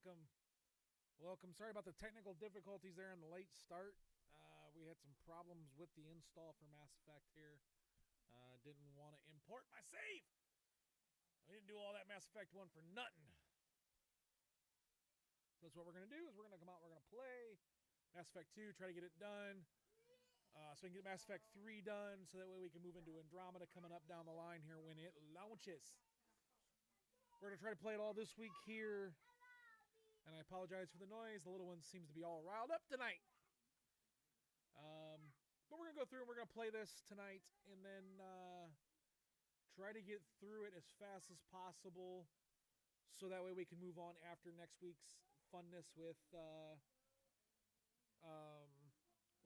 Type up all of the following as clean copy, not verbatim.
welcome. Welcome. Sorry about the technical difficulties there in the late start. We had some problems with the install for Mass Effect here. Didn't want to import my save. I didn't do all that Mass Effect 1 for nothing. So that's what we're going to do is we're going to come out, we're going to play Mass Effect 2, try to get it done. So we can get Mass Effect 3 done so that way we can move into Andromeda coming up down the line here when it launches. We're going to try to play it all this week here. And I apologize for the noise. The little one seems to be all riled up tonight. But we're going to go through and we're going to play this tonight and then try to get through it as fast as possible so that way we can move on after next week's funness with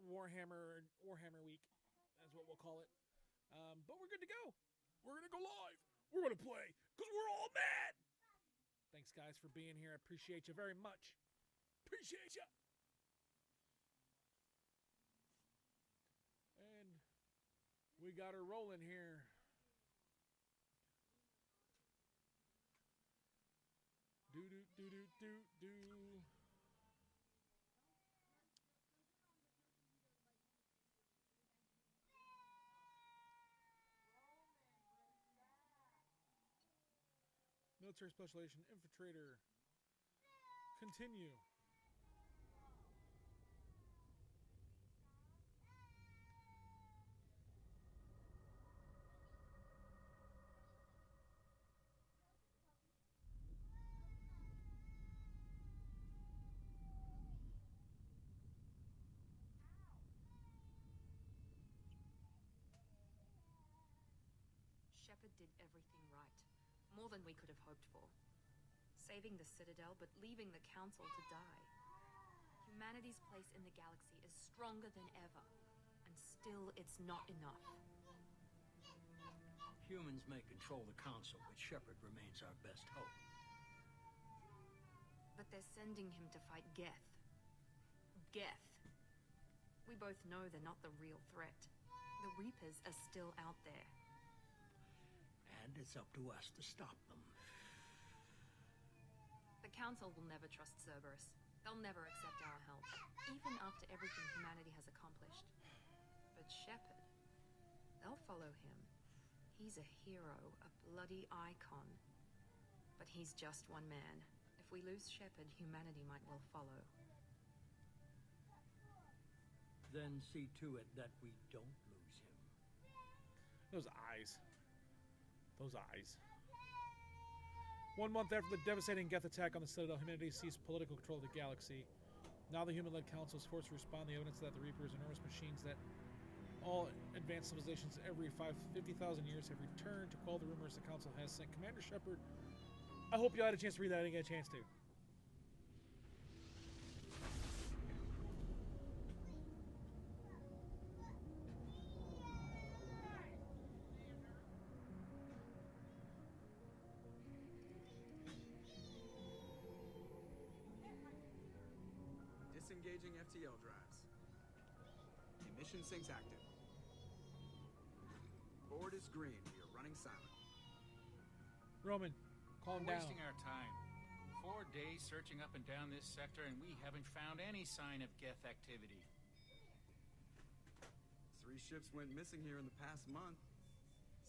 Warhammer Week. That's what we'll call it. But we're good to go. We're going to go live. We're going to play because we're all mad. Thanks, guys, for being here. I appreciate you very much. Appreciate you. And we got her rolling here. Do. Military Special Agent Infiltrator. Continue. Shepard did everything right. More than we could have hoped for. Saving the Citadel, but leaving the Council to die. Humanity's place in the galaxy is stronger than ever. And still, it's not enough. Humans may control the Council, but Shepard remains our best hope. But they're sending him to fight Geth. Geth. We both know they're not the real threat. The Reapers are still out there. And it's up to us to stop them. The Council will never trust Cerberus. They'll never accept our help, even after everything humanity has accomplished. But Shepard, they'll follow him. He's a hero, a bloody icon. But he's just one man. If we lose Shepard, humanity might well follow. Then see to it that we don't lose him. Those eyes. Those eyes. 1 month after the devastating Geth attack on the Citadel, humanity seized political control of the galaxy. Now the human-led council is forced to respond to the evidence that the Reapers, enormous machines that all advanced civilizations every 50,000 years have returned to quell the rumors the council has sent Commander Shepard. I hope you had a chance to read that. I didn't get a chance to. Disengaging FTL drives. Emission sinks active. Board is green. We are running silent. Roman, calm We're down. wasting our time. 4 days searching up and down this sector, and we haven't found any sign of Geth activity. 3 ships went missing here in the past month.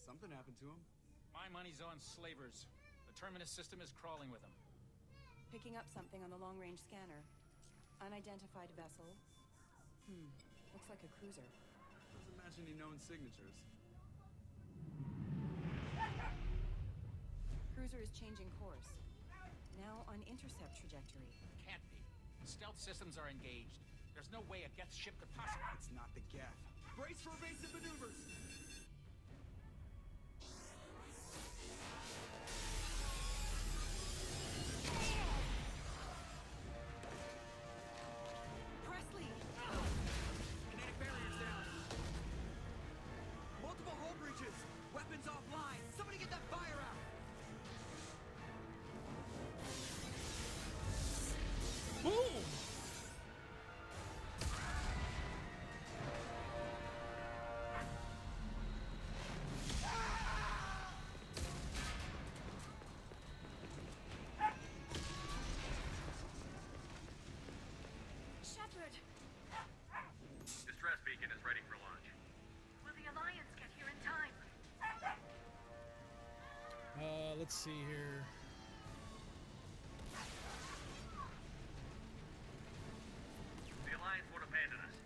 Something happened to them. My money's on slavers. The Terminus system is crawling with them. Picking up something on the long-range scanner. Unidentified vessel. Looks like a cruiser. Doesn't match any known signatures. Cruiser is changing course. Now on intercept trajectory. Can't be. Stealth systems are engaged. There's no way a Geth ship could possibly... It's not the Geth. Brace for evasive maneuvers! Presley! Kinetic barriers down! Multiple hull breaches! Weapons offline! Somebody get that fire out! Boom! let's see here. The Alliance won't abandon us.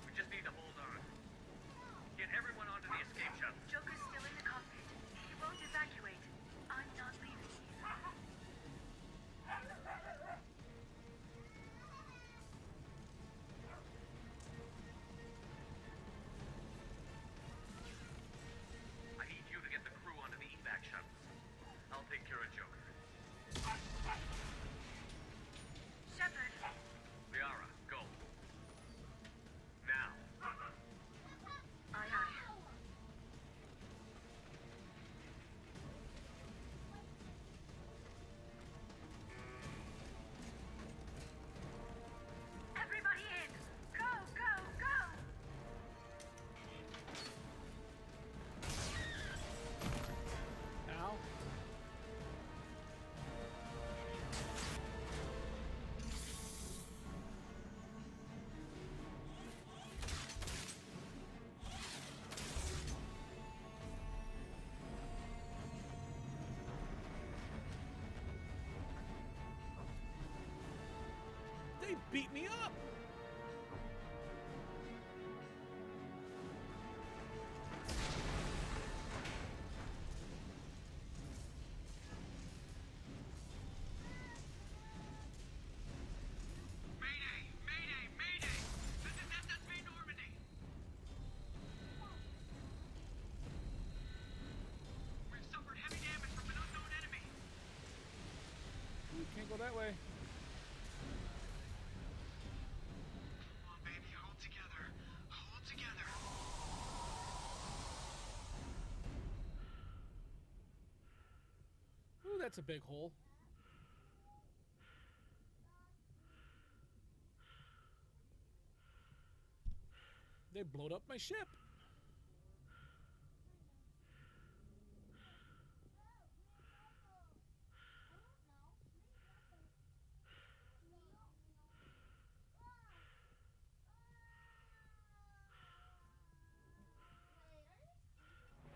We just need to hold on. Get everyone onto the escape shuttle. Joker's still in the cockpit. He won't evacuate. I'm not leaving either. I need you to get the crew onto the evac shuttles. I'll take care of Joker. Shepard, Liara, go. Now. aye aye. Everybody in! Go, go, go! Now. They beat me up. Mayday! Mayday! Mayday! This is SSB Normandy! We've suffered heavy damage from an unknown enemy. Ooh, can't go that way. Come on, baby, hold together. Hold together. Ooh, that's a big hole. They blowed up my ship.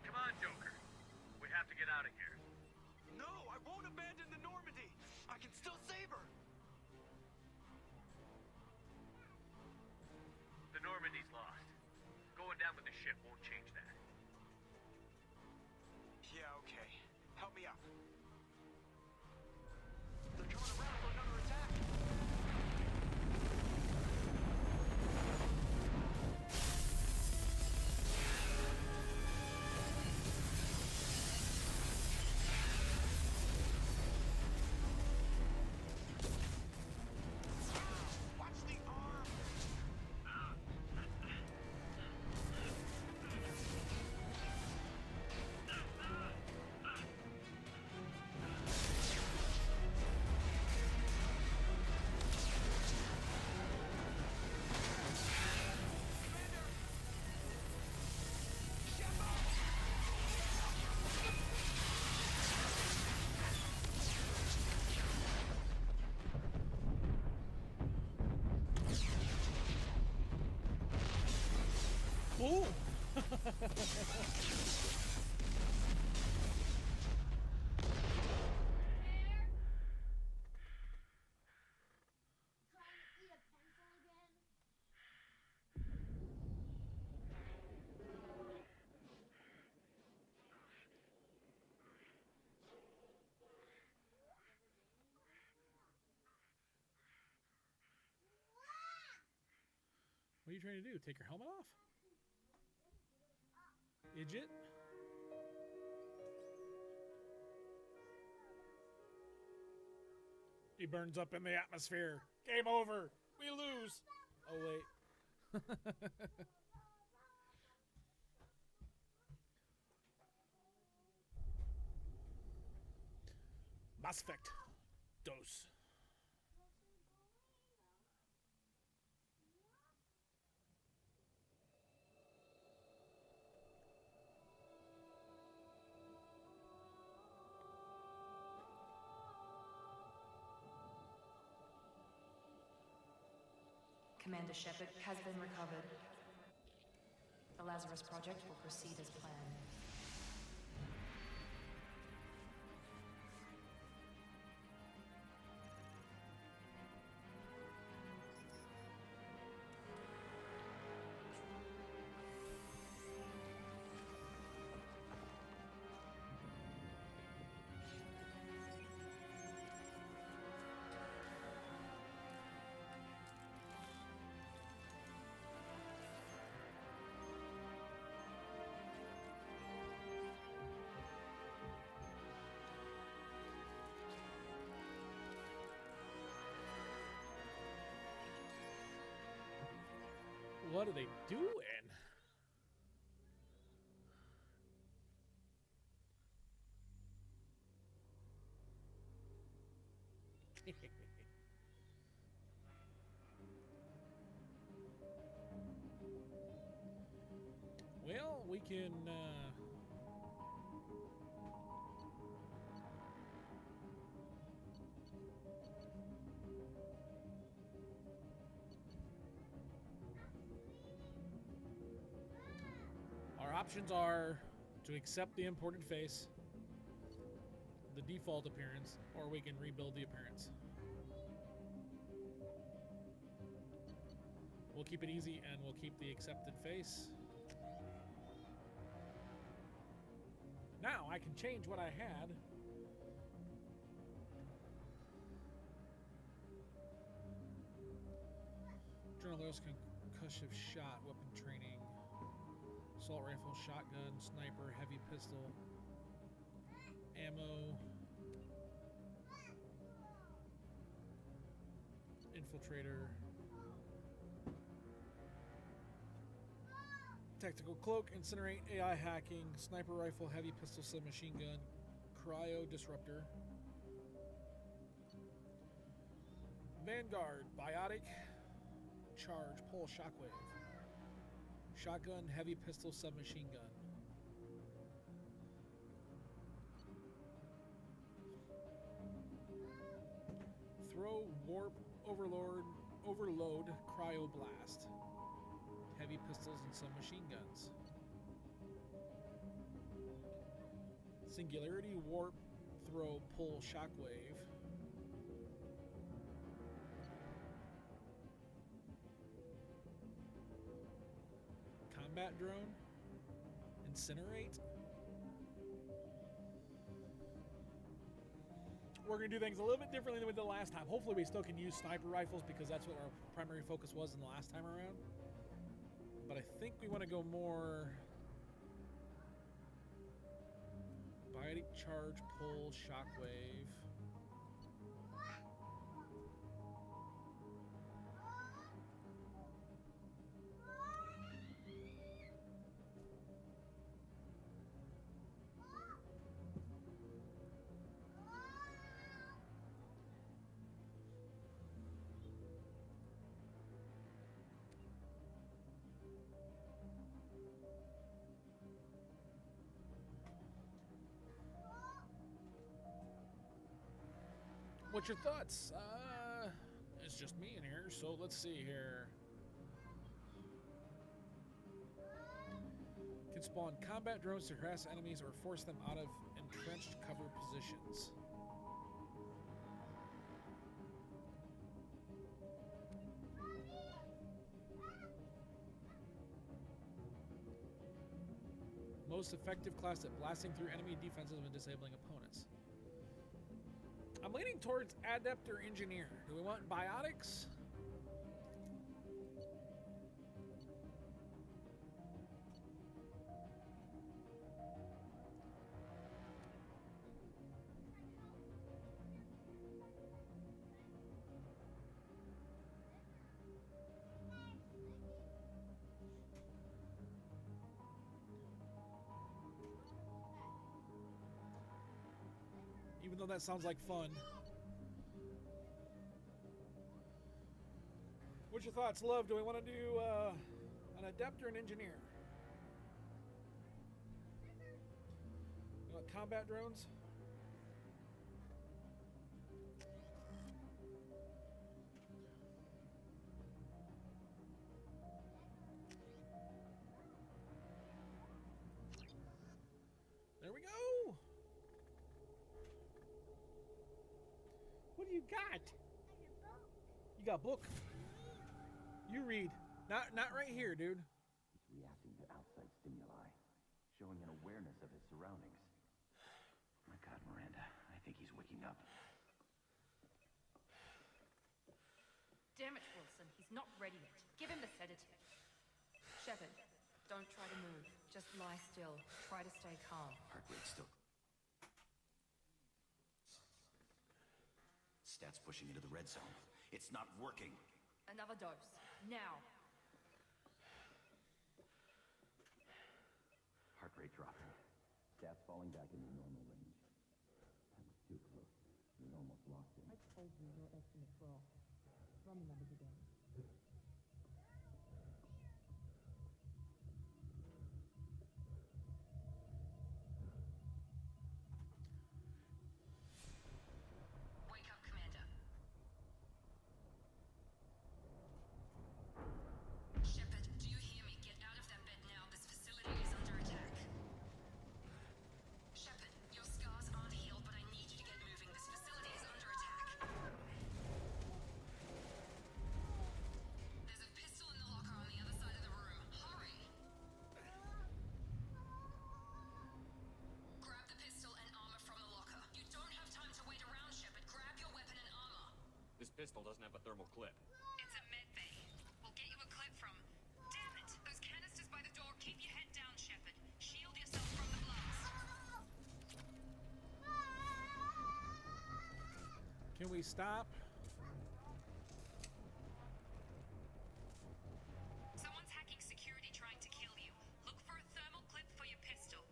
Come on, Joker. We have to get out of here. No, I won't abandon the Normandy. I can still save her. The Normandy's lost. Going down with the ship won't change that. Yeah, okay. Help me up. They're coming around for another attack. Watch the arm. Ooh. What are you trying to do? Take your helmet off? Idiot? He burns up in the atmosphere. Game over. We lose. Oh, wait. Mass Effect. Dose. Commander Shepard has been recovered. The Lazarus Project will proceed as planned. What are they doing? Well, we can, our options are to accept the imported face, the default appearance, or we can rebuild the appearance. We'll keep it easy and we'll keep the accepted face. Now I can change what I had. Journalist concussive shot, weapon training, assault rifle, shotgun, sniper, heavy pistol, ammo, infiltrator, tactical cloak, incinerate, AI hacking, sniper rifle, heavy pistol, submachine gun, cryo disruptor, Vanguard, biotic, charge, pole, shockwave, shotgun, heavy pistol, submachine gun. Throw, warp, overload, cryo blast. Heavy pistols and submachine guns. Singularity, warp, throw, pull, shockwave. Combat drone. Incinerate. We're going to do things a little bit differently than we did last time. Hopefully we still can use sniper rifles because that's what our primary focus was in the last time around. But I think we want to go more biotic, charge, pull, shockwave. What's your thoughts? It's just me in here, so let's see here. Can spawn combat drones to harass enemies or force them out of entrenched cover positions. Most effective class at blasting through enemy defenses and disabling opponents. I'm leaning towards Adept or Engineer. Do we want biotics? Even though that sounds like fun. What's your thoughts, Love? Do we want to do an Adept or an Engineer? You want combat drones? There we go! What do you got? You got a book. You read. Not right here, dude. He's reacting to outside stimuli, showing an awareness of his surroundings. My God, Miranda, I think he's waking up. Damn it, Wilson. He's not ready yet. Give him the sedative. Shepard, don't try to move. Just lie still. Try to stay calm. Heart rate still. Stats pushing into the red zone. It's not working. Another dose. Now. rate dropping. Stats falling back into normal range. That was too close. We almost lost him. I told you your estimates were off. Run the numbers again. Wake up, Commander. Shepard, do you hear me? Get out of that bed now. This facility is under attack. Shepard, your scars aren't healed, but I need you to get moving. This facility is under attack. There's a pistol in the locker on the other side of the room. Hurry! Grab the pistol and armor from the locker. You don't have time to wait around, Shepard. Grab your weapon and armor. This pistol doesn't have a thermal clip. It's a med bay. We'll get you a clip from... Damn it! Those canisters by the door. Keep your head down, Shepard. Shield yourself from the blast. Can we stop? Someone's hacking security trying to kill you. Look for a thermal clip for your pistol.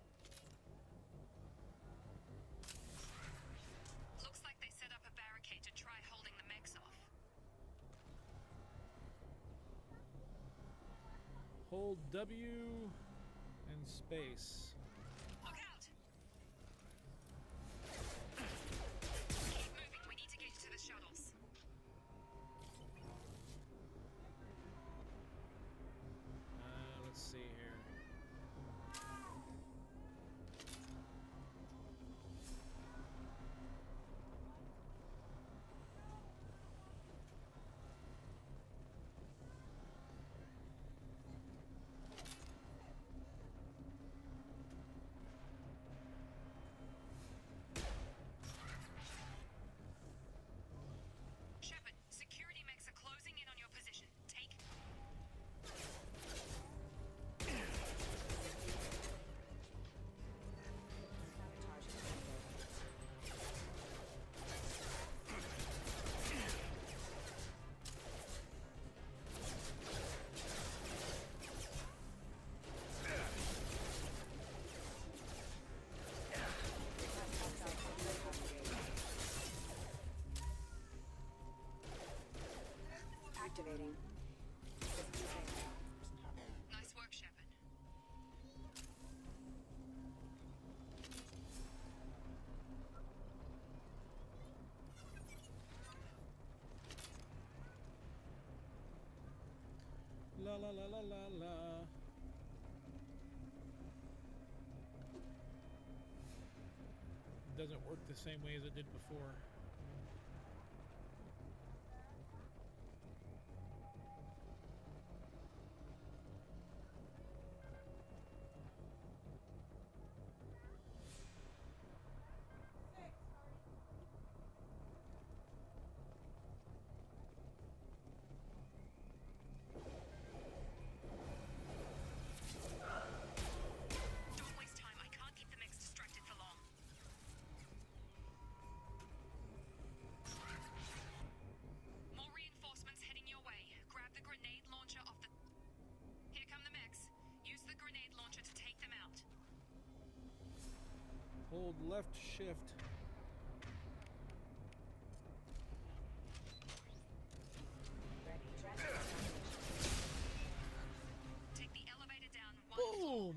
Looks like they set up a barricade to try holding the mechs off. Hold W and space. Look out! Keep moving. We need to get you to the shuttles. Let's see here. Shepard, security mechs are closing in on your position. Take... Sabotage detected. Activating. Nice work, Shepard. La la la la la la. Doesn't work the same way as it did before. Don't waste time. I can't keep the mechs distracted for long. More reinforcements heading your way. Grab the grenade launcher off the... Here come the mechs. Use the grenade launcher to take them out. Hold left shift. Take the elevator down one Boom!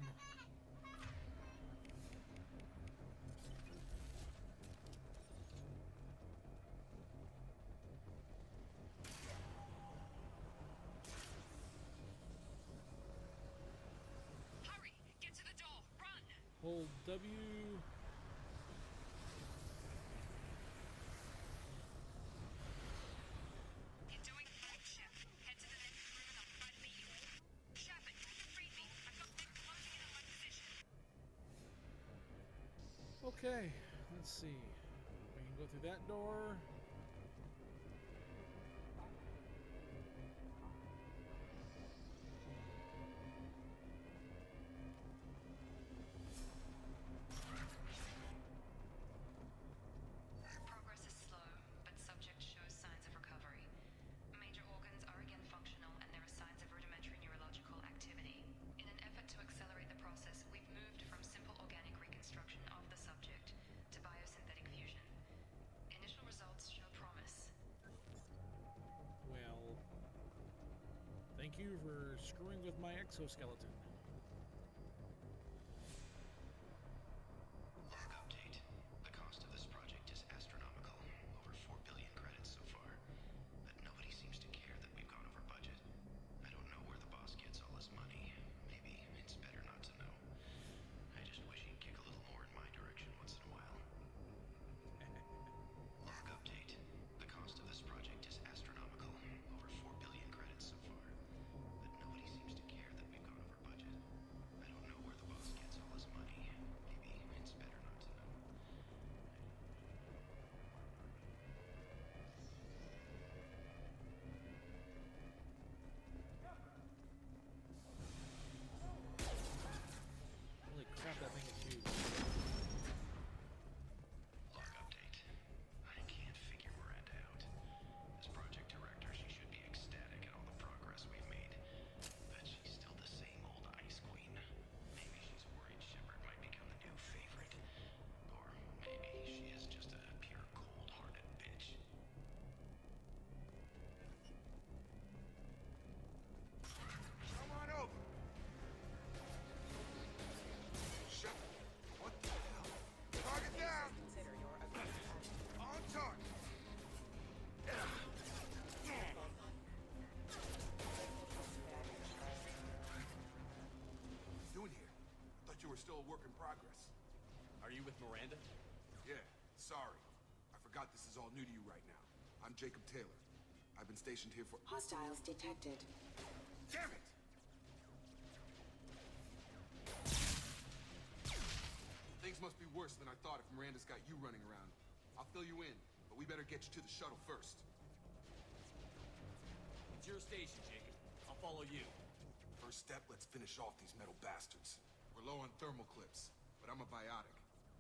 Hurry! Get to the door! Run! Hold W. You're doing great, Shep. Head to the next room and I'll try to meet you. Shepard, read me. I've got men closing in on my position. Okay, let's see. We can go through that door. Progress is slow, but subject shows signs of recovery. Major organs are again functional and there are signs of rudimentary neurological activity. In an effort to accelerate the process, we've moved from you for screwing with my exoskeleton. Log update. The cost of this project is astronomical. Over 4 billion credits so far. But nobody seems to care that we've gone over budget. I don't know where the boss gets all his money. Maybe it's better not to know. I just wish he'd kick a little more in my direction once in a while. Log update. The cost of this project is astronomical. Over 4 billion credits so far. But nobody seems to care that we've gone over budget. I don't know where the boss gets all his money. Maybe it's better not to know. Holy crap, that thing is huge. Log update. I can't figure Miranda out. As project director, she should be ecstatic at all the progress we've made. But she's still the same old Ice Queen. Maybe she's worried Shepard might become the new favorite. Or maybe she is just a pure cold-hearted bitch. Come on over. Shut. What the hell? Target down. Consider your aggressive action. On target. Doing here? Thought you were still a work in progress. Are you with Miranda? Yeah, sorry. I forgot this is all new to you right now. I'm Jacob Taylor. I've been stationed here for... Hostiles detected. Damn it! Things must be worse than I thought if Miranda's got you running around. I'll fill you in, but we better get you to the shuttle first. It's your station, Jacob. I'll follow you. First step, let's finish off these metal bastards. We're low on thermal clips, but I'm a biotic.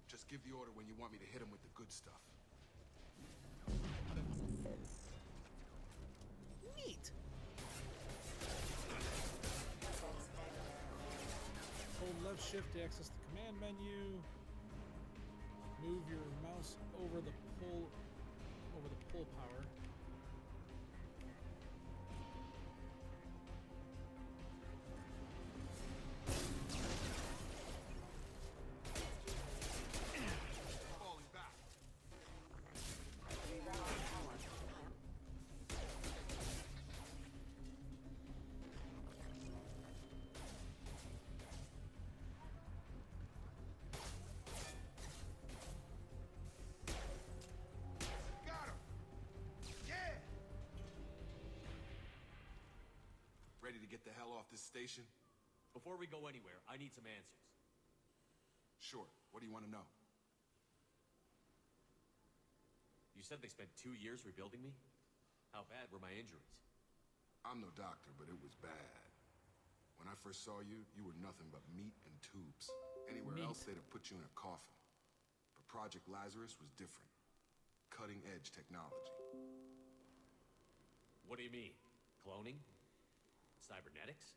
Just give the order when you want me to hit them with the good stuff. Neat! Hold left shift to access the command menu. Move your mouse over the pull power. Falling back. Got him. Yeah. Ready to get the hell off this station? Before we go anywhere, I need some answers. Sure. What do you want to know? You said they spent 2 years rebuilding me? How bad were my injuries? I'm no doctor, but it was bad. When I first saw you, you were nothing but meat and tubes. Anywhere Meat. else, they'd have put you in a coffin. But Project Lazarus was different. Cutting-edge technology. What do you mean? Cloning? Cybernetics?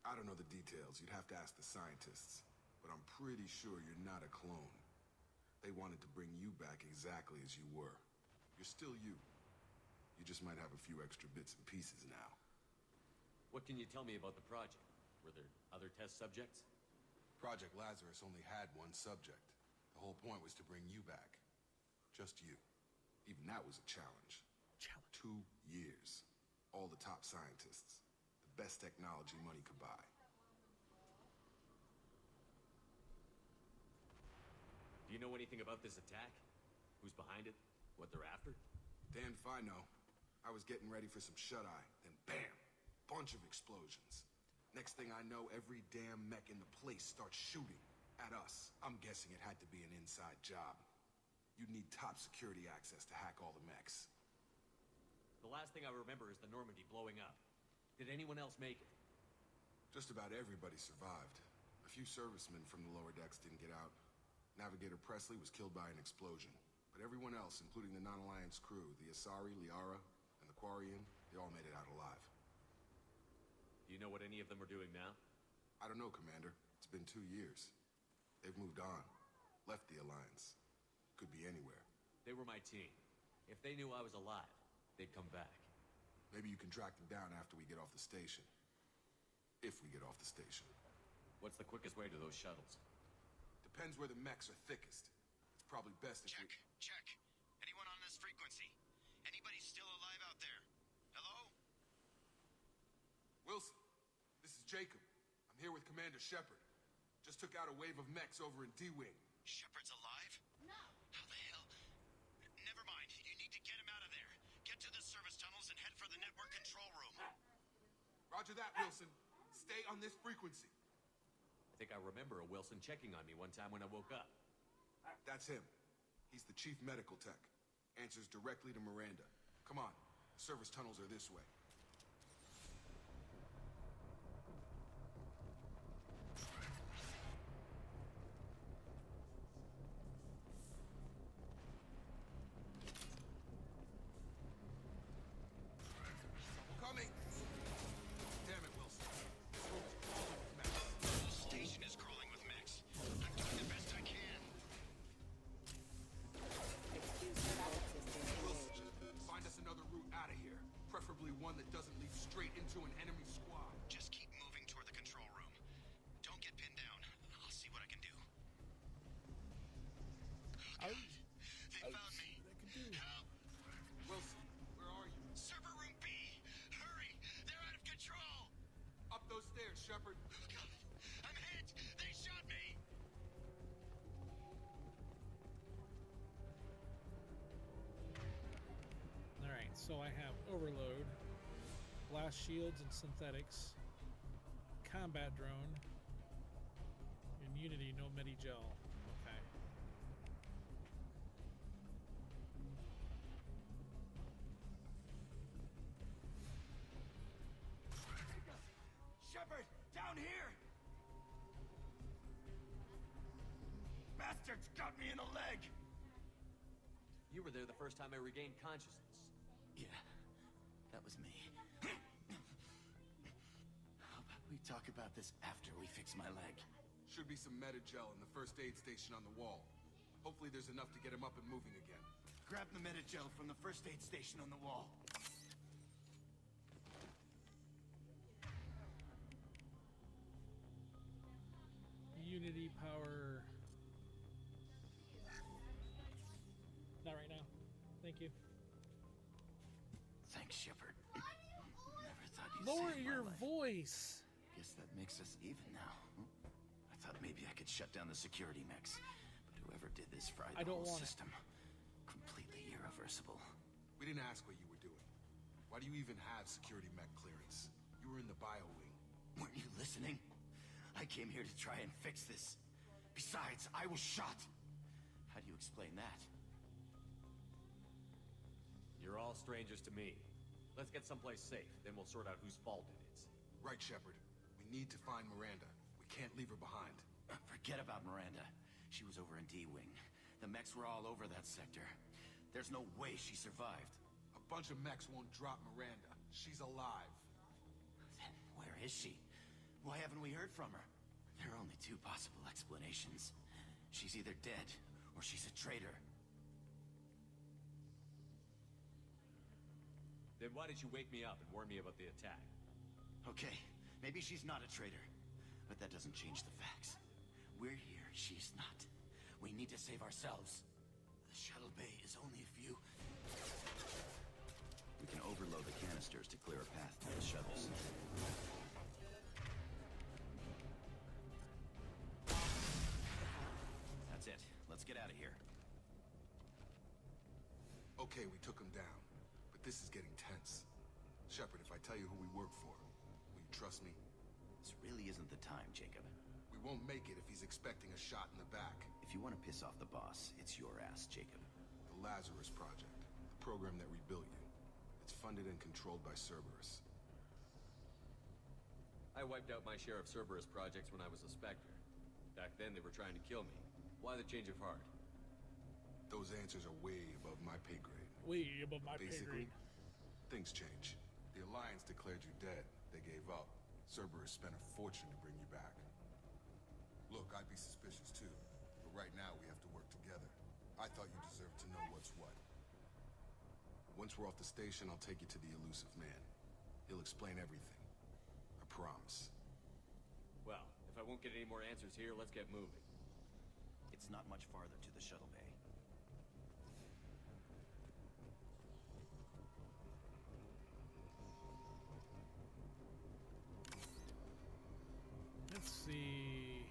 I don't know the details. You'd have to ask the scientists. But I'm pretty sure you're not a clone. They wanted to bring you back exactly as you were. You're still you. You just might have a few extra bits and pieces now. What can you tell me about the project? Were there other test subjects? Project Lazarus only had one subject. The whole point was to bring you back. Just you. Even that was a challenge. 2 years. All the top scientists. The best technology money could buy. Do you know anything about this attack? Who's behind it? What they're after? Damned if I know. I was getting ready for some shut-eye, then bam! Bunch of explosions. Next thing I know, every damn mech in the place starts shooting at us. I'm guessing it had to be an inside job. You'd need top security access to hack all the mechs. The last thing I remember is the Normandy blowing up. Did anyone else make it? Just about everybody survived. A few servicemen from the lower decks didn't get out. Navigator Presley was killed by an explosion. But everyone else, including the non-Alliance crew, the Asari, Liara, and the Quarian, they all made it out alive. Do you know what any of them are doing now? I don't know, Commander. It's been 2 years. They've moved on. Left the Alliance. Could be anywhere. They were my team. If they knew I was alive, they'd come back. Maybe you can track them down after we get off the station. If we get off the station. What's the quickest way to those shuttles? Depends where the mechs are thickest. It's probably best if we... Check. Anyone on this frequency? Anybody still alive out there? Hello? Wilson, this is Jacob. I'm here with Commander Shepard. Just took out a wave of mechs over in D-Wing. Shepard's alive? No. How the hell? Never mind. You need to get him out of there. Get to the service tunnels and head for the network control room. Roger that, Wilson. Stay on this frequency. I think I remember a Wilson checking on me one time when I woke up. That's him. He's the chief medical tech. Answers directly to Miranda. Come on. The service tunnels are this way. Coming! Damn it, Wilson. This room's crawling with mechs. The whole station is crawling with mechs. I'm doing the best I can. Wilson, find us another route out of here. Preferably one that doesn't lead straight into an enemy squad. Just keep moving toward the control room. Don't get pinned down. I'll see what I can do. Oh, God. They found me. Help! Wilson, where are you? Server room B! Hurry! They're out of control! Up those stairs, Shepard. Oh, God! I'm hit! They shot me! Alright, so I have Overload, Blast Shields and Synthetics, Combat Drone, Immunity, no Medigel. Okay. Shepard! Down here! Bastards got me in the leg! You were there the first time I regained consciousness. Yeah, that was me. How about we talk about this after we fix my leg? Should be some Medigel in the first aid station on the wall. Hopefully there's enough to get him up and moving again. Grab the Medigel from the first aid station on the wall. Unity power. Not right now. Thank you. Thanks, Shepard. Never thought you'd Lower save my your life. voice. Guess that makes us even now. I thought maybe I could shut down the security mechs, but whoever did this fried I the don't whole want it. system. Completely irreversible. We didn't ask what you were doing. Why do you even have security mech clearance? You were in the bio wing. Weren't you listening? I came here to try and fix this. Besides, I was shot. How do you explain that? You're all strangers to me. Let's get someplace safe, then we'll sort out whose fault it is. Right, Shepard. We need to find Miranda. We can't leave her behind. Forget about Miranda. She was over in D-Wing. The mechs were all over that sector. There's no way she survived. A bunch of mechs won't drop Miranda. She's alive. Then where is she? Why haven't we heard from her? There are only two possible explanations. She's either dead, or she's a traitor. Then why did you wake me up and warn me about the attack? Okay, maybe she's not a traitor, but that doesn't change the facts. We're here, she's not. We need to save ourselves. The shuttle bay is only a few... We can overload the canisters to clear a path to the shuttles. That's it. Let's get out of here. Okay, we took him down. But this is getting tense. Shepard, if I tell you who we work for, will you trust me? This really isn't the time, Jacob. We won't make it if he's expecting a shot in the back. If you want to piss off the boss, it's your ass, Jacob. The Lazarus Project. The program that rebuilt you. It's funded and controlled by Cerberus. I wiped out my share of Cerberus projects when I was a Spectre. Back then, they were trying to kill me. Why the change of heart? Those answers are way above my pay grade. Way above my pay Basically, grade. things change. The Alliance declared you dead. They gave up. Cerberus spent a fortune to bring you back. Look, I'd be suspicious too. But right now, we have to work together. I thought you deserved to know what's what. Once we're off the station, I'll take you to the elusive man. He'll explain everything. I promise. I won't get any more answers here, let's get moving. It's not much farther to the shuttle bay. Let's see.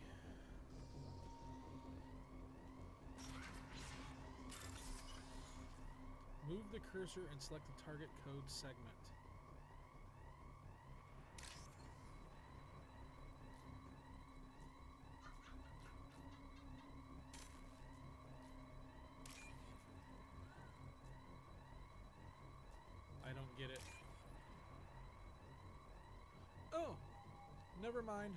Move the cursor and select the target code segment. I don't get it. Oh, never mind.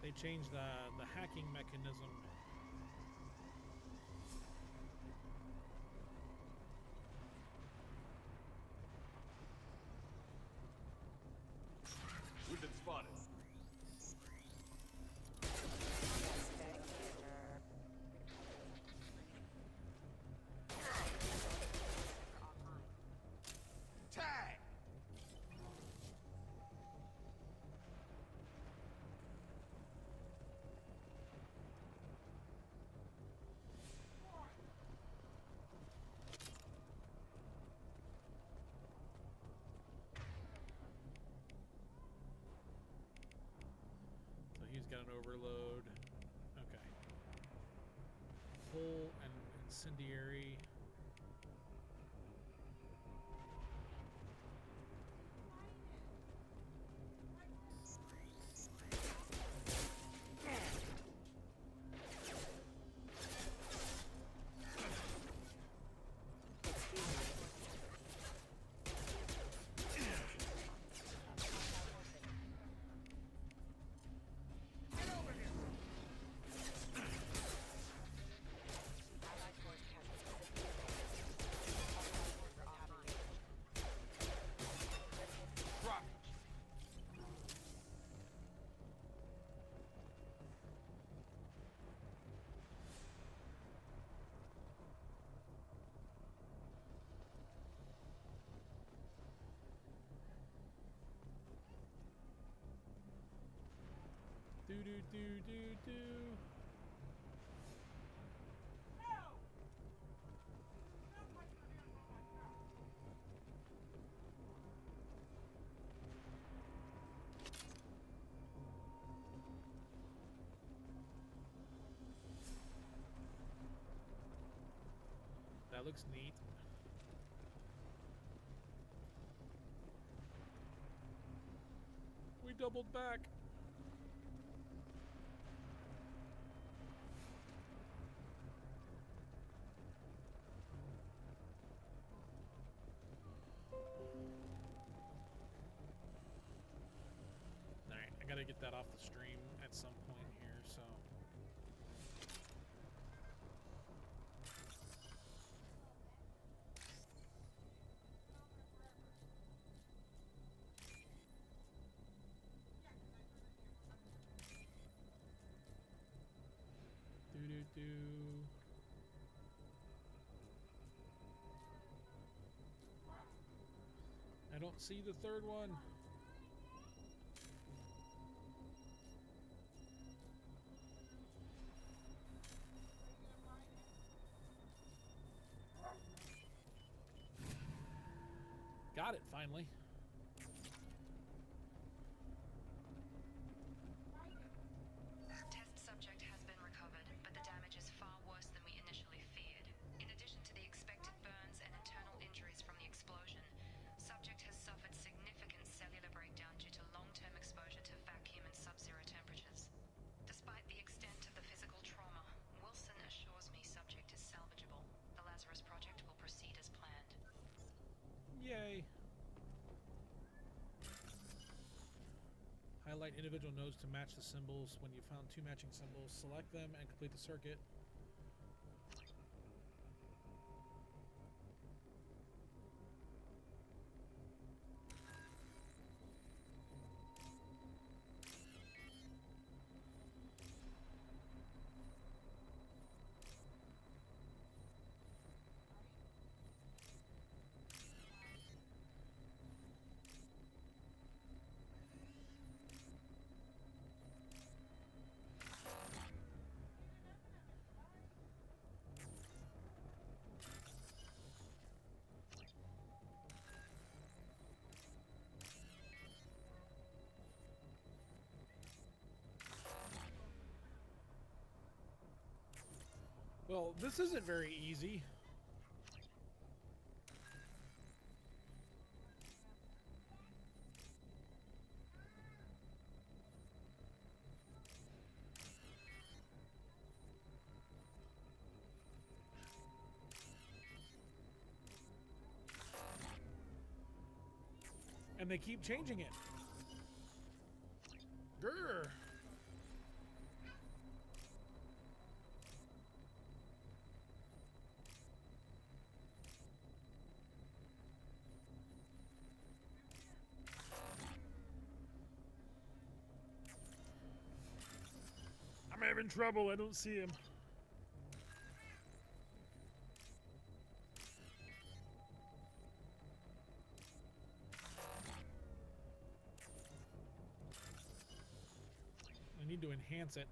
They changed the hacking mechanism. We've been spotted. Tag! So he's got an overload. Okay. Full and incendiary. Do do do do do. That looks neat. We doubled back. Alright, I gotta get that off the stream at some point here, so. Do do do. I don't see the third one. Got it, finally. Test subject has been recovered, but the damage is far worse than we initially feared. In addition to the expected burns and internal injuries from the explosion, subject has suffered significant cellular breakdown due to long-term exposure to vacuum and sub-zero temperatures. Despite the extent of the physical trauma, Wilson assures me subject is salvageable. The Lazarus Project will proceed as planned. Yay. I Highlight individual nodes to match the symbols. When you found 2 matching symbols, select them and complete the circuit. Well, this isn't very easy. And they keep changing it. Grr. I'm having trouble. I don't see him. I need to enhance it.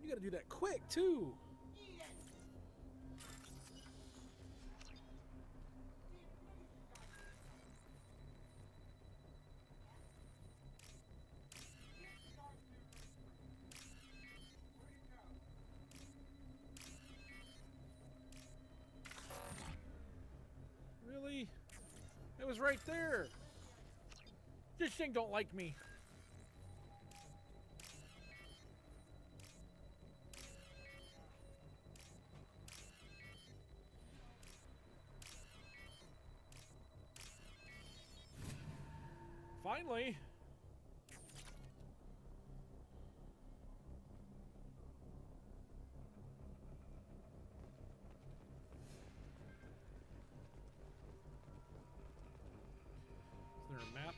You gotta do that quick, too. Really? It was right there. This thing don't like me. Finally. Is there a map?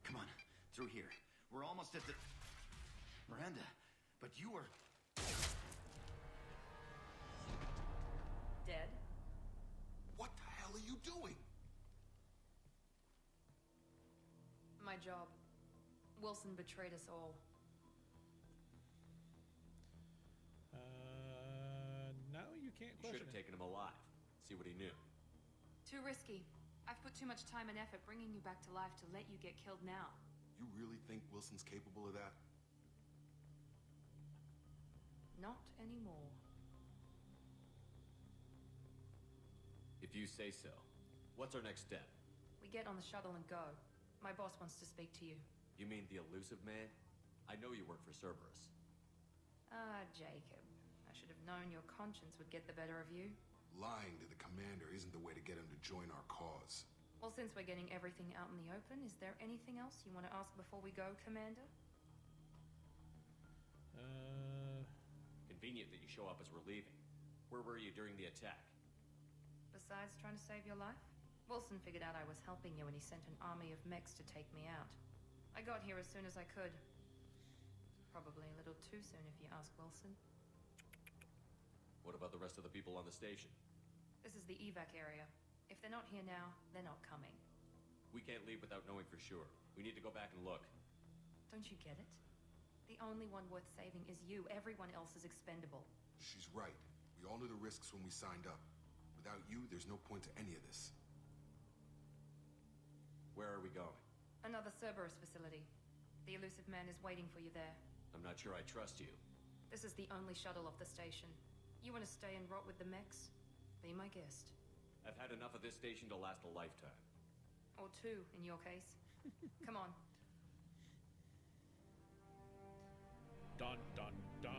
Come on, through here. We're almost at the... Miranda, but you were... Dead? What the hell are you doing? My job. Wilson betrayed us all. No, you can't You should question have it. taken him alive. See what he knew. Too risky. I've put too much time and effort bringing you back to life to let you get killed now. You really think Wilson's capable of that? Not anymore. If you say so. What's our next step? We get on the shuttle and go. My boss wants to speak to you. You mean the elusive man? I know you work for Cerberus. Ah, Jacob. I should have known your conscience would get the better of you. Lying to the commander isn't the way to get him to join our cause. Well, since we're getting everything out in the open, is there anything else you want to ask before we go, Commander? Convenient that you show up as we're leaving. Where were you during the attack? Besides trying to save your life, Wilson figured out I was helping you and he sent an army of mechs to take me out. I got here as soon as I could. Probably a little too soon if you ask Wilson. What about the rest of the people on the station? This is the evac area. If they're not here now, they're not coming. We can't leave without knowing for sure. We need to go back and look. Don't you get it? The only one worth saving is you. Everyone else is expendable. She's right. We all knew the risks when we signed up. Without you, there's no point to any of this. Where are we going? Another Cerberus facility. The elusive man is waiting for you there. I'm not sure I trust you. This is the only shuttle off the station. You want to stay and rot with the mechs? Be my guest. I've had enough of this station to last a lifetime. Or two, in your case. Come on. Dun dun dun.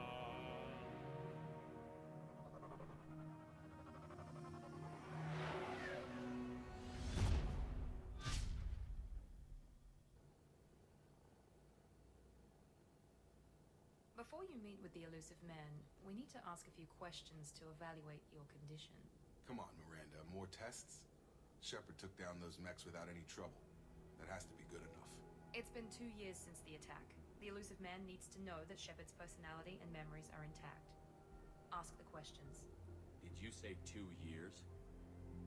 Before you meet with the elusive man, we need to ask a few questions to evaluate your condition. Come on, Miranda. More tests? Shepard took down those mechs without any trouble. That has to be good enough. It's been 2 years since the attack. The elusive man needs to know that Shepard's personality and memories are intact. Ask the questions. Did you say 2 years?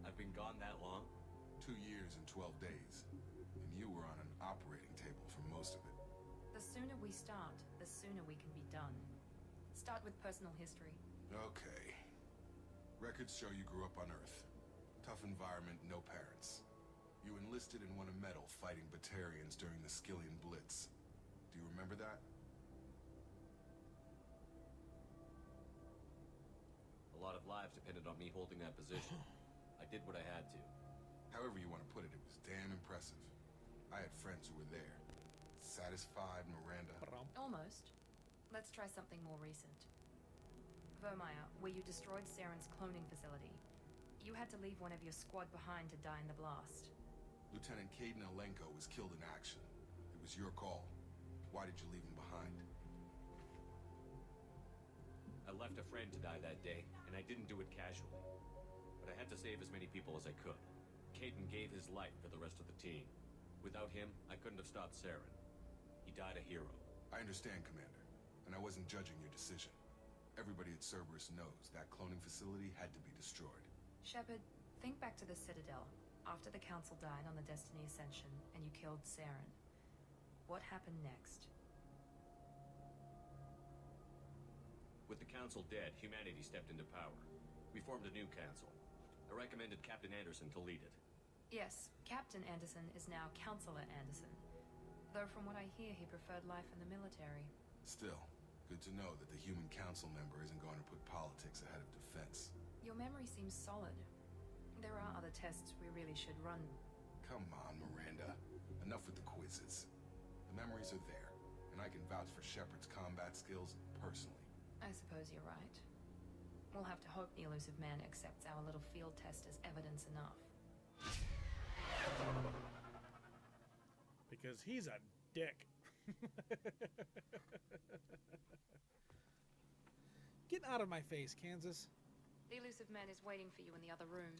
I've been gone that long? 2 years and 12 days. And you were on an operating table for most of it. The sooner we start, the sooner we can be done. Start with personal history. Okay. Records show you grew up on Earth. Tough environment, no parents. You enlisted and won a medal fighting Batarians during the Skillian Blitz. Do you remember that? A lot of lives depended on me holding that position. I did what I had to. However you want to put it, it was damn impressive. I had friends who were there. Satisfied, Miranda? Almost. Let's try something more recent. Vermeer, where you destroyed Saren's cloning facility. You had to leave one of your squad behind to die in the blast. Lieutenant Caden Alenko was killed in action. It was your call. Why did you leave him behind? I left a friend to die that day, and I didn't do it casually. But I had to save as many people as I could. Caden gave his life for the rest of the team. Without him, I couldn't have stopped Saren. He died a hero. I understand, Commander, and I wasn't judging your decision. Everybody at Cerberus knows that cloning facility had to be destroyed. Shepard, think back to the Citadel, after the Council died on the Destiny Ascension, and you killed Saren. What happened next? With the Council dead, humanity stepped into power. We formed a new council. I recommended Captain Anderson to lead it. Yes, Captain Anderson is now Counselor Anderson. Though from what I hear, he preferred life in the military. Still, good to know that the human council member isn't going to put politics ahead of defense. Your memory seems solid. There are other tests we really should run. Come on, Miranda. Enough with the quizzes. The memories are there, and I can vouch for Shepard's combat skills personally. I suppose you're right. We'll have to hope the elusive man accepts our little field test as evidence enough. Because he's a dick. Get out of my face, Kansas. The elusive man is waiting for you in the other room.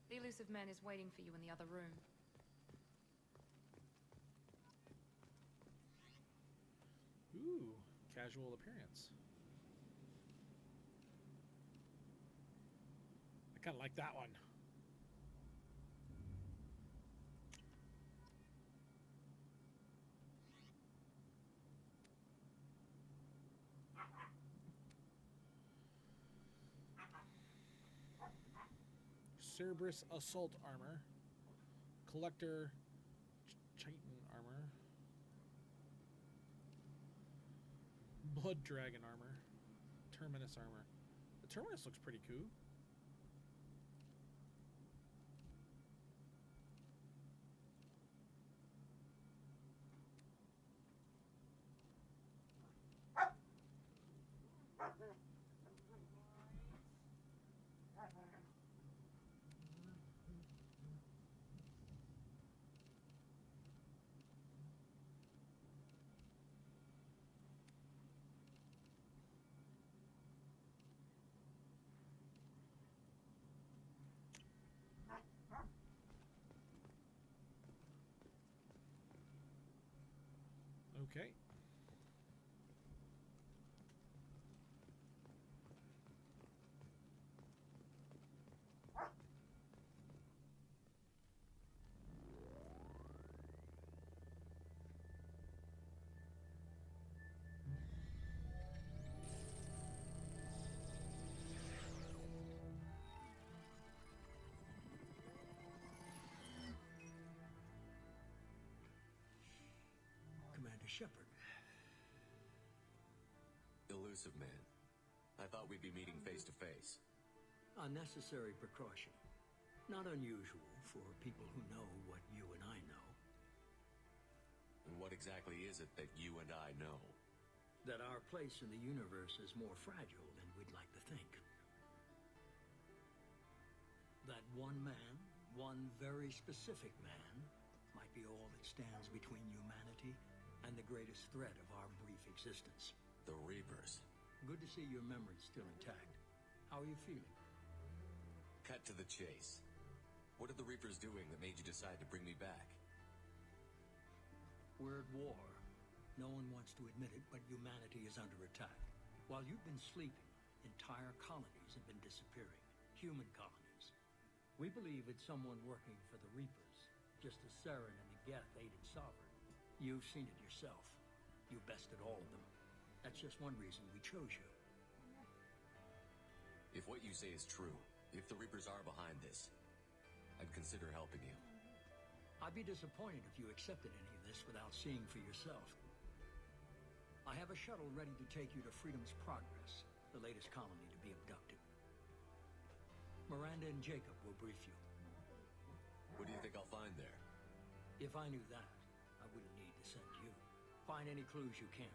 The elusive man is waiting for you in the other room. Ooh, casual appearance. I kind of like that one. Cerberus assault armor, collector chitin armor, blood dragon armor, terminus armor. The terminus looks pretty cool. Okay. Shepard. Elusive Man. I thought we'd be meeting face to face. A necessary precaution. Not unusual for people who know what you and I know. And what exactly is it that you and I know? That our place in the universe is more fragile than we'd like to think. That one man, one very specific man, might be all that stands between humanity and the greatest threat of our brief existence. The Reapers. Good to see your memory's still intact. How are you feeling? Cut to the chase. What are the Reapers doing that made you decide to bring me back? We're at war. No one wants to admit it, but humanity is under attack. While you've been sleeping, entire colonies have been disappearing. Human colonies. We believe it's someone working for the Reapers, just as Saren and the Geth aided Sovereign. You've seen it yourself. You bested all of them. That's just one reason we chose you. If what you say is true, if the Reapers are behind this, I'd consider helping you. I'd be disappointed if you accepted any of this without seeing for yourself. I have a shuttle ready to take you to Freedom's Progress, the latest colony to be abducted. Miranda and Jacob will brief you. What do you think I'll find there? If I knew that, I wouldn't need to send you. Find any clues you can.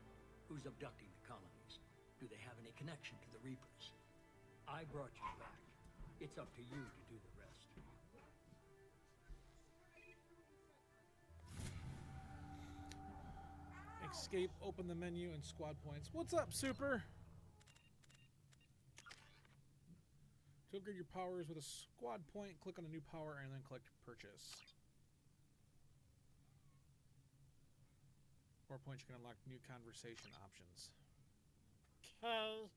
Who's abducting the colonies? Do they have any connection to the Reapers? I brought you back. It's up to you to do the rest. Escape, open the menu, and squad points. What's up, Super? To upgrade your powers with a squad point, click on a new power and then click purchase. 4 points, you can unlock new conversation options. Okay.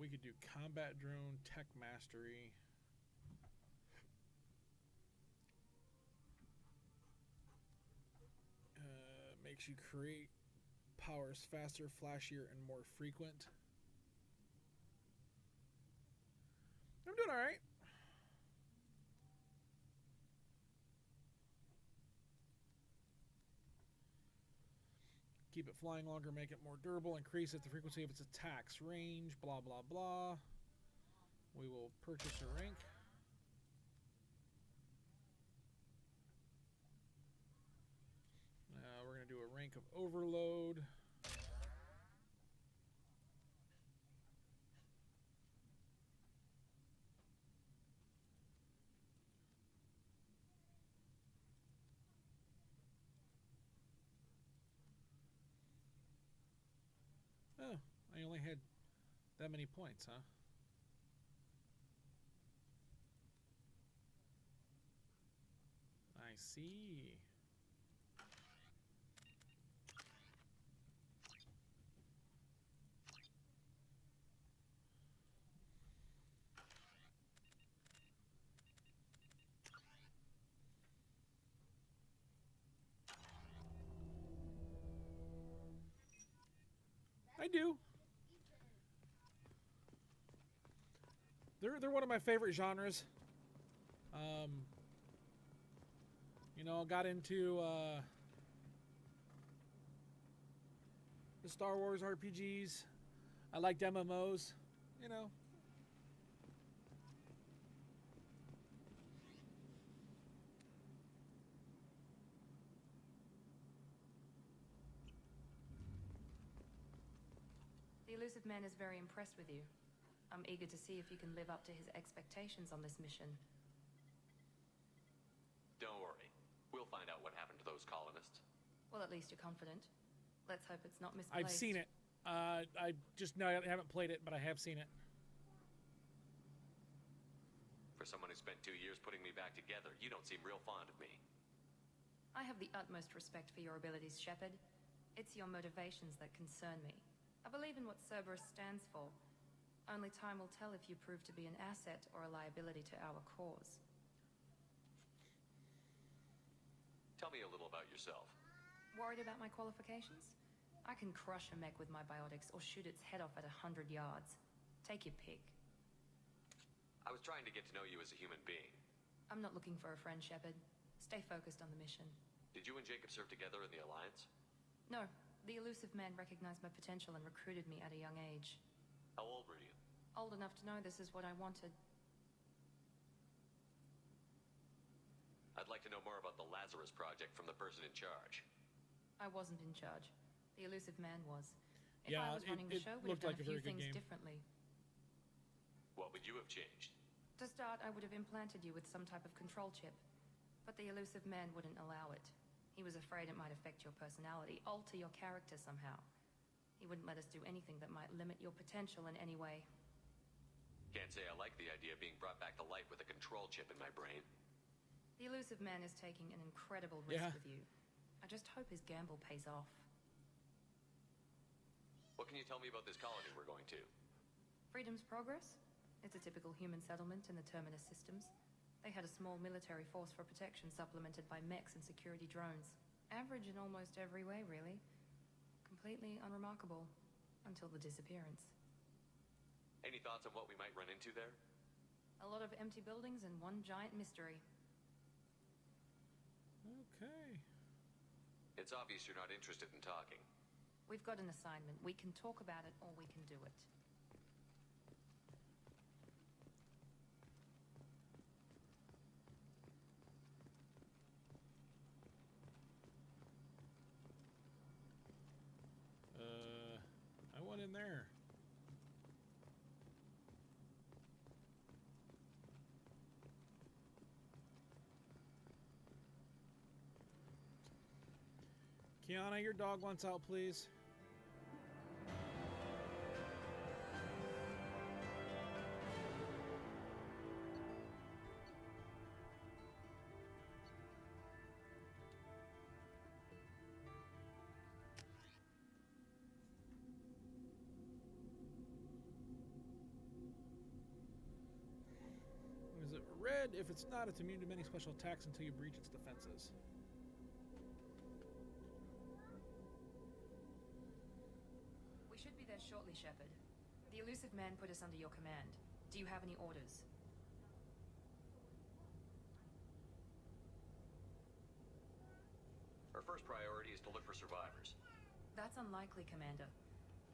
We could do combat drone, tech mastery. Makes you create powers faster, flashier, and more frequent. I'm doing all right. Keep it flying longer, make it more durable, increase the frequency of its attacks, range, blah, blah, blah. We will purchase a rank. We're going to do a rank of Overload. Oh, I only had that many points, huh? I see. I do. They're one of my favorite genres. You know, got into the Star Wars RPGs. I liked MMOs, you know. The Elusive Man is very impressed with you. I'm eager to see if you can live up to his expectations on this mission. Don't worry. We'll find out what happened to those colonists. Well, at least you're confident. Let's hope it's not misplaced. I've seen it. I just know I haven't played it, but I have seen it. For someone who spent 2 years putting me back together, you don't seem real fond of me. I have the utmost respect for your abilities, Shepard. It's your motivations that concern me. I believe in what Cerberus stands for. Only time will tell if you prove to be an asset or a liability to our cause. Tell me a little about yourself. Worried about my qualifications? I can crush a mech with my biotics or shoot its head off at 100 yards. Take your pick. I was trying to get to know you as a human being. I'm not looking for a friend, Shepard. Stay focused on the mission. Did you and Jacob serve together in the Alliance? No, the elusive man recognized my potential and recruited me at a young age. How old were you? Old enough to know this is what I wanted. I'd like to know more about the Lazarus Project from the person in charge. I wasn't in charge. The elusive man was. If Yeah, I was running the show, we'd have looked done like a a few very good things game. differently. What would you have changed? To start, I would have implanted you with some type of control chip. But the elusive man wouldn't allow it. He was afraid it might affect your personality, alter your character somehow. He wouldn't let us do anything that might limit your potential in any way. Can't say I like the idea of being brought back to life with a control chip in my brain. The elusive man is taking an incredible risk Yeah. with you. I just hope his gamble pays off. What can you tell me about this colony we're going to? Freedom's Progress? It's a typical human settlement in the Terminus systems. They had a small military force for protection supplemented by mechs and security drones. Average in almost every way, really. Completely unremarkable. Until the disappearance. Any thoughts on what we might run into there? A lot of empty buildings and one giant mystery. Okay. It's obvious you're not interested in talking. We've got an assignment. We can talk about it or we can do it. I went in there. Kiana, your dog wants out, please. Is it red? If it's not, it's immune to many special attacks until you breach its defenses. We should be there shortly, Shepard. The elusive man put us under your command. Do you have any orders? Our first priority is to look for survivors. That's unlikely, Commander.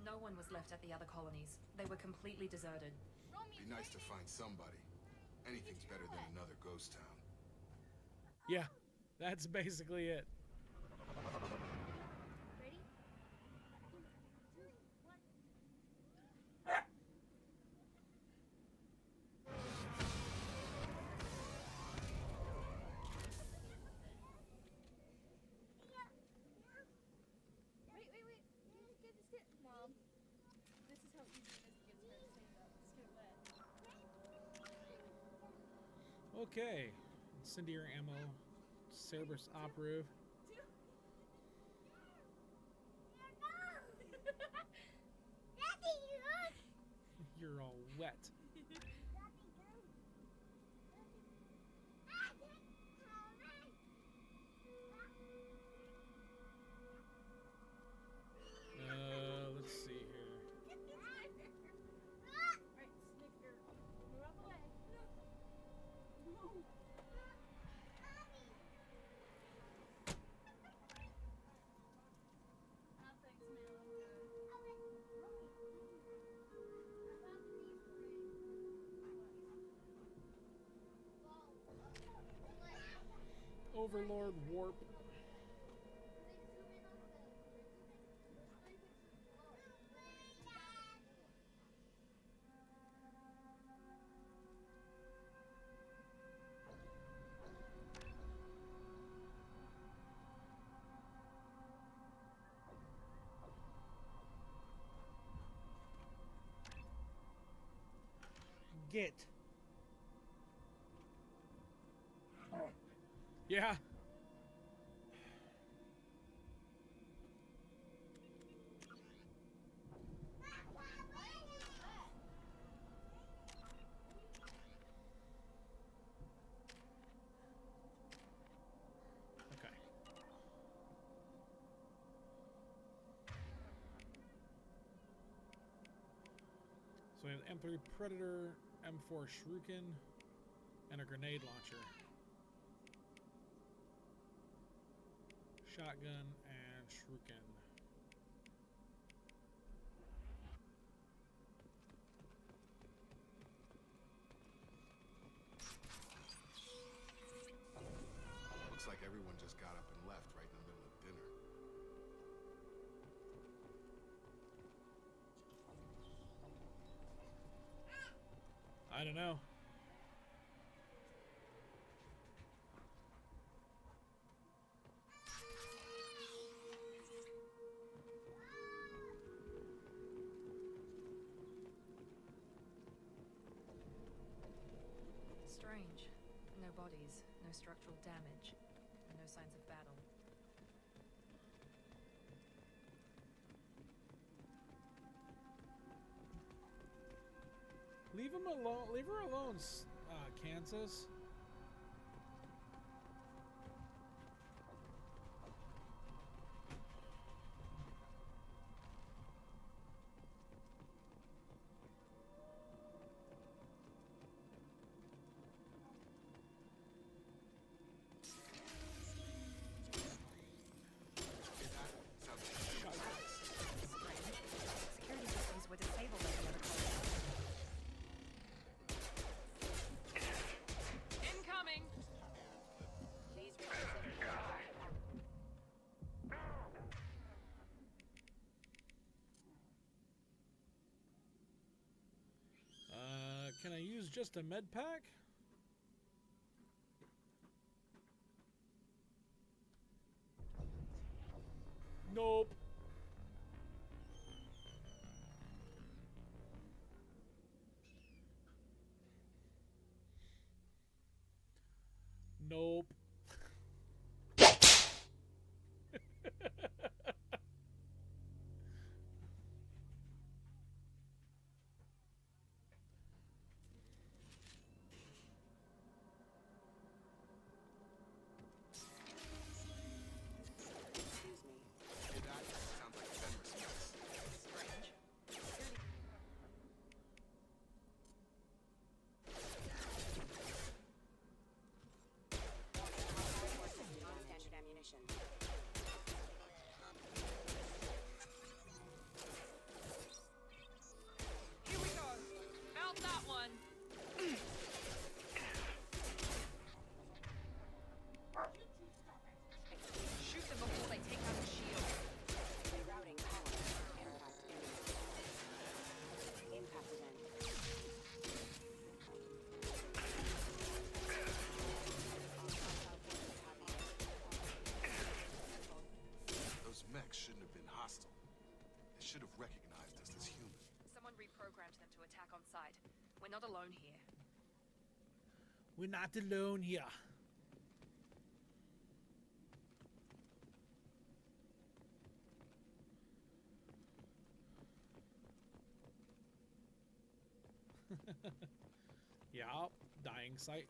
No one was left at the other colonies. They were completely deserted. Be nice to find somebody. Anything's better than another ghost town. Yeah, that's basically it. Ready? Wait. Get. Mom. This is how easy it is to get started saying that. Just get wet. Okay. Incendiary ammo. Cerberus operative. You're all wet. Let's see here. Alright, Snicker. Move out the way. Move. Oh, thanks, man. Overlord warp. Get. Yeah. Okay. So we have M3 Predator, M4 Shuriken, and a grenade launcher. Shotgun and shuriken. Looks like everyone just got up and left right in the middle of dinner. I don't know. Strange. No bodies, no structural damage, and no signs of battle. Leave him alone. Leave her alone, Kansas. Security systems were disabled at the other colony. Incoming! Please Can I use just a med pack? Nope. Nope. Hey, that sounds like a Ben response. Strange. Non-standard ammunition. Here we go. Felt that one. Shoot them before they take out the shield. Rerouting power. Aircraft imminent. Impact event. Those mechs shouldn't have been hostile. They should have recognized us as human. Someone reprogrammed them to attack on sight. We're not alone here. We're not alone here. Yeah, dying sight.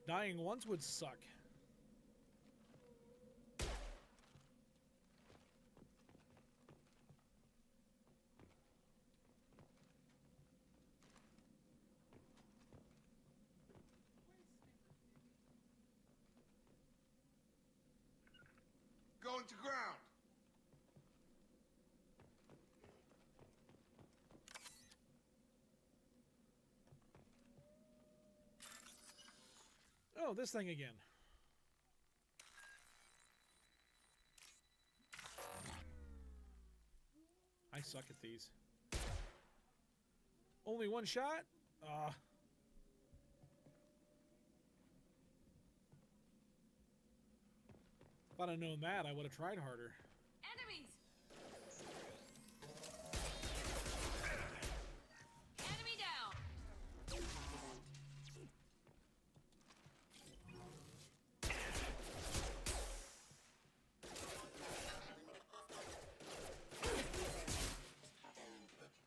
Dying once would suck. Going to ground. Oh, this thing again. I suck at these. Only one shot? If I'd have known that, I would have tried harder. Enemies! Enemy down!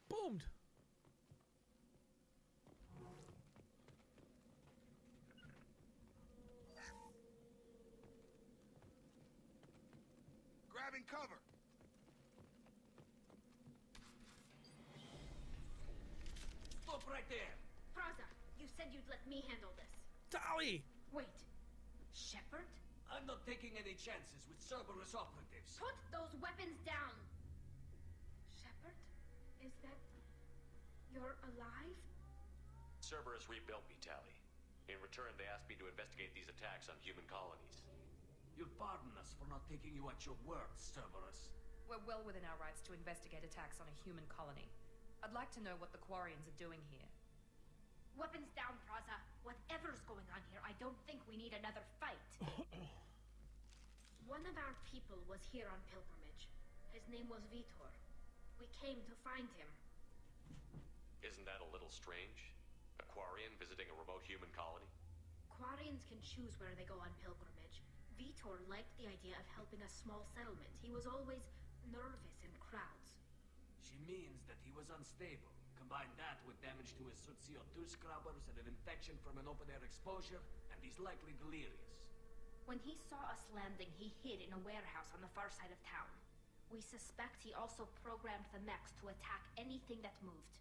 Boomed! Grabbing cover. Stop right there! Praza, you said you'd let me handle this. Dolly! Wait. Shepard? I'm not taking any chances with Cerberus operatives. Put those weapons down! Shepard? Is that... You're alive? Cerberus rebuilt me, Tally. In return, they asked me to investigate these attacks on human colonies. You'll pardon us for not taking you at your word, Cerberus. We're well within our rights to investigate attacks on a human colony. I'd like to know what the Quarians are doing here. Weapons down, Praza. Whatever's going on here, I don't think we need another fight. One of our people was here on pilgrimage. His name was Vitor. We came to find him. Isn't that a little strange? A Quarian visiting a remote human colony? Quarians can choose where they go on pilgrimage. Vitor liked the idea of helping a small settlement. He was always nervous in crowds. She means that he was unstable. Combine that with damage to his suit CO2 scrubbers and an infection from an open-air exposure, and he's likely delirious. When he saw us landing, he hid in a warehouse on the far side of town. We suspect he also programmed the mechs to attack anything that moved.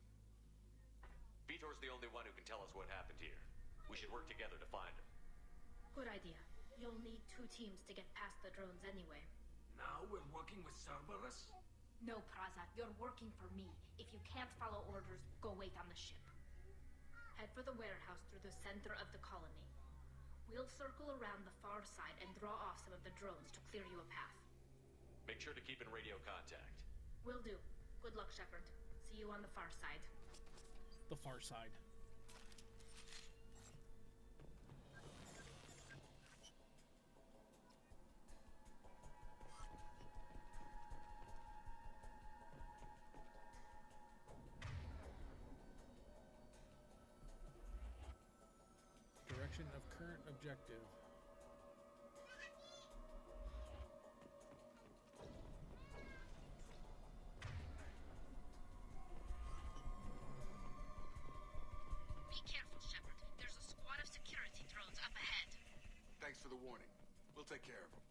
Vitor's the only one who can tell us what happened here. We should work together to find him. Good idea. You'll need 2 teams to get past the drones anyway. Now we're working with Cerberus? No, Praza. You're working for me. If you can't follow orders, go wait on the ship. Head for the warehouse through the center of the colony. We'll circle around the far side and draw off some of the drones to clear you a path. Make sure to keep in radio contact. Will do. Good luck, Shepard. See you on the far side. The far side. Direction of current objective. Be careful, Shepard. There's a squad of security drones up ahead. Thanks for the warning. We'll take care of them.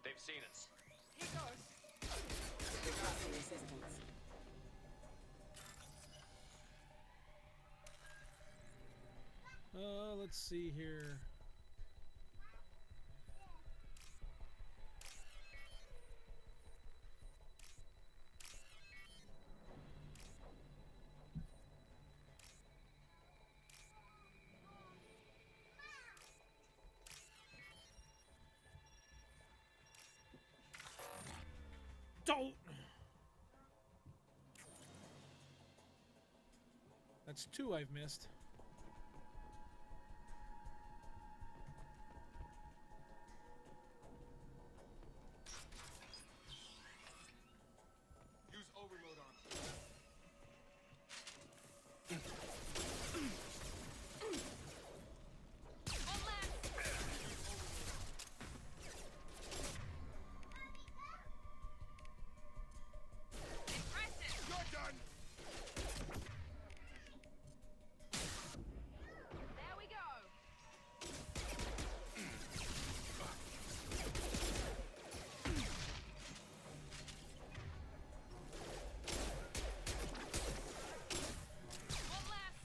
They've seen us. Here goes. Requesting assistance. Let's see here. Don't. That's 2 I've missed. Use overload on You're done! There we go. One left.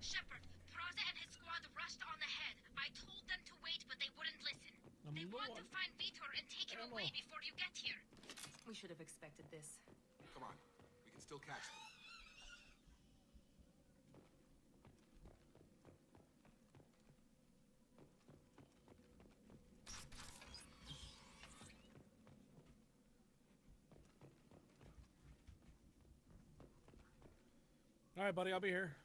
Shepard, Praza and his squad rushed on ahead. I told them to wait, but they wouldn't listen. They want to find Vitor and take him away before you get here. We should have expected this. Come on. We can still catch them. All right, buddy, I'll be here.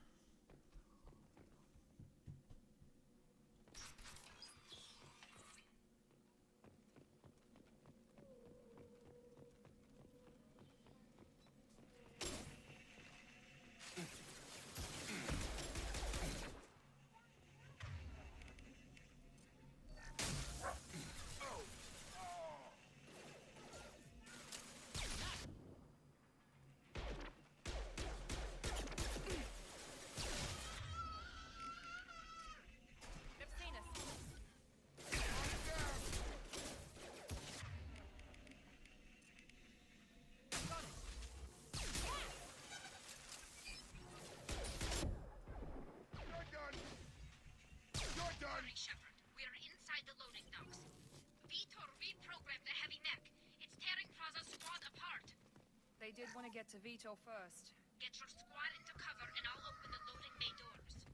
They did want to get to Vito first. Get your squad into cover and I'll open the loading bay doors.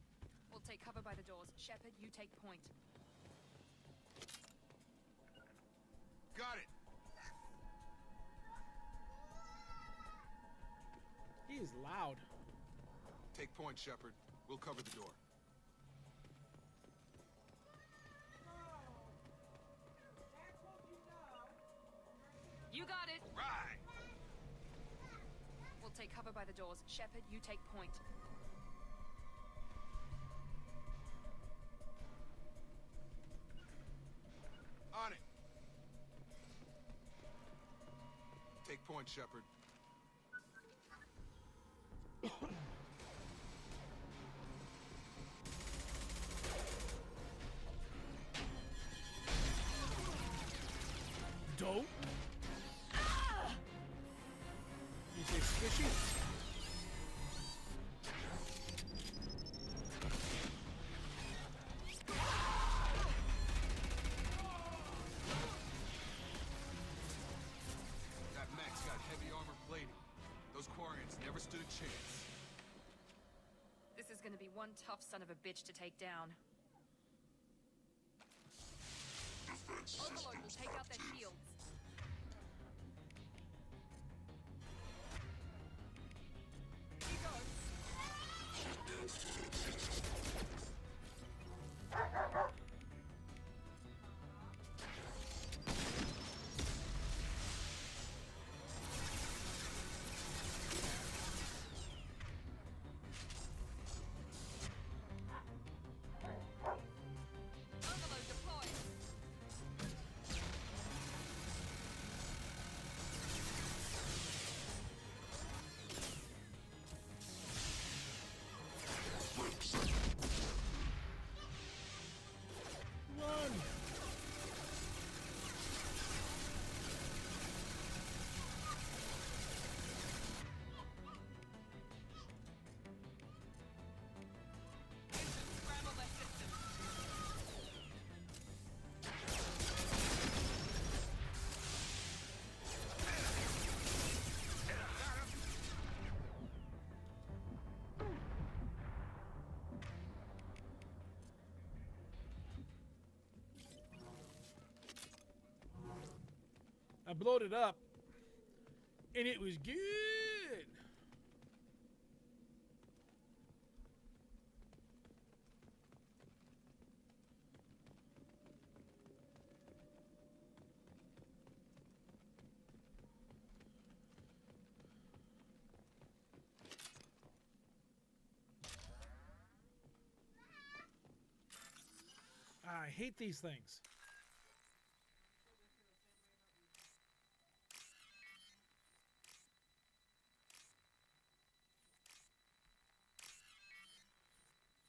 We'll take cover by the doors. Shepard, you take point. Got it. He is loud. Take point, Shepard. We'll cover the door. You got it. Right. We'll take cover by the doors. Shepard, you take point. On it. Take point, Shepard. Dope. You say squishy? That mech's got heavy armor plating. Those Quarians never stood a chance. This is gonna be one tough son of a bitch to take down. Overlord will take out their shields. Here goes. Overload deployed. Run! Scramble their systems. I blowed it up, and it was good. I hate these things.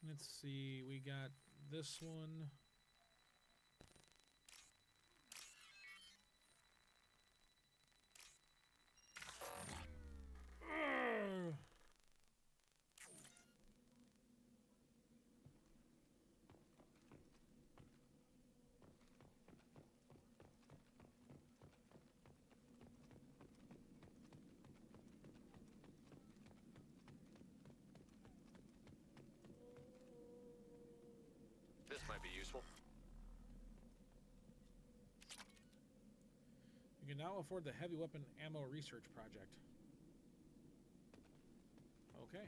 Let's see, we got this one. Ugh. This might be useful. You can now afford the heavy weapon ammo research project. Okay.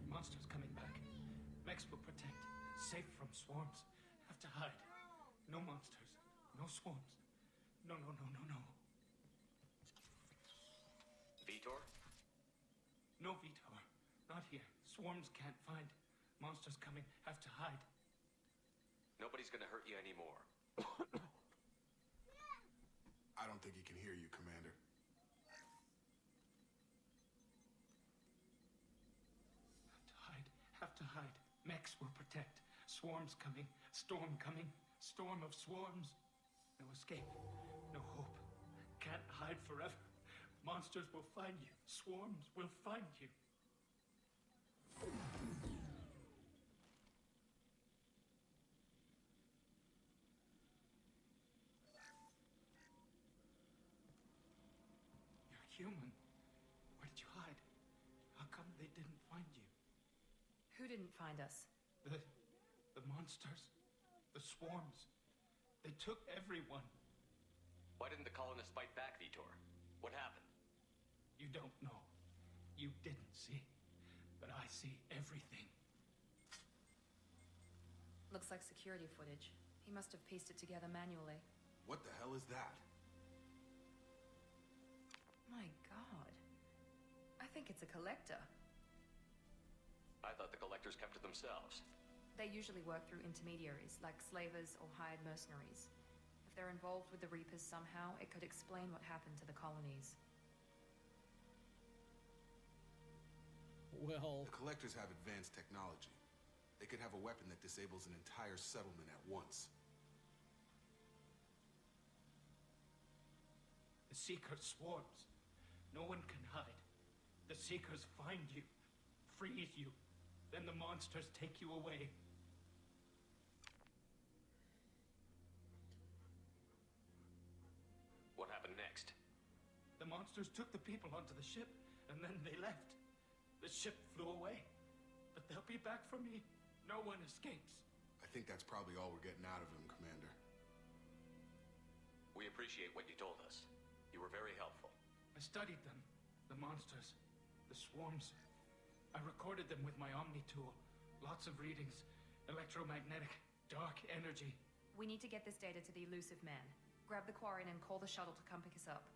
Monsters coming back. Mechs will protect. Safe from swarms. Have to hide. No monsters. No swarms. No, no, no, no, no. Vitor? No Vitor. Not here. Swarms can't find. Monsters coming. Have to hide. Nobody's gonna hurt you anymore. I don't think he can hear you, Commander. Have to hide. Have to hide. Mechs will protect. Swarms coming. Storm coming. Storm of swarms. No escape. No hope. Can't hide forever. Monsters will find you. Swarms will find you. Human, where did you hide? How come they didn't find you? Who didn't find us? The monsters. The swarms. They took everyone. Why didn't the colonists fight back, Vitor? What happened? You don't know. You didn't see. But I see everything. Looks like security footage. He must have pieced it together manually. What the hell is that? My God. I think it's a collector. I thought the collectors kept it themselves. They usually work through intermediaries, like slavers or hired mercenaries. If they're involved with the Reapers somehow, it could explain what happened to the colonies. Well... The collectors have advanced technology. They could have a weapon that disables an entire settlement at once. The Seekers swarms. No one can hide. The Seekers find you, freeze you, then the monsters take you away. What happened next? The monsters took the people onto the ship, and then they left. The ship flew away. But they'll be back for me. No one escapes. I think that's probably all we're getting out of him, Commander. We appreciate what you told us. You were very helpful. I studied them. The monsters. The swarms. I recorded them with my Omni tool. Lots of readings. Electromagnetic. Dark energy. We need to get this data to the Elusive Man. Grab the Quarian and call the shuttle to come pick us up.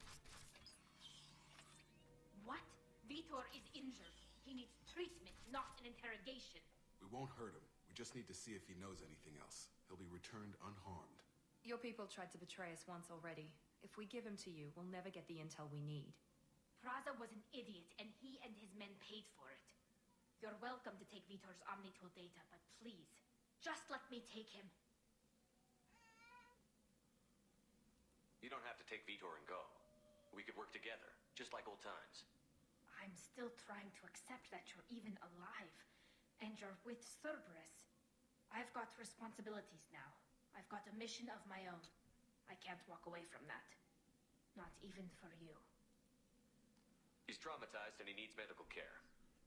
What? Vitor is injured. He needs treatment, not an interrogation. We won't hurt him. We just need to see if he knows anything else. He'll be returned unharmed. Your people tried to betray us once already. If we give him to you, we'll never get the intel we need. Praza was an idiot, and he and his men paid for it. You're welcome to take Vitor's Omnitool data, but please, just let me take him. You don't have to take Vitor and go. We could work together, just like old times. I'm still trying to accept that you're even alive, and you're with Cerberus. I've got responsibilities now. I've got a mission of my own. I can't walk away from that. Not even for you. He's traumatized and he needs medical care.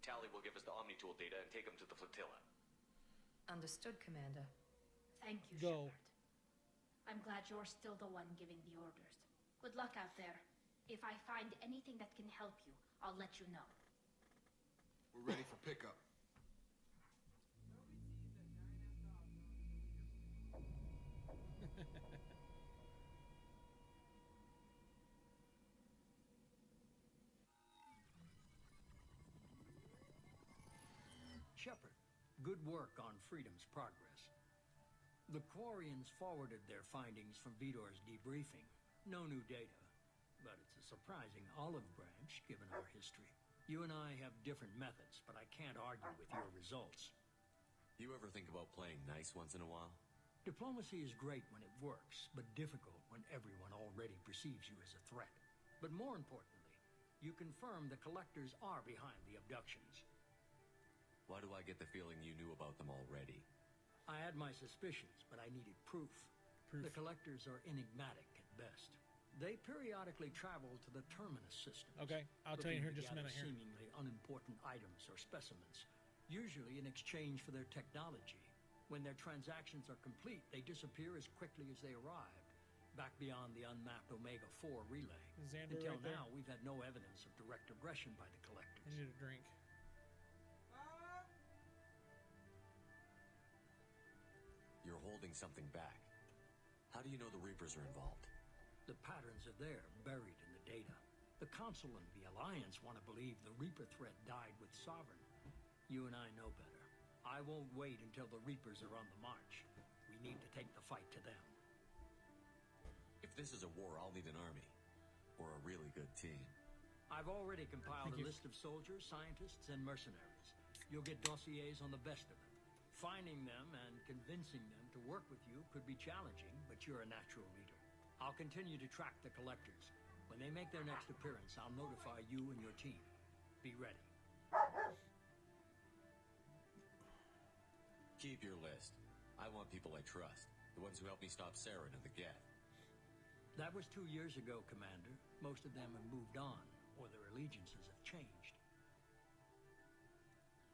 Tally will give us the Omnitool data and take him to the flotilla. Understood, Commander. Thank you, Go. Shepard. I'm glad you're still the one giving the orders. Good luck out there. If I find anything that can help you, I'll let you know. We're ready for pickup. Shepard, good work on Freedom's progress. The Quarians forwarded their findings from Vitor's debriefing. No new data, but it's a surprising olive branch given our history. You and I have different methods, but I can't argue with your results. You ever think about playing nice once in a while? Diplomacy is great when it works, but difficult when everyone already perceives you as a threat. But more importantly, you confirm the collectors are behind the abductions. Why do I get the feeling you knew about them already? I had my suspicions, but I needed proof. The collectors are enigmatic at best. They periodically travel to the Terminus system. Okay, I'll tell you here in just a minute here. Seemingly unimportant items or specimens, usually in exchange for their technology. When their transactions are complete, they disappear as quickly as they arrived, back beyond the unmapped Omega-4 relay. Xander Until right there. now, we've had no evidence of direct aggression by the collectors. I need a drink. You're holding something back. How do you know the Reapers are involved? The patterns are there, buried in the data. The Council and the Alliance want to believe the Reaper threat died with Sovereign. You and I know better. I won't wait until the Reapers are on the march. We need to take the fight to them. If this is a war, I'll need an army. Or a really good team. I've already compiled Thank a you. list of soldiers, scientists, and mercenaries. You'll get dossiers on the best of them. Finding them and convincing them to work with you could be challenging, but you're a natural leader. I'll continue to track the collectors. When they make their next appearance, I'll notify you and your team. Be ready. Keep your list. I want people I trust. The ones who helped me stop Saren and the Geth. That was 2 years ago, Commander. Most of them have moved on, or allegiances have changed.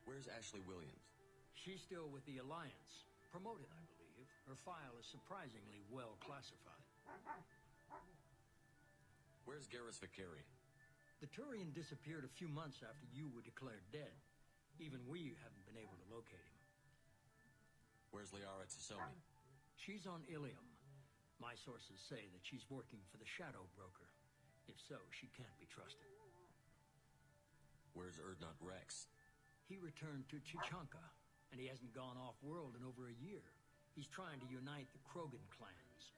Where's Ashley Williams? She's still with the Alliance. Promoted, I believe. Her file is surprisingly well classified. Where's Garrus Vakarian? The Turian disappeared a few months after you were declared dead. Even we haven't been able to locate him. Where's Liara Tassoni? She's on Ilium. My sources say that she's working for the Shadow Broker. If so, she can't be trusted. Where's Urdnot Rex? He returned to Chichanka, and he hasn't gone off-world in over a year. He's trying to unite the Krogan clans.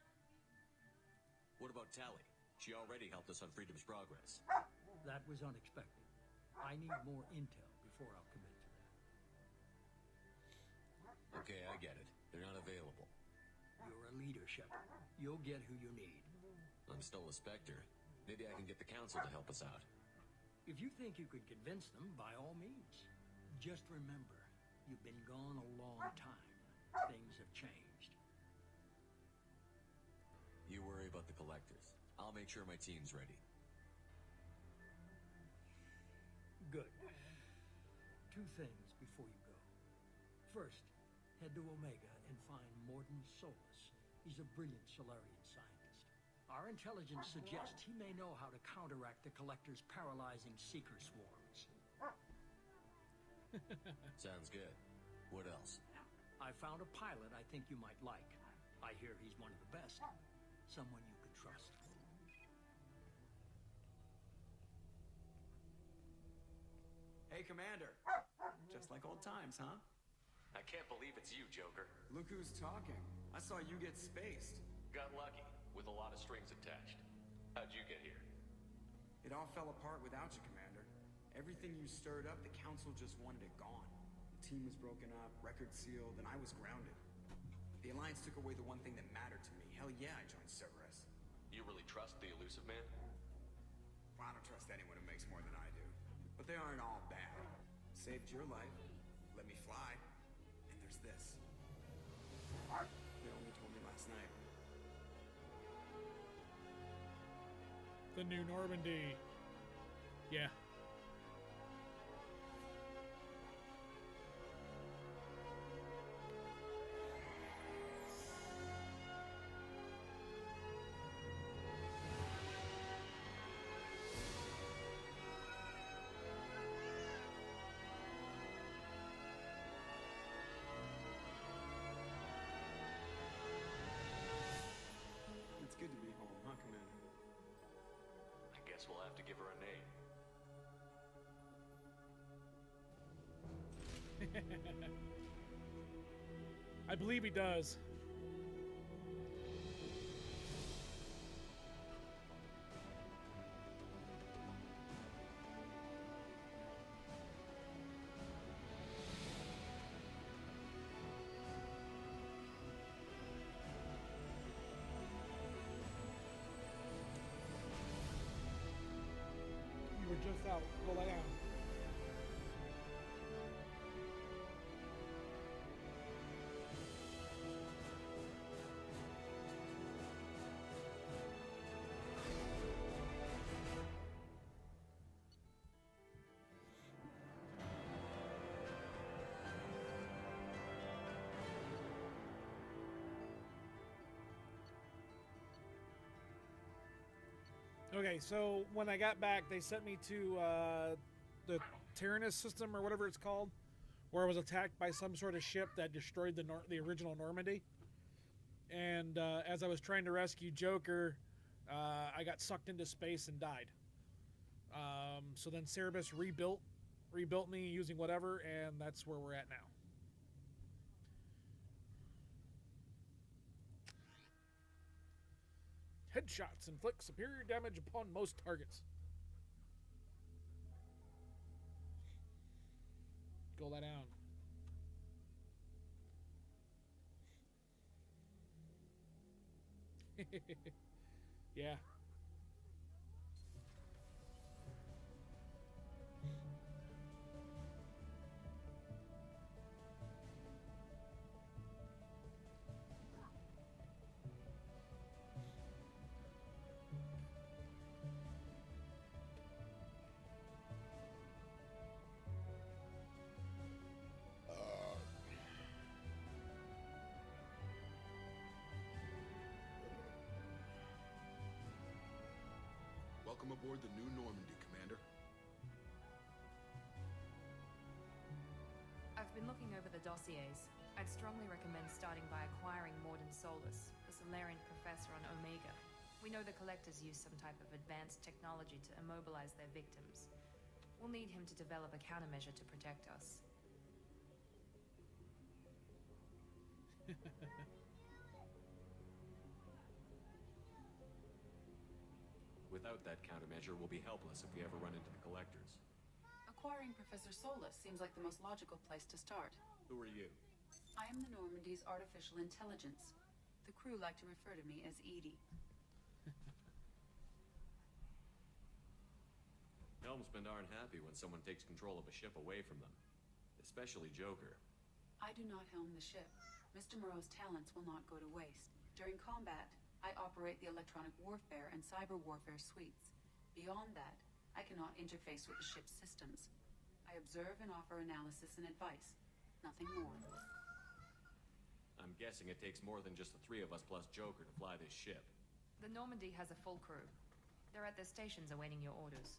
What about Tali? She already helped us on Freedom's Progress. That was unexpected. I need more intel before I'll commit to that. Okay, I get it. They're not available. You're a leader, Shepard. You'll get who you need. I'm still a Spectre. Maybe I can get the Council to help us out. If you think you could convince them, by all means. Just remember, you've been gone a long time. Things have changed. You worry about the Collectors. I'll make sure my team's ready. Good. Two things before you go. First, head to Omega and find Mordin Solus. He's a brilliant Solarian scientist. Our intelligence suggests he may know how to counteract the Collector's paralyzing Seeker swarms. Sounds good. What else? I found a pilot I think you might like. I hear he's one of the best. Someone you could trust. Hey, Commander. Just like old times, huh? I can't believe it's you, Joker. Look who's talking. I saw you get spaced. Got lucky, with a lot of strings attached. How'd you get here? It all fell apart without you, Commander. Everything you stirred up, the Council just wanted it gone. The team was broken up, record sealed, and I was grounded. The Alliance took away the one thing that mattered to me. Hell yeah, I joined Cerberus. You really trust the Elusive Man? Well, I don't trust anyone who makes more than I do. But they aren't all bad. Saved your life, let me fly, and there's this. They only told me last night. The New Normandy. Yeah. It's good to be home, huh, Commander? I guess we'll have to give her a name. I believe he does. You were just out. Go lay down. Okay, so when I got back, they sent me to the Tyrannus system or whatever it's called, where I was attacked by some sort of ship that destroyed the original Normandy. And as I was trying to rescue Joker, I got sucked into space and died. So then Cerberus rebuilt me using whatever, and that's where we're at now. Headshots inflict superior damage upon most targets. Go lie down. Yeah. Welcome aboard the new Normandy, Commander. I've been looking over the dossiers. I'd strongly recommend starting by acquiring Morden Solus, the Solarian professor on Omega. We know the Collectors use some type of advanced technology to immobilize their victims. We'll need him to develop a countermeasure to protect us. Without that countermeasure, we'll be helpless if we ever run into the Collectors. Acquiring Professor Solus seems like the most logical place to start. Who are you? I am the Normandy's artificial intelligence. The crew like to refer to me as Edie. Helmsmen aren't happy when someone takes control of a ship away from them. Especially Joker. I do not helm the ship. Mr. Moreau's talents will not go to waste. During combat, I operate the electronic warfare and cyber warfare suites. Beyond that, I cannot interface with the ship's systems. I observe and offer analysis and advice. Nothing more. I'm guessing it takes more than just the three of us plus Joker to fly this ship. The Normandy has a full crew. They're at their stations awaiting your orders.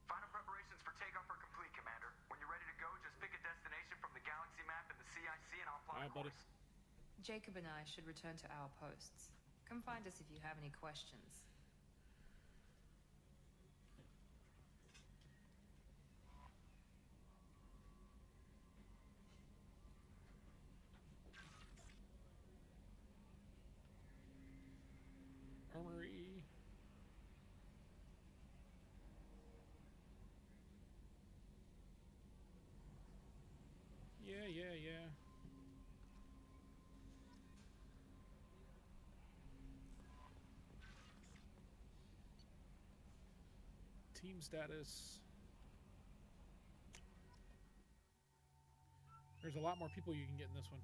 Final preparations for takeoff are complete, Commander. When you're ready to go, just pick a destination from the galaxy map in the CIC and I'll plot a course. Jacob and I should return to our posts. Come find us if you have any questions. Armory. Yeah. Team status. There's a lot more people you can get in this one.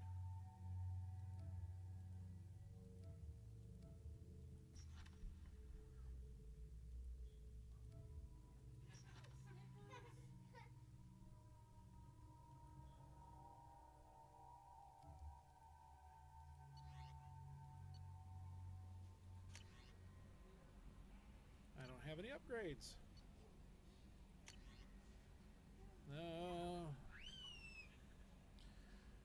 I don't have any upgrades. No.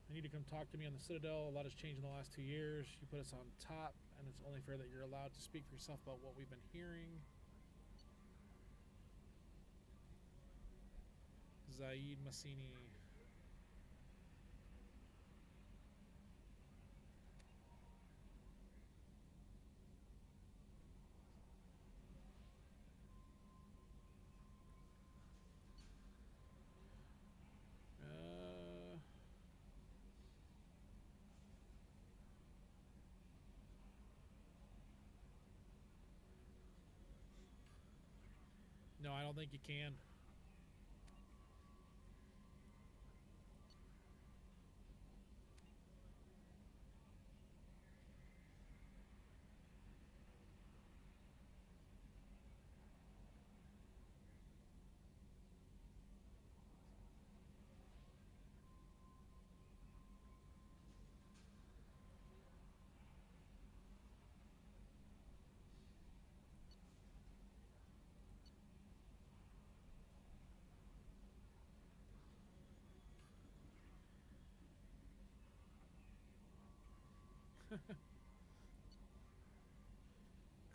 I need to come talk to me on the Citadel. A lot has changed in the last 2 years. You put us on top, and it's only fair that you're allowed to speak for yourself about what we've been hearing. Zaid Massini. No, I don't think you can.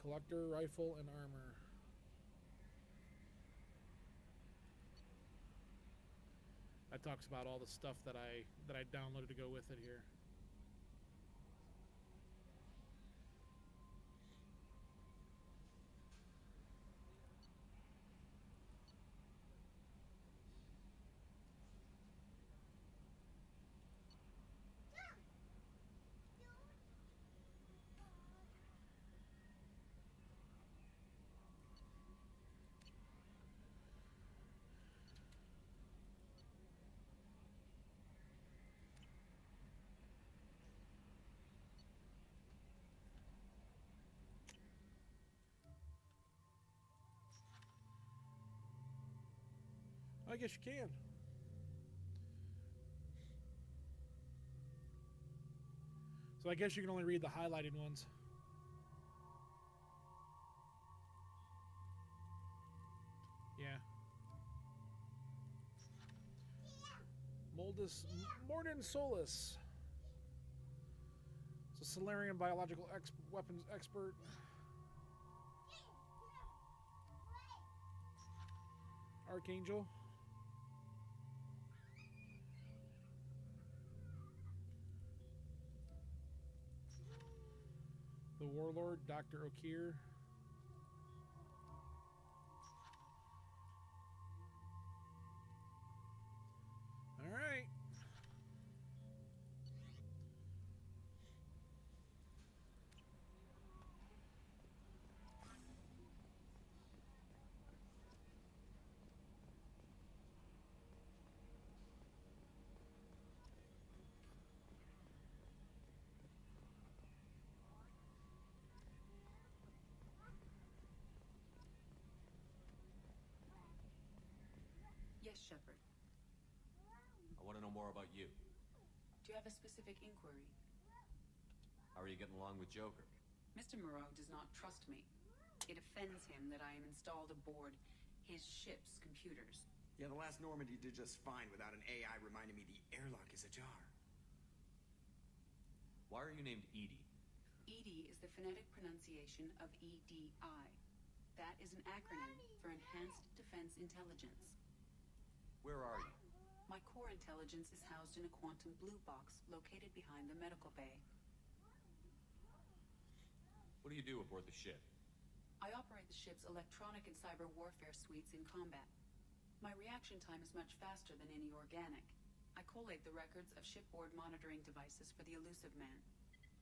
Collector, rifle, and armor. That talks about all the stuff that I downloaded to go with it here. I guess you can. So I guess you can only read the highlighted ones. Oldest Mornin Solus. It's a Solarian biological weapons expert. Archangel. The Warlord, Dr. Okir. All right. Yes, Shepard. I want to know more about you. Do you have a specific inquiry? How are you getting along with Joker? Mr. Moreau does not trust me. It offends him that I am installed aboard his ship's computers. Yeah, the last Normandy did just fine without an AI reminding me the airlock is ajar. Why are you named Edie? EDI is the phonetic pronunciation of EDI. That is an acronym for Enhanced Defense Intelligence. Where are you? My core intelligence is housed in a quantum blue box located behind the medical bay. What do you do aboard the ship? I operate the ship's electronic and cyber warfare suites in combat. My reaction time is much faster than any organic. I collate the records of shipboard monitoring devices for the Elusive Man.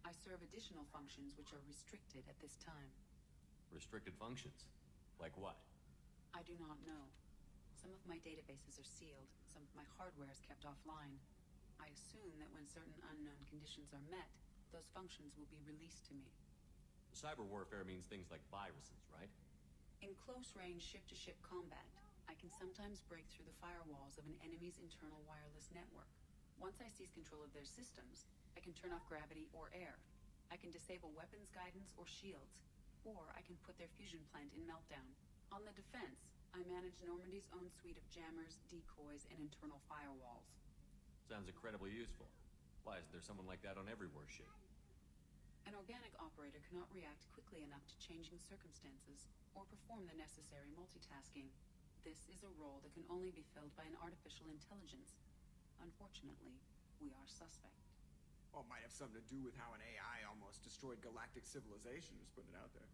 I serve additional functions which are restricted at this time. Restricted functions? Like what? I do not know. Some of my databases are sealed, some of my hardware is kept offline. I assume that when certain unknown conditions are met, those functions will be released to me. Cyber warfare means things like viruses, right? In close-range ship-to-ship combat, I can sometimes break through the firewalls of an enemy's internal wireless network. Once I seize control of their systems, I can turn off gravity or air. I can disable weapons guidance or shields, or I can put their fusion plant in meltdown. On the defense, I manage Normandy's own suite of jammers, decoys, and internal firewalls. Sounds incredibly useful. Why isn't there someone like that on every warship? An organic operator cannot react quickly enough to changing circumstances or perform the necessary multitasking. This is a role that can only be filled by an artificial intelligence. Unfortunately, we are suspect. Well, it might have something to do with how an AI almost destroyed galactic civilization, just putting it out there.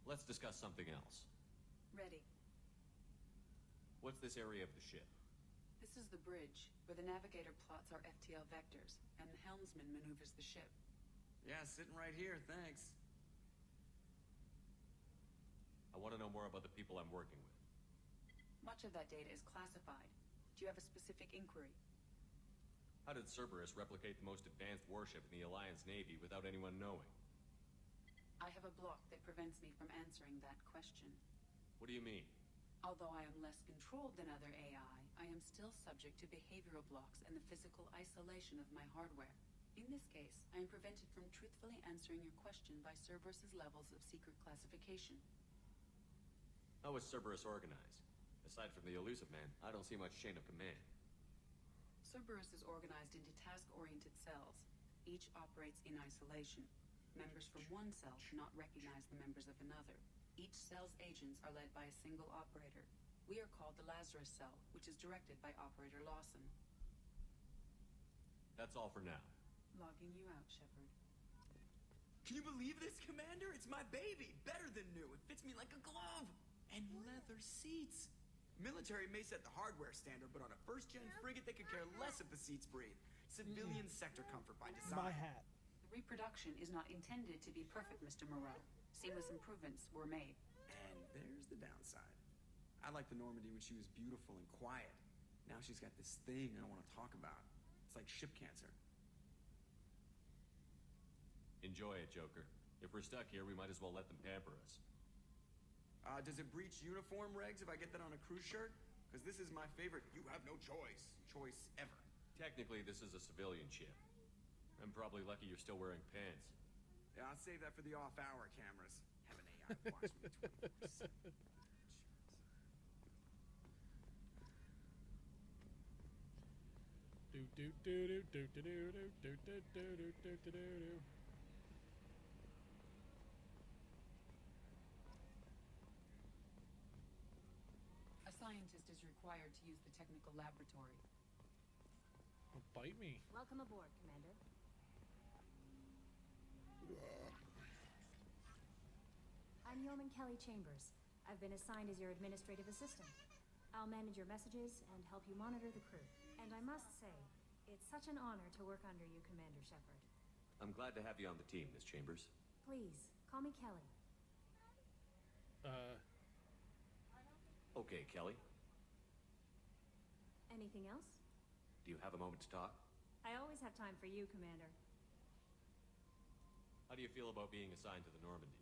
Let's discuss something else. Ready. What's this area of the ship? This is the bridge, where the navigator plots our FTL vectors, and the helmsman maneuvers the ship. Yeah, sitting right here, thanks. I want to know more about the people I'm working with. Much of that data is classified. Do you have a specific inquiry? How did Cerberus replicate the most advanced warship in the Alliance Navy without anyone knowing? I have a block that prevents me from answering that question. What do you mean? Although I am less controlled than other AI, I am still subject to behavioral blocks and the physical isolation of my hardware. In this case, I am prevented from truthfully answering your question by Cerberus's levels of secret classification. How is Cerberus organized? Aside from the Elusive Man, I don't see much chain of command. Cerberus is organized into task-oriented cells. Each operates in isolation. Members from one cell cannot recognize the members of another. Each cell's agents are led by a single operator. We are called the Lazarus Cell, which is directed by Operator Lawson. That's all for now. Logging you out, Shepard. Can you believe this, Commander? It's my baby! Better than new. It fits me like a glove! And leather seats! Military may set the hardware standard, but on a first-gen frigate, they could care less if the seats breathe. Civilian sector comfort by design. My hat. The reproduction is not intended to be perfect, Mr. Moreau. Seamless improvements were made. And there's the downside. I liked the Normandy when she was beautiful and quiet. Now she's got this thing I don't want to talk about. It's like ship cancer. Enjoy it, Joker. If we're stuck here, we might as well let them pamper us. Does it breach uniform regs if I get that on a cruise shirt? Because this is my favorite you have no choice ever. Technically, this is a civilian ship. I'm probably lucky you're still wearing pants. Yeah, I'll save that for the off-hour cameras. Have an AI watch me 24/7. do do do do do do do do do do do do do. A scientist is required to use the technical laboratory. Don't bite me. Welcome aboard, Commander. I'm Yeoman Kelly Chambers. I've been assigned as your administrative assistant. I'll manage your messages and help you monitor the crew. And I must say, it's such an honor to work under you, Commander Shepard. I'm glad to have you on the team, Miss Chambers. Please, call me Kelly. Okay, Kelly. Anything else? Do you have a moment to talk? I always have time for you, Commander. How do you feel about being assigned to the Normandy?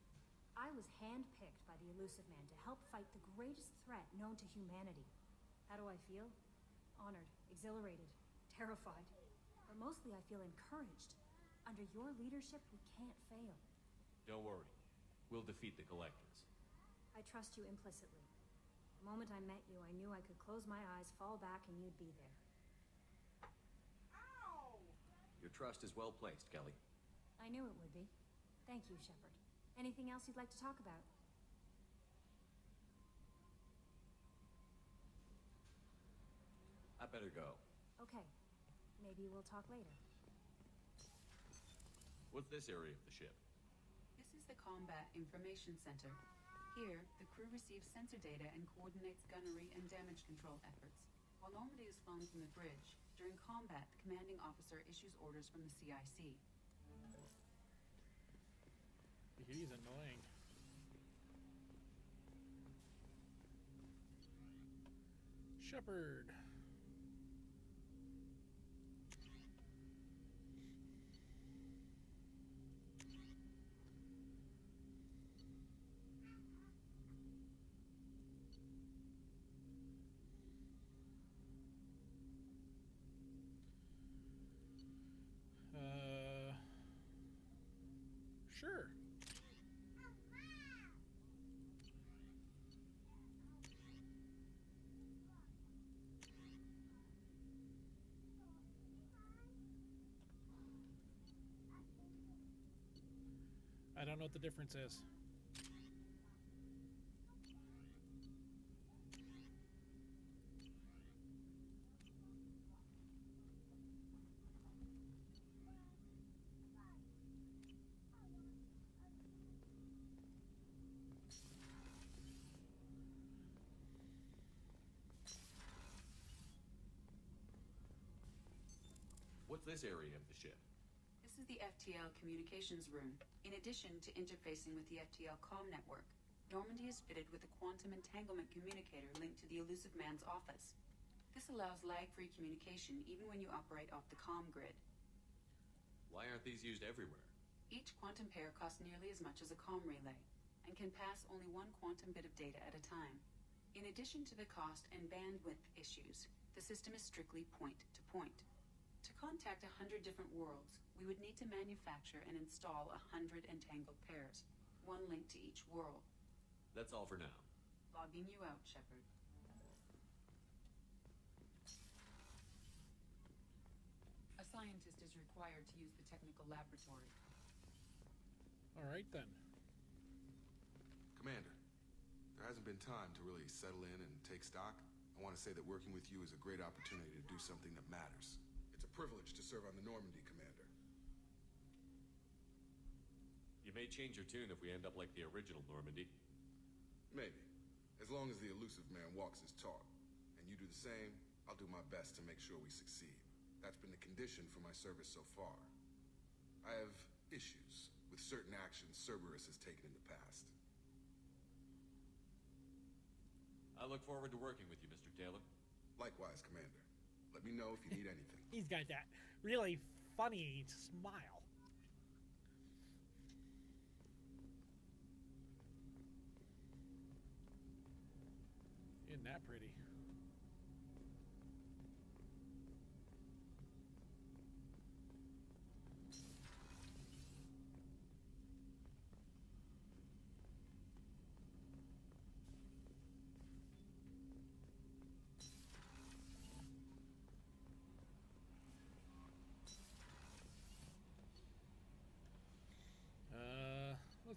I was handpicked by the Elusive Man to help fight the greatest threat known to humanity. How do I feel? Honored, exhilarated, terrified. But mostly I feel encouraged. Under your leadership, we can't fail. Don't worry. We'll defeat the Collectors. I trust you implicitly. The moment I met you, I knew I could close my eyes, fall back, and you'd be there. Your trust is well placed, Kelly. I knew it would be. Thank you, Shepard. Anything else you'd like to talk about? I better go. Okay. Maybe we'll talk later. What's this area of the ship? This is the Combat Information Center. Here, the crew receives sensor data and coordinates gunnery and damage control efforts. While Normandy is flown from the bridge, during combat, the commanding officer issues orders from the CIC. He's annoying. Shepard. Sure. I don't know what the difference is. What's this area of the ship? This is the FTL communications room. In addition to interfacing with the FTL comm network, Normandy is fitted with a quantum entanglement communicator linked to the Elusive Man's office. This allows lag-free communication even when you operate off the comm grid. Why aren't these used everywhere? Each quantum pair costs nearly as much as a comm relay, and can pass only one quantum bit of data at a time. In addition to the cost and bandwidth issues, the system is strictly point-to-point. To contact 100 different worlds, we would need to manufacture and install 100 entangled pairs, one link to each world. That's all for now. Logging you out, Shepard. A scientist is required to use the technical laboratory. All right, then. Commander, there hasn't been time to really settle in and take stock. I want to say that working with you is a great opportunity to do something that matters. It's a privilege to serve on the Normandy, Commander. You may change your tune if we end up like the original Normandy. Maybe. As long as the Elusive Man walks his talk, and you do the same, I'll do my best to make sure we succeed. That's been the condition for my service so far. I have issues with certain actions Cerberus has taken in the past. I look forward to working with you, Mr. Taylor. Likewise, Commander. Let me know if you need anything. He's got that really funny smile. Isn't that pretty?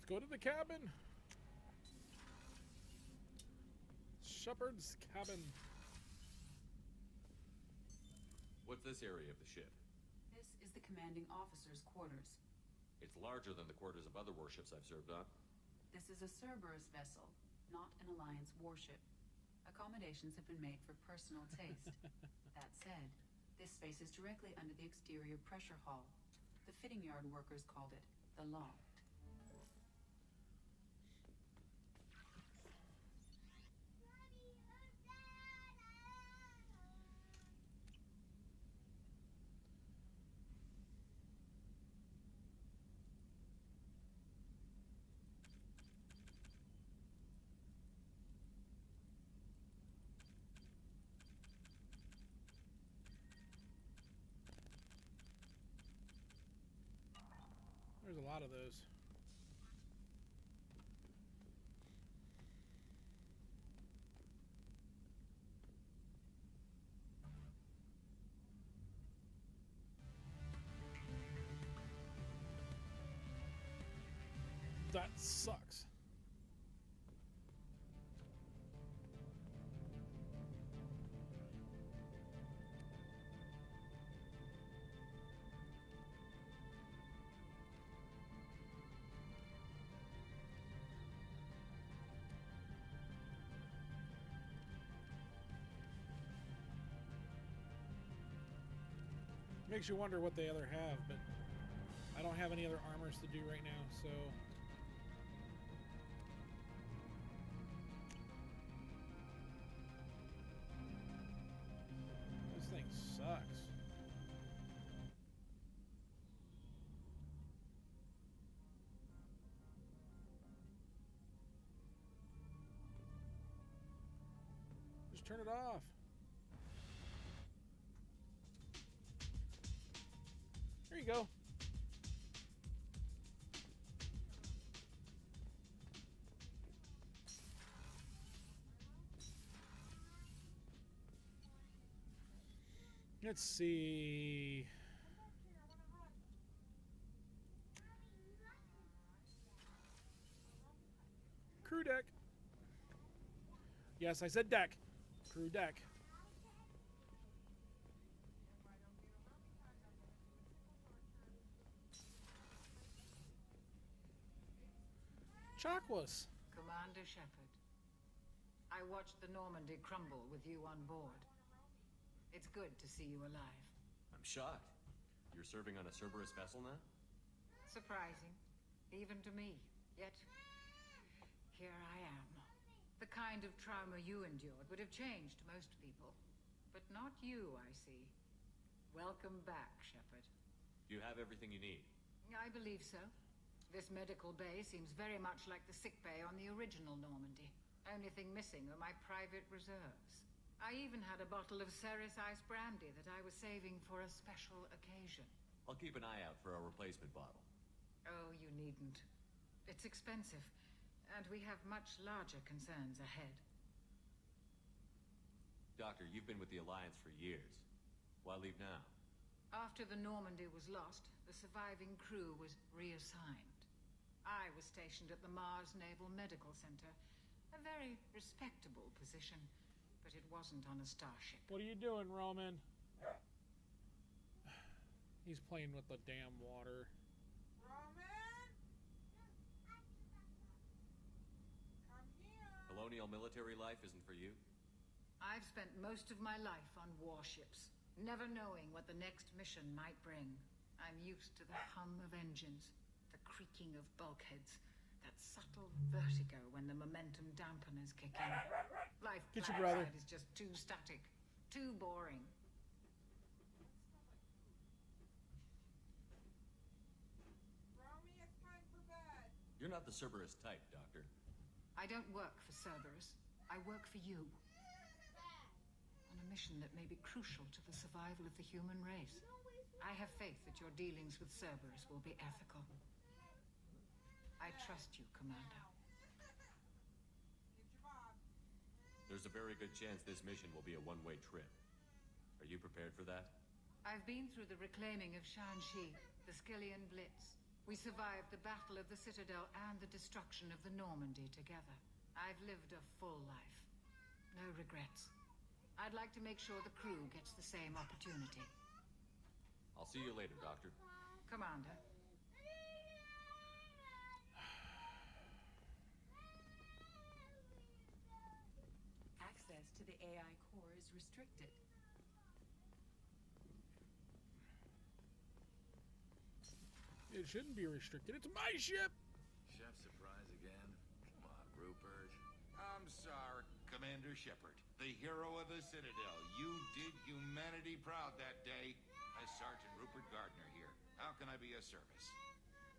Let's go to the cabin. Shepard's cabin. What's this area of the ship? This is the commanding officer's quarters. It's larger than the quarters of other warships I've served on. This is a Cerberus vessel, not an Alliance warship. Accommodations have been made for personal taste. That said, this space is directly under the exterior pressure hull. The fitting yard workers called it the loft. There's a lot of those. That sucks. Makes you wonder what they other have, but I don't have any other armors to do right now, so this thing sucks. Just turn it off. There you go. Let's see. Crew deck. Yes, I said deck. Crew deck. Chakwas. Commander Shepard, I watched the Normandy crumble with you on board. It's good to see you alive. I'm shocked. You're serving on a Cerberus vessel now? Surprising, even to me. Yet, here I am. The kind of trauma you endured would have changed most people. But not you, I see. Welcome back, Shepard. You have everything you need. I believe so. This medical bay seems very much like the sick bay on the original Normandy. Only thing missing are my private reserves. I even had a bottle of Ceres Ice brandy that I was saving for a special occasion. I'll keep an eye out for a replacement bottle. Oh, you needn't. It's expensive, and we have much larger concerns ahead. Doctor, you've been with the Alliance for years. Why leave now? After the Normandy was lost, the surviving crew was reassigned. I was stationed at the Mars Naval Medical Center, a very respectable position, but it wasn't on a starship. What are you doing, Roman? He's playing with the damn water. Roman? Come here. Colonial military life isn't for you? I've spent most of my life on warships, never knowing what the next mission might bring. I'm used to the hum of engines, the creaking of bulkheads, that subtle vertigo when the momentum dampeners kick in. Life Get your brother. is just too static, too boring. Romy, it's time for bed. You're not the Cerberus type, Doctor. I don't work for Cerberus. I work for you. On a mission that may be crucial to the survival of the human race. I have faith that your dealings with Cerberus will be ethical. I trust you, Commander. There's a very good chance this mission will be a one-way trip. Are you prepared for that? I've been through the reclaiming of Shanxi, the Skillian Blitz. We survived the Battle of the Citadel and the destruction of the Normandy together. I've lived a full life. No regrets. I'd like to make sure the crew gets the same opportunity. I'll see you later, Doctor. Commander. Access to the AI core is restricted. It shouldn't be restricted. It's my ship! Chef surprise again? Come on, Rupert. I'm sorry, Commander Shepard, the hero of the Citadel. You did humanity proud that day. As Sergeant Rupert Gardner here. How can I be of service?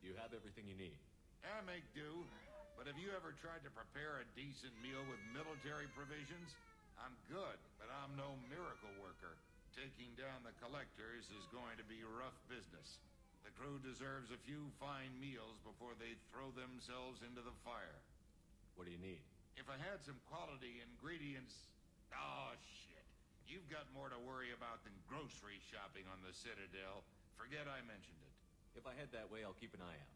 You have everything you need. I make do. But have you ever tried to prepare a decent meal with military provisions? I'm good, but I'm no miracle worker. Taking down the collectors is going to be rough business. The crew deserves a few fine meals before they throw themselves into the fire. What do you need? If I had some quality ingredients... Oh, shit. You've got more to worry about than grocery shopping on the Citadel. Forget I mentioned it. If I head that way, I'll keep an eye out.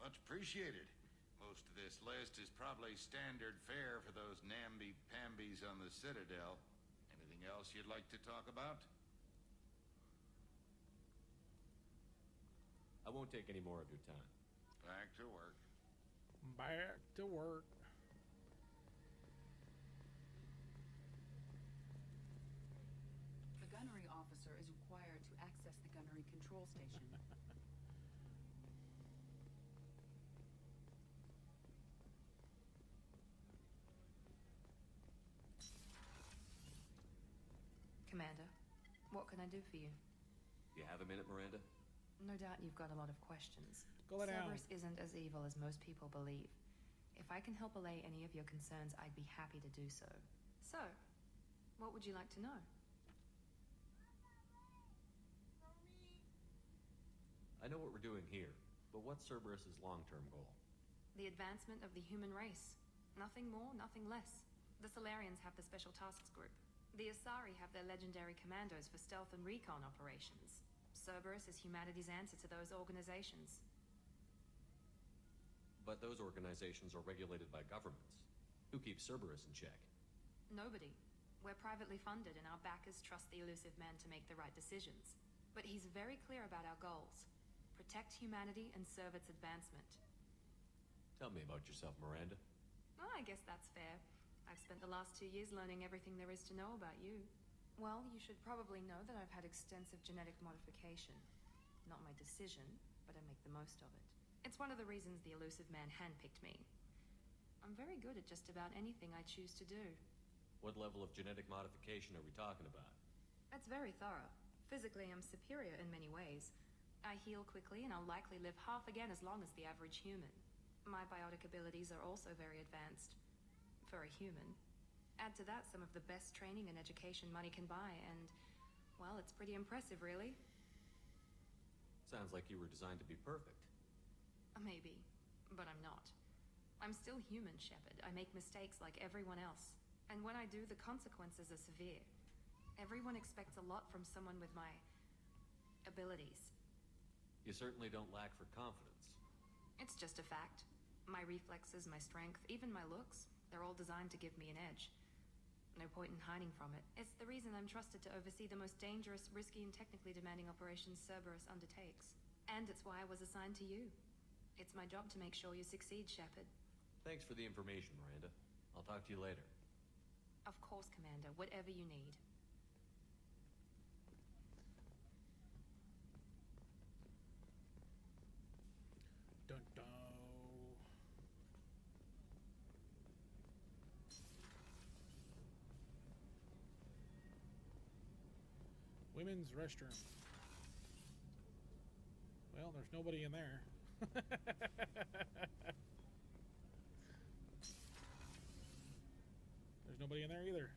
Much appreciated. Most of this list is probably standard fare for those namby-pambies on the Citadel. Anything else you'd like to talk about? I won't take any more of your time. Back to work. Back to work. The gunnery officer is required to access the gunnery control station. Commander, what can I do for you? You have a minute, Miranda? No doubt you've got a lot of questions. Go lay down. Cerberus isn't as evil as most people believe. If I can help allay any of your concerns, I'd be happy to do so. So, what would you like to know? I know what we're doing here, but what's Cerberus's long-term goal? The advancement of the human race. Nothing more, nothing less. The Solarians have the Special Tasks Group. The Asari have their legendary commandos for stealth and recon operations. Cerberus is humanity's answer to those organizations. But those organizations are regulated by governments. Who keeps Cerberus in check? Nobody. We're privately funded, and our backers trust the Elusive Man to make the right decisions. But he's very clear about our goals. Protect humanity and serve its advancement. Tell me about yourself, Miranda. Oh, I guess that's fair. I've spent the last 2 years learning everything there is to know about you. Well, you should probably know that I've had extensive genetic modification. Not my decision, but I make the most of it. It's one of the reasons the Elusive Man handpicked me. I'm very good at just about anything I choose to do. What level of genetic modification are we talking about? That's very thorough. Physically, I'm superior in many ways. I heal quickly, and I'll likely live half again as long as the average human. My biotic abilities are also very advanced. For a human. Add to that some of the best training and education money can buy, and, well, it's pretty impressive, really. Sounds like you were designed to be perfect. Maybe, but I'm not. I'm still human, Shepard. I make mistakes like everyone else. And when I do, the consequences are severe. Everyone expects a lot from someone with my abilities. You certainly don't lack for confidence. It's just a fact. My reflexes, my strength, even my looks, they're all designed to give me an edge. No point in hiding from it. It's the reason I'm trusted to oversee the most dangerous, risky, and technically demanding operations Cerberus undertakes. And it's why I was assigned to you. It's my job to make sure you succeed, Shepard. Thanks for the information, Miranda. I'll talk to you later. Of course, Commander. Whatever you need. Dun-dun. Women's restroom. Well, there's nobody in there. There's nobody in there either.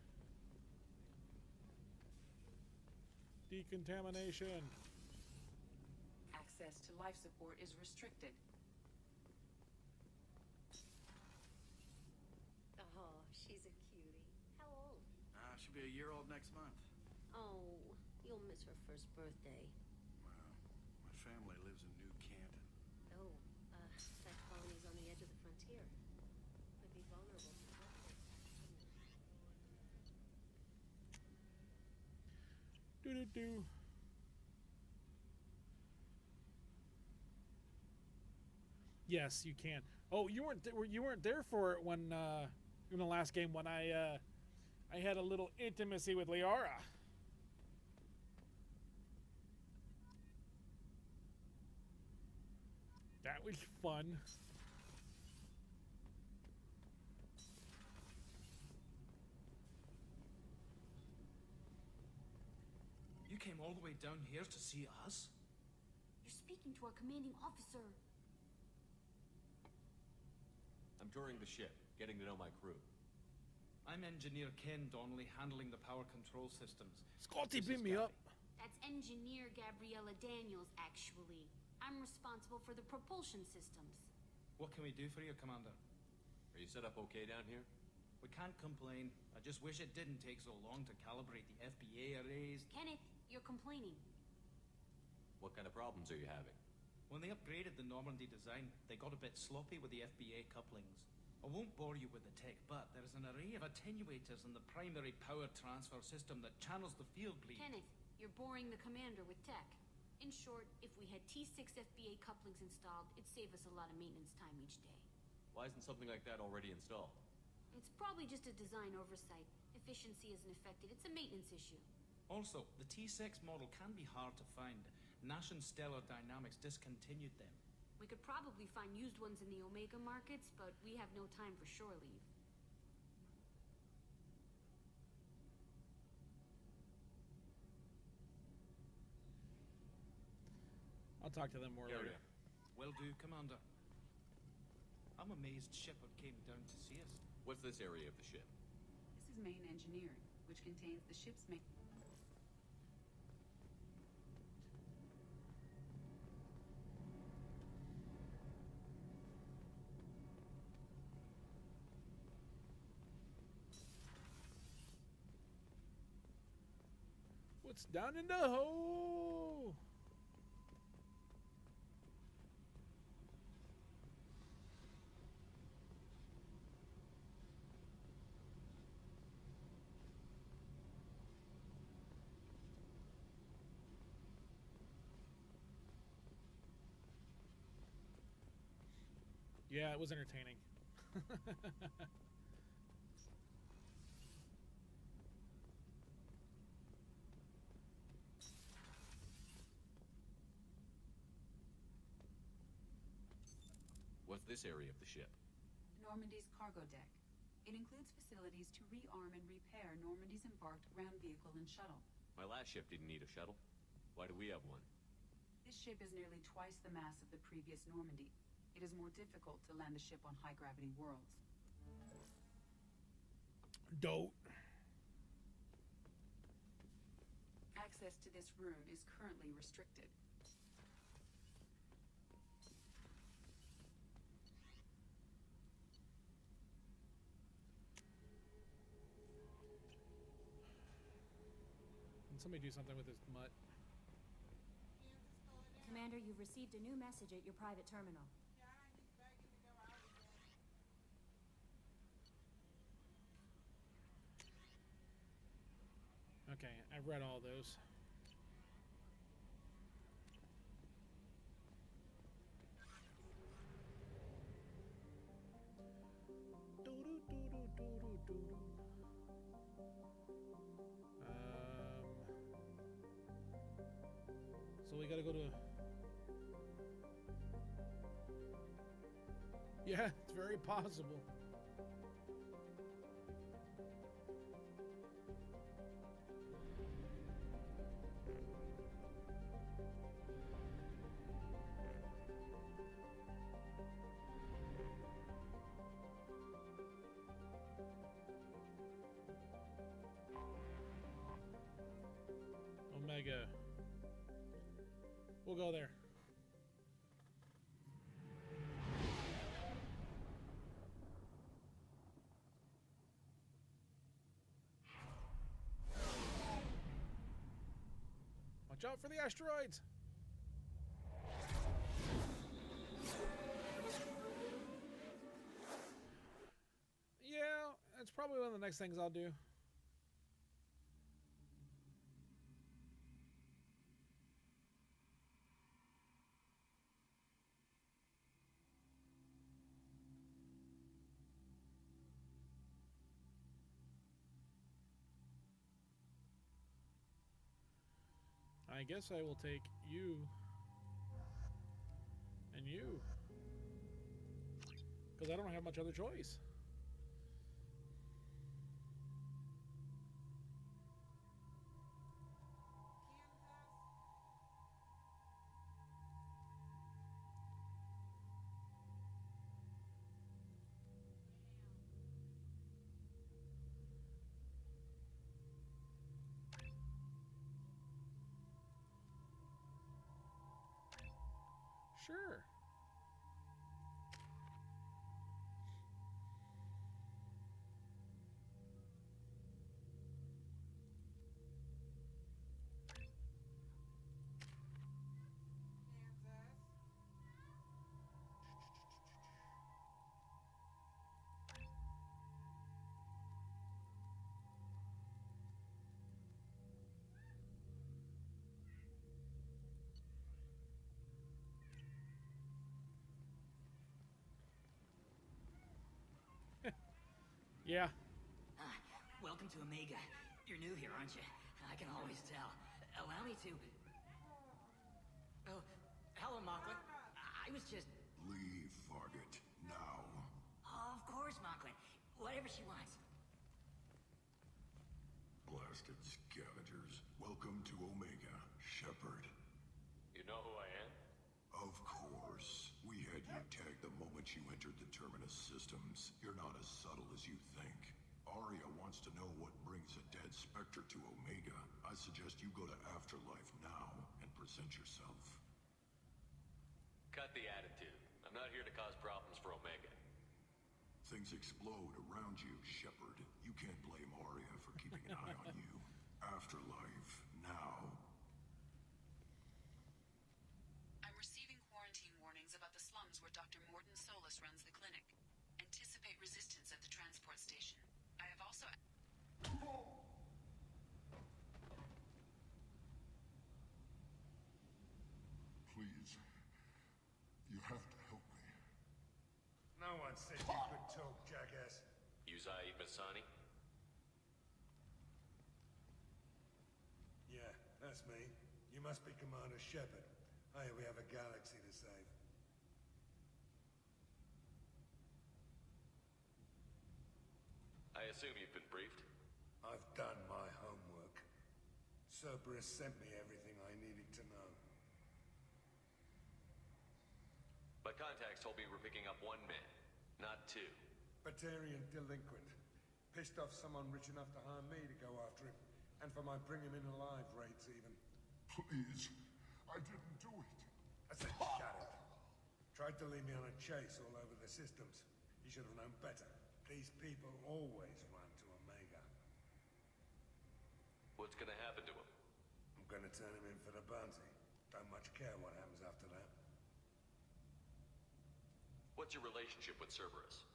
Decontamination. Access to life support is restricted. Oh, she's a cutie. How old? She'll be a year old next month. Oh, you'll miss her first birthday. Wow. My family lives in New Canton. Oh, Do. Yes, you can. Oh, you weren't there for it when in the last game when I had a little intimacy with Liara. That was fun. You came all the way down here to see us? You're speaking to our commanding officer. I'm touring the ship, getting to know my crew. I'm Engineer Ken Donnelly, handling the power control systems. Scotty, beat me up. That's Engineer Gabriella Daniels, actually. I'm responsible for the propulsion systems. What can we do for you, Commander? Are you set up okay down here? We can't complain. I just wish it didn't take so long to calibrate the FBA arrays. Kenneth, you're complaining. What kind of problems are you having? When they upgraded the Normandy design, they got a bit sloppy with the FBA couplings. I won't bore you with the tech, but there is an array of attenuators in the primary power transfer system that channels the field bleed. Kenneth, you're boring the commander with tech. In short, if we had T6 FBA couplings installed, it'd save us a lot of maintenance time each day. Why isn't something like that already installed? It's probably just a design oversight. Efficiency isn't affected. It's a maintenance issue. Also, the T6 model can be hard to find. Nash and Stellar Dynamics discontinued them. We could probably find used ones in the Omega markets, but we have no time for shore leave. I'll talk to them more later. Will do, Commander. I'm amazed Shepard came down to see us. What's this area of the ship? This is main engineering, which contains the ship's main... What's down in the hole? Yeah, it was entertaining. What's this area of the ship? Normandy's cargo deck. It includes facilities to rearm and repair Normandy's embarked ground vehicle and shuttle. My last ship didn't need a shuttle. Why do we have one? This ship is nearly twice the mass of the previous Normandy. It is more difficult to land the ship on high-gravity worlds. Dope. Access to this room is currently restricted. Can somebody do something with this mutt? Commander, you've received a new message at your private terminal. Okay, I've read all those. So we gotta go to... Yeah, it's very possible. Omega. We'll go there. Watch out for the asteroids. Yeah, that's probably one of the next things I'll do. I guess I will take you and you. Because I don't have much other choice. Sure. Yeah. Welcome to Omega. You're new here, aren't you? I can always tell. Allow me to... Oh, hello, Mocklin. I was just... Leave, Fargate. Now. Of course, Mocklin. Whatever she wants. Blasted scavengers. Welcome to Omega, Shepard. You know who I am? Of course. We had you tagged the moment you entered the Terminus systems. You're not as subtle as you think. Aria wants to know what brings a dead Spectre to Omega. I suggest you go to Afterlife now and present yourself. Cut the attitude. I'm not here to cause problems for Omega. Things explode around you, Shepard. You can't blame Aria for keeping an eye on you. Afterlife now. I'm receiving quarantine warnings about the slums where Dr. Mordin Solus runs the clinic. Anticipate resistance at the transport station. I have also... Please. You have to help me. No one said you could talk, jackass. Yuzai Masani? Yeah, that's me. You must be Commander Shepard. Hey, we have a galaxy to save. I assume you've been briefed? I've done my homework. Cerberus sent me everything I needed to know. My contacts told me we're picking up one man, not two. Batarian delinquent. Pissed off someone rich enough to hire me to go after him. And for my bring him in alive rates even. Please. I didn't do it. I said shut it. Tried to lead me on a chase all over the systems. He should have known better. These people always run to Omega. What's gonna happen to him? I'm gonna turn him in for the bounty. Don't much care what happens after that. What's your relationship with Cerberus?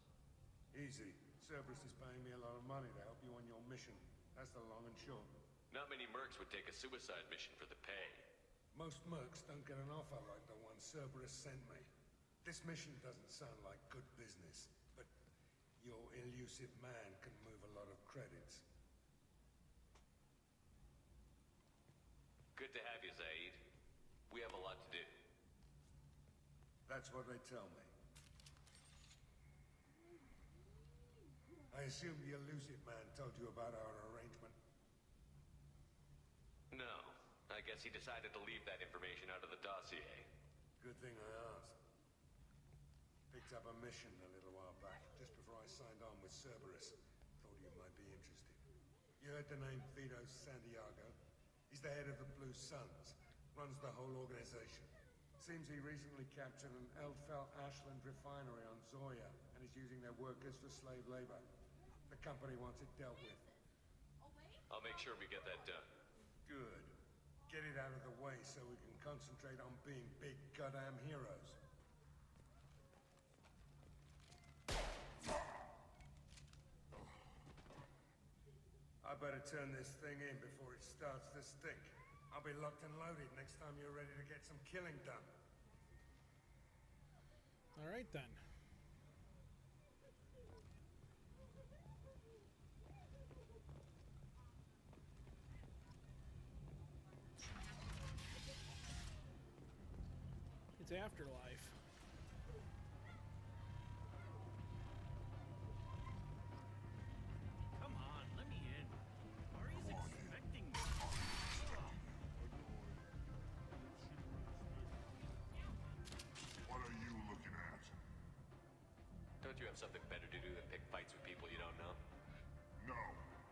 Easy. Cerberus is paying me a lot of money to help you on your mission. That's the long and short. Not many mercs would take a suicide mission for the pay. Most mercs don't get an offer like the one Cerberus sent me. This mission doesn't sound like good business, but your elusive man can move a lot of credits. Good to have you, Zaid. We have a lot to do. That's what they tell me. I assume the elusive man told you about our arrangement. No. I guess he decided to leave that information out of the dossier. Good thing I asked. Picked up a mission a little while back, just before I signed on with Cerberus. Thought you might be interested. You heard the name Vito Santiago? He's the head of the Blue Suns. Runs the whole organization. Seems he recently captured an Eldfell Ashland refinery on Zoya, and is using their workers for slave labor. The company wants it dealt with. I'll make sure we get that done. Good. Get it out of the way so we can concentrate on being big goddamn heroes. I better turn this thing in before it starts to stink. I'll be locked and loaded next time you're ready to get some killing done. All right, then. It's Afterlife. Come on, let me in. Ari's expecting me. What are you looking at? Don't you have something better to do than pick fights with people you don't know? No,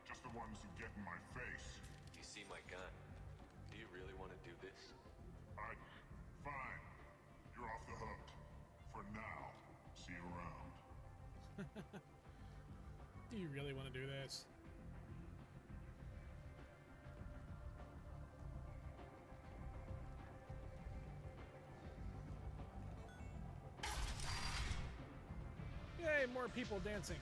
just the ones who get in my face. You see my gun. Do you really want to do this? Fine. You're off the hook. For now. See you around. Do you really want to do this? Yay, more people dancing.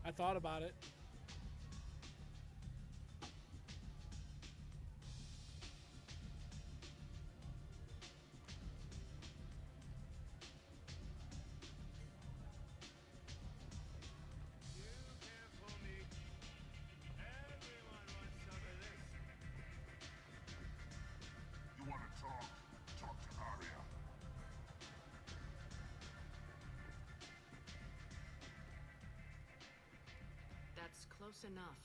I thought about it. You want to talk? Talk to Arya. That's close enough.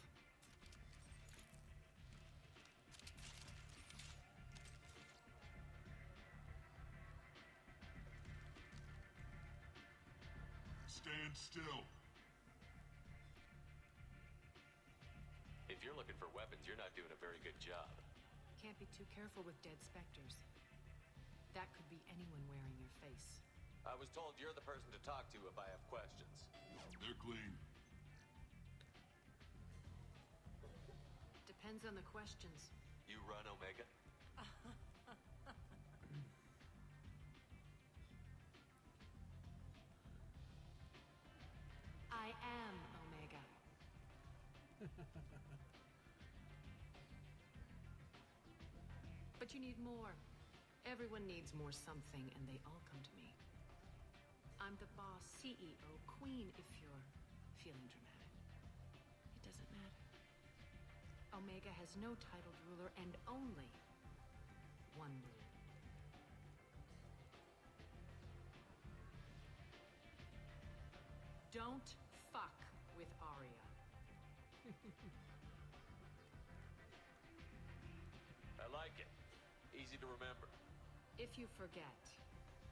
Stand still. If you're looking for weapons, you're not doing a very good job. Can't be too careful with dead specters. That could be anyone wearing your face. I was told you're the person to talk to if I have questions. They're clean. Depends on the questions. You run, Omega? I am Omega. But you need more. Everyone needs more something, and they all come to me. I'm the boss, CEO, queen, if you're feeling dramatic. It doesn't matter. Omega has no titled ruler and only one rule. Don't fuck with Arya. I like it. Easy to remember. If you forget,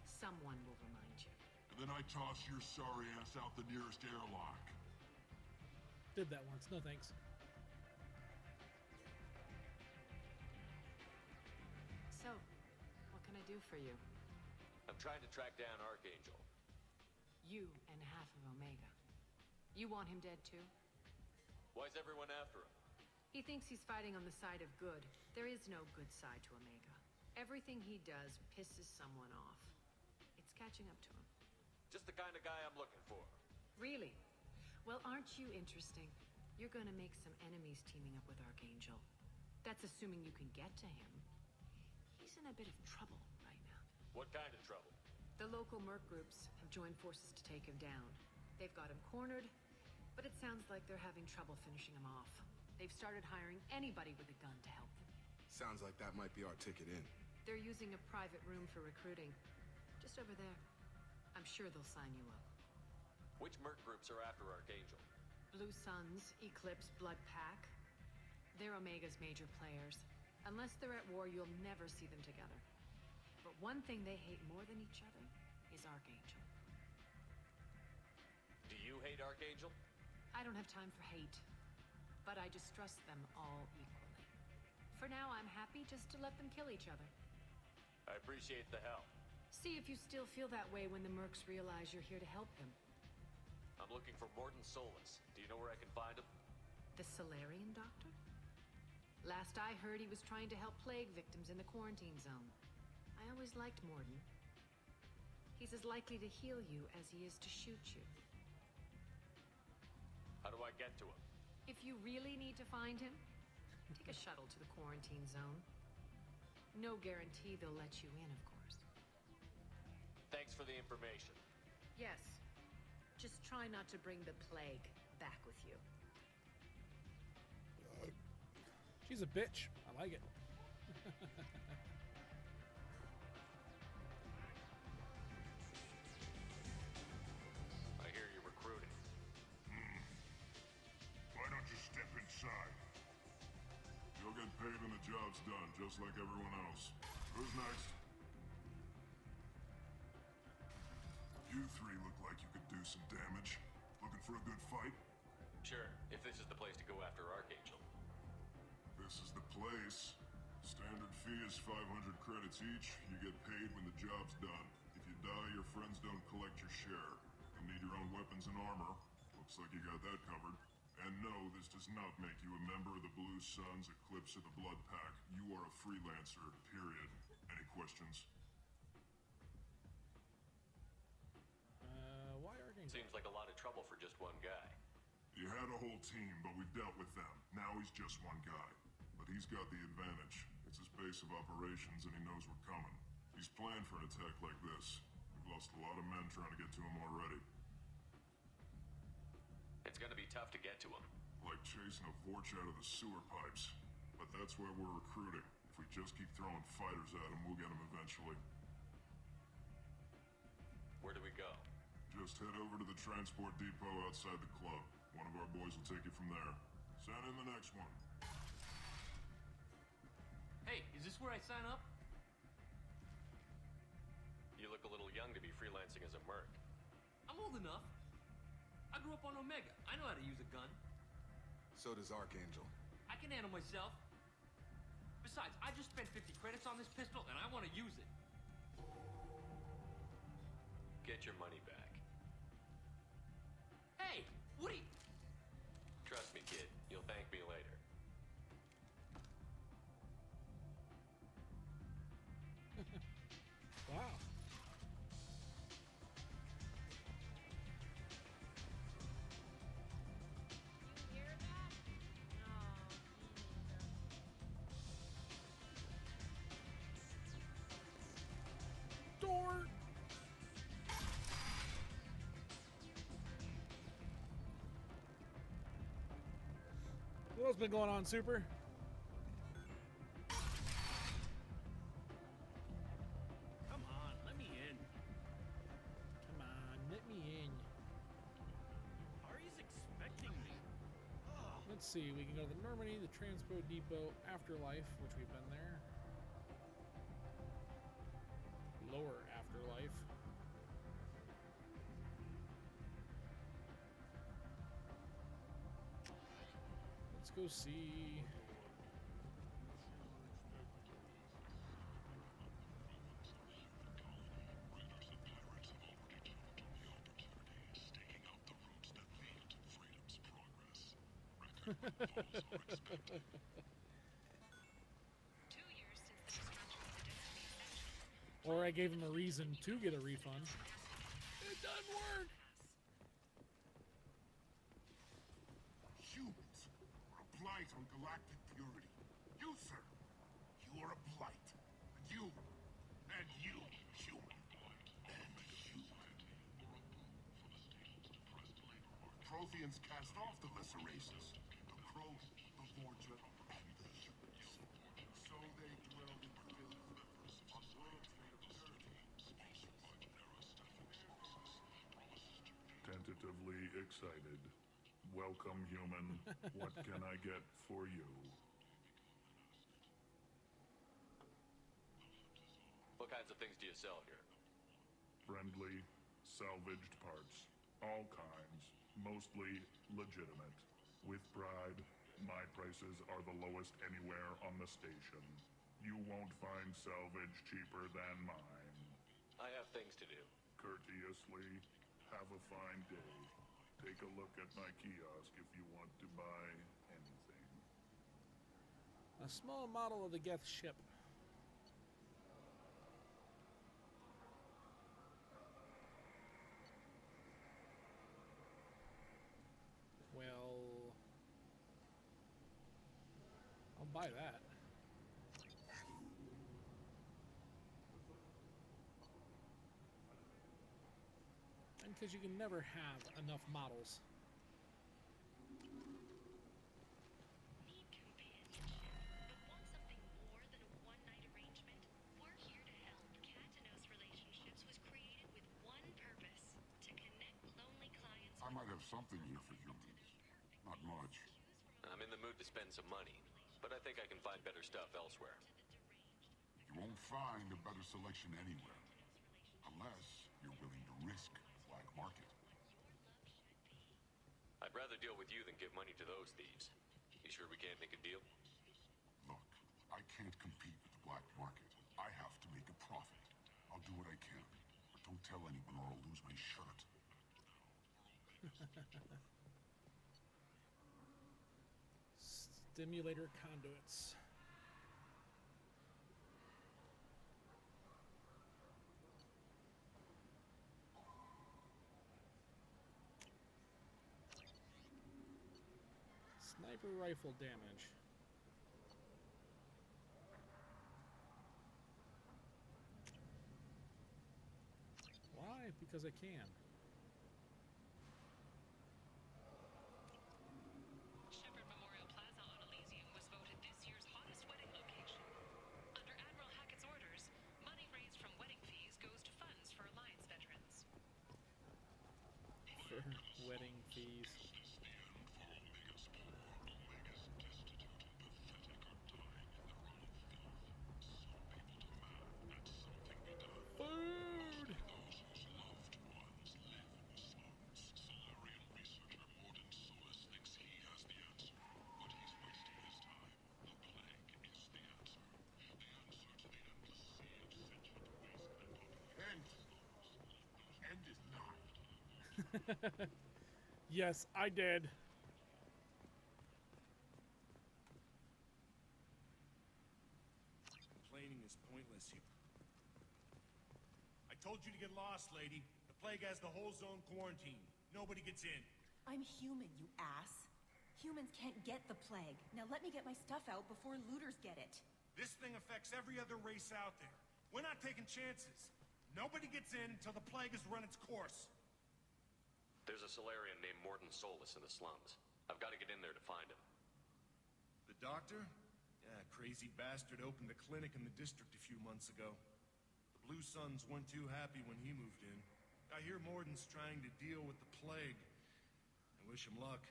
someone will remind you. And then I toss your sorry ass out the nearest airlock. Did that once. No thanks. So, what can I do for you? I'm trying to track down Archangel. You and half of Omega. You want him dead too? Why's everyone after him? He thinks he's fighting on the side of good. There is no good side to Omega. Everything he does pisses someone off. It's catching up to him. Just the kind of guy I'm looking for. Really? Well, aren't you interesting? You're gonna make some enemies teaming up with Archangel. That's assuming you can get to him. He's in a bit of trouble right now. What kind of trouble? The local merc groups have joined forces to take him down. They've got him cornered, but it sounds like they're having trouble finishing him off. They've started hiring anybody with a gun to help them. Sounds like that might be our ticket in. They're using a private room for recruiting. Just over there. I'm sure they'll sign you up. Which merc groups are after Archangel? Blue Suns, Eclipse, Blood Pack. They're Omega's major players. Unless they're at war, you'll never see them together. But one thing they hate more than each other is Archangel. Do you hate Archangel? I don't have time for hate. But I distrust them all equally. For now, I'm happy just to let them kill each other. I appreciate the help. See if you still feel that way when the mercs realize you're here to help him. I'm looking for Morton Solus. Do you know where I can find him? The Solarian doctor? Last I heard, he was trying to help plague victims in the quarantine zone. I always liked Morden. He's as likely to heal you as he is to shoot you. How do I get to him? If you really need to find him, take a shuttle to the quarantine zone. No guarantee they'll let you in, of course. Thanks for the information. Yes. Just try not to bring the plague back with you. She's a bitch. I like it. I hear you're recruiting. Why don't you step inside? You'll get paid when the job's done, just like everyone else. Who's next? You three look like you could do some damage. Looking for a good fight? Sure, if this is the place to go after Archangel. This is the place. Standard fee is 500 credits each. You get paid when the job's done. If you die, your friends don't collect your share. You'll need your own weapons and armor. Looks like you got that covered. And no, this does not make you a member of the Blue Suns, Eclipse, or the Blood Pack. You are a freelancer, period. Any questions? Why Archangel? Seems like a lot of trouble for just one guy. You had a whole team, but we've dealt with them. Now he's just one guy. But he's got the advantage. It's his base of operations, and he knows we're coming. He's planned for an attack like this. We've lost a lot of men trying to get to him already. It's gonna be tough to get to him. Like chasing a Vorch out of the sewer pipes. But that's why we're recruiting. If we just keep throwing fighters at him, we'll get him eventually. Where do we go? Just head over to the transport depot outside the club. One of our boys will take you from there. Send in the next one. Hey, is this where I sign up? You look a little young to be freelancing as a merc. I'm old enough. I grew up on Omega. I know how to use a gun. So does Archangel. I can handle myself. Besides, I just spent 50 credits on this pistol, and I want to use it. Get your money back. Hey, what are you... Trust me, kid. You'll thank me later. Wow. Door. What's been going on, Super? Come on, let me in. Come on, let me in. Ari's expecting me. Let's see, we can go to the Normandy, the Transport Depot, Afterlife, which we've been there. Lower Afterlife. Let's go see. Or I gave him a reason to get a refund. It doesn't work! Humans are a blight on galactic purity. You, sir, you are a blight. You, and you, human. And you. Protheans cast off the lesser races. The Crows, the Vorja, and the humans. So they dwelled in filth on worlds made of dirt. Tentatively excited. Welcome, human. What can I get for you? What kinds of things do you sell here? Friendly, salvaged parts. All kinds. Mostly legitimate. With pride, my prices are the lowest anywhere on the station. You won't find salvage cheaper than mine. I have things to do. Courteously, have a fine day. Take a look at my kiosk if you want to buy anything. A small model of the Geth ship. buy that. And because you can never have enough models. I might have something here for humans. Not much. I'm in the mood to spend some money, but I think I can find better stuff elsewhere. You won't find a better selection anywhere. Unless you're willing to risk black market. I'd rather deal with you than give money to those thieves. You sure we can't make a deal? Look, I can't compete with the black market. I have to make a profit. I'll do what I can, but don't tell anyone or I'll lose my shirt. Stimulator conduits. Sniper rifle damage. Why? Because I can. Shepherd Memorial Plaza on Elysium was voted this year's hottest wedding location. Under Admiral Hackett's orders, money raised from wedding fees goes to funds for Alliance veterans. For wedding fees. Food! End is not. Yes, I did. Complaining is pointless here. I told you to get lost, lady. The plague has the whole zone quarantined. Nobody gets in. I'm human, you ass. Humans can't get the plague. Now let me get my stuff out before looters get it. This thing affects every other race out there. We're not taking chances. Nobody gets in until the plague has run its course. There's a Solarian named Morton Solus in the slums. I've got to get in there to find him. The doctor? Yeah, crazy bastard opened a clinic in the district a few months ago. The Blue Suns weren't too happy when he moved in. I hear Morton's trying to deal with the plague. I wish him luck,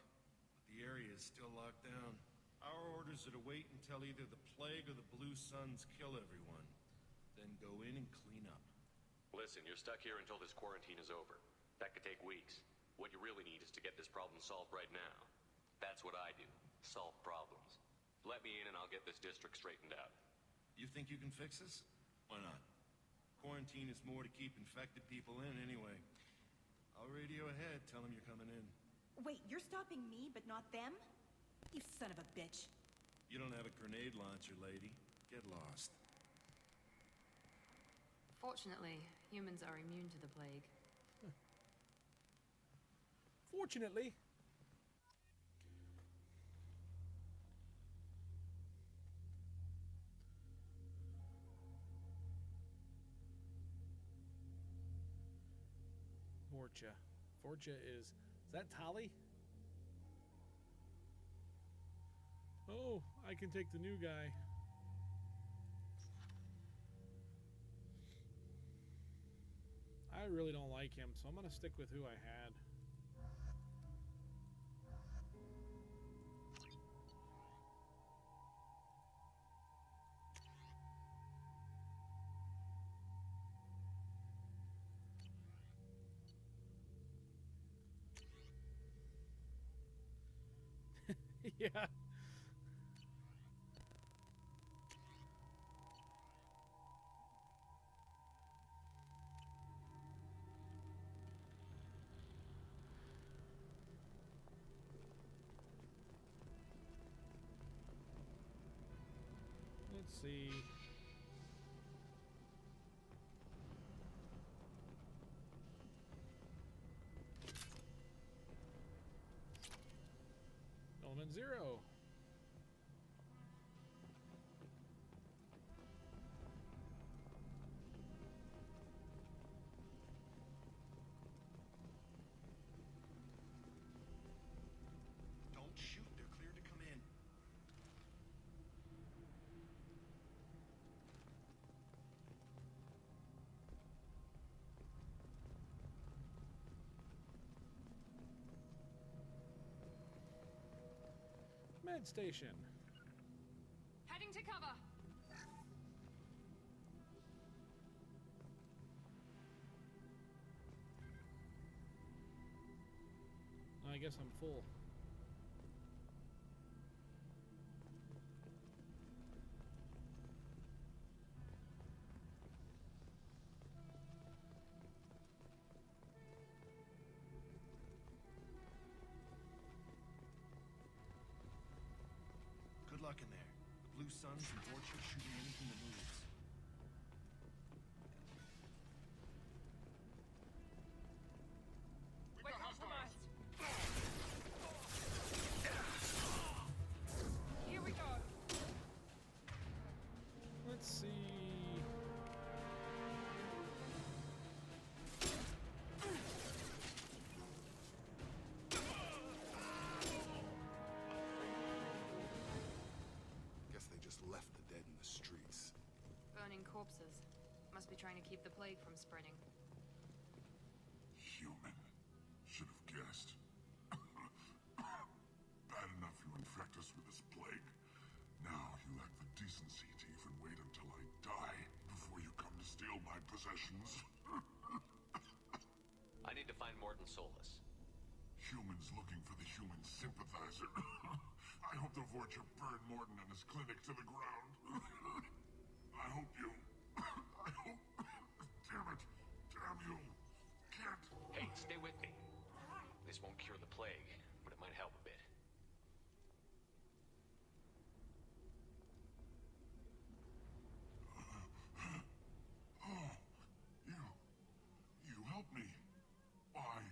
but the area is still locked down. Our orders are to wait until either the plague or the Blue Suns kill everyone, then go in and clean up. Listen, you're stuck here until this quarantine is over. That could take weeks. What you really need is to get this problem solved right now. That's what I do. Solve problems. Let me in and I'll get this district straightened out. You think you can fix this? Why not? Quarantine is more to keep infected people in anyway. I'll radio ahead, tell them you're coming in. Wait, you're stopping me, but not them? You son of a bitch. You don't have a grenade launcher, lady. Get lost. Fortunately, humans are immune to the plague. Fortunately. Forja. Forja is that Tali? Oh, I can take the new guy. I really don't like him, so I'm gonna stick with who I had. Yeah. Let's see. Element 0. Med station. Heading to cover. I guess I'm full. Good luck in there. The Blue Suns and Orchard shooting anything that moves. We're compromised. Here we go. Let's see. Guess they just left the dead in the streets. Burning corpses. Must be trying to keep the plague from spreading. Human. Should have guessed. Bad enough you infect us with this plague. Now you lack the decency to even wait until I die before you come to steal my possessions. I need to find Morton Solus. Humans looking for the human sympathizer. I hope the Vorcha burn Morton and his clinic to the ground. I hope you... I hope... Damn it. Damn you. Can't... Hey, stay with me. This won't cure the plague, but it might help a bit. Oh, you helped me. Why?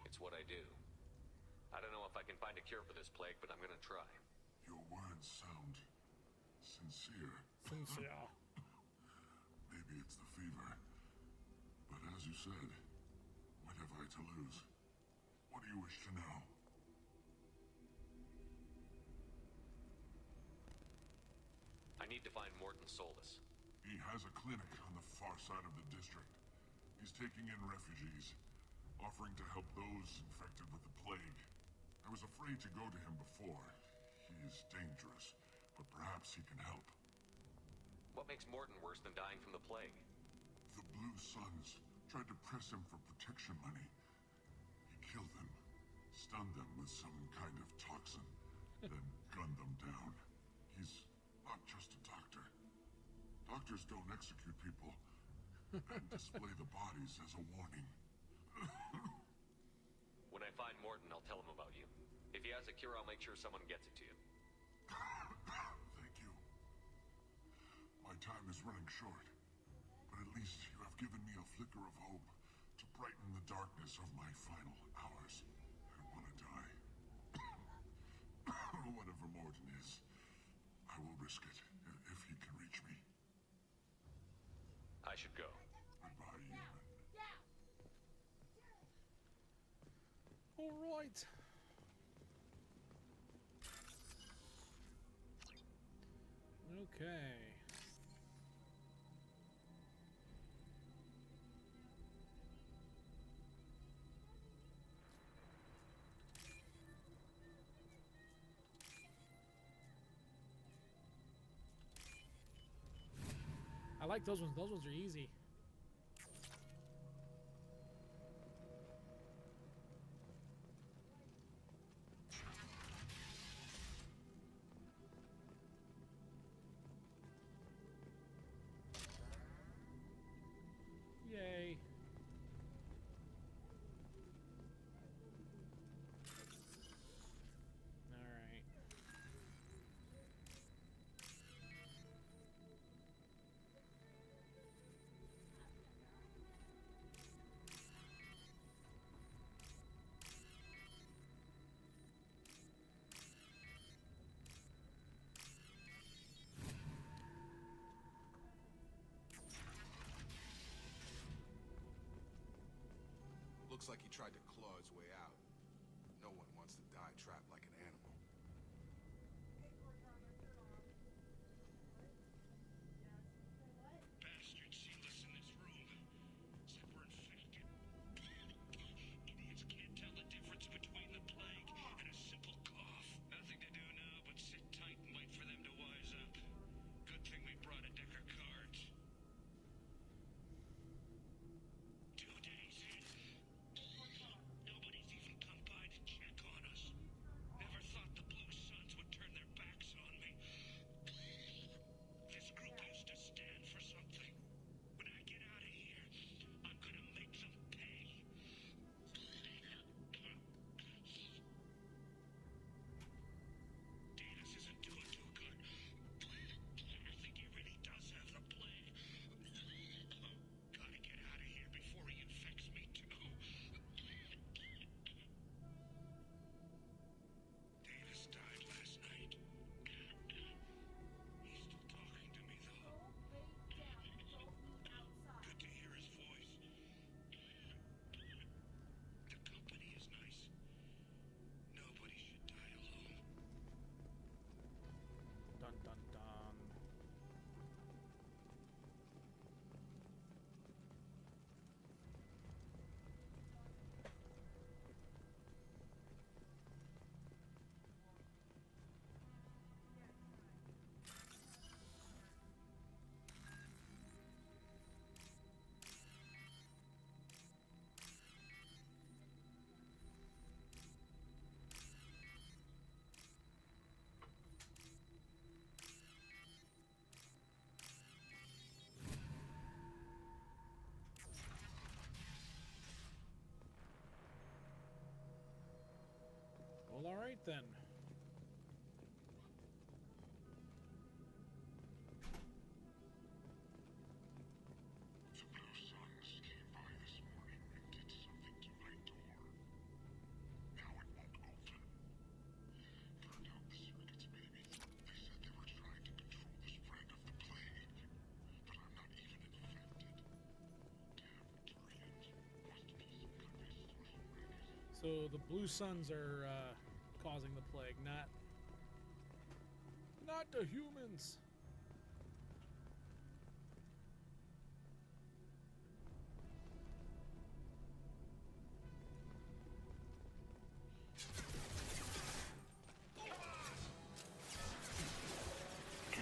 It's what I do. I don't know if I can find a cure for this plague, but I'm gonna try. Your words sound sincere. Sincere. Maybe it's the fever. But as you said, what have I to lose? What do you wish to know? I need to find Morton Solus. He has a clinic on the far side of the district. He's taking in refugees, offering to help those infected with the plague. I was afraid to go to him before. He is dangerous, but perhaps he can help. What makes Morton worse than dying from the plague? The Blue Suns tried to press him for protection money. He killed them, stunned them with some kind of toxin, then gunned them down. He's not just a doctor. Doctors don't execute people and display the bodies as a warning. When I find Morton, I'll tell him about you. If he has a cure, I'll make sure someone gets it to you. Thank you. My time is running short, but at least you have given me a flicker of hope to brighten the darkness of my final hours. I want to die. Whatever Morton is, I will risk it if he can reach me. I should go. Goodbye, human. All right. Okay. I like those ones. Those ones are easy. Yay. All right. Looks like he tried to claw his way out. No one wants to die trapped like an animal. Bastards sealed us in this room. Said we're infected. Idiots can't tell the difference between the plague and a simple cough. Nothing to do now dun, dun. Well, all right then. The Blue Suns came by this morning and did something to my door. Now it won't open. Turned out the circuits, maybe. They said they were trying to control the spread of the plague. But I'm not even infected. Damn Tyrians. Must be some kind of social mechanism. So the Blue Suns are causing the plague, not the humans.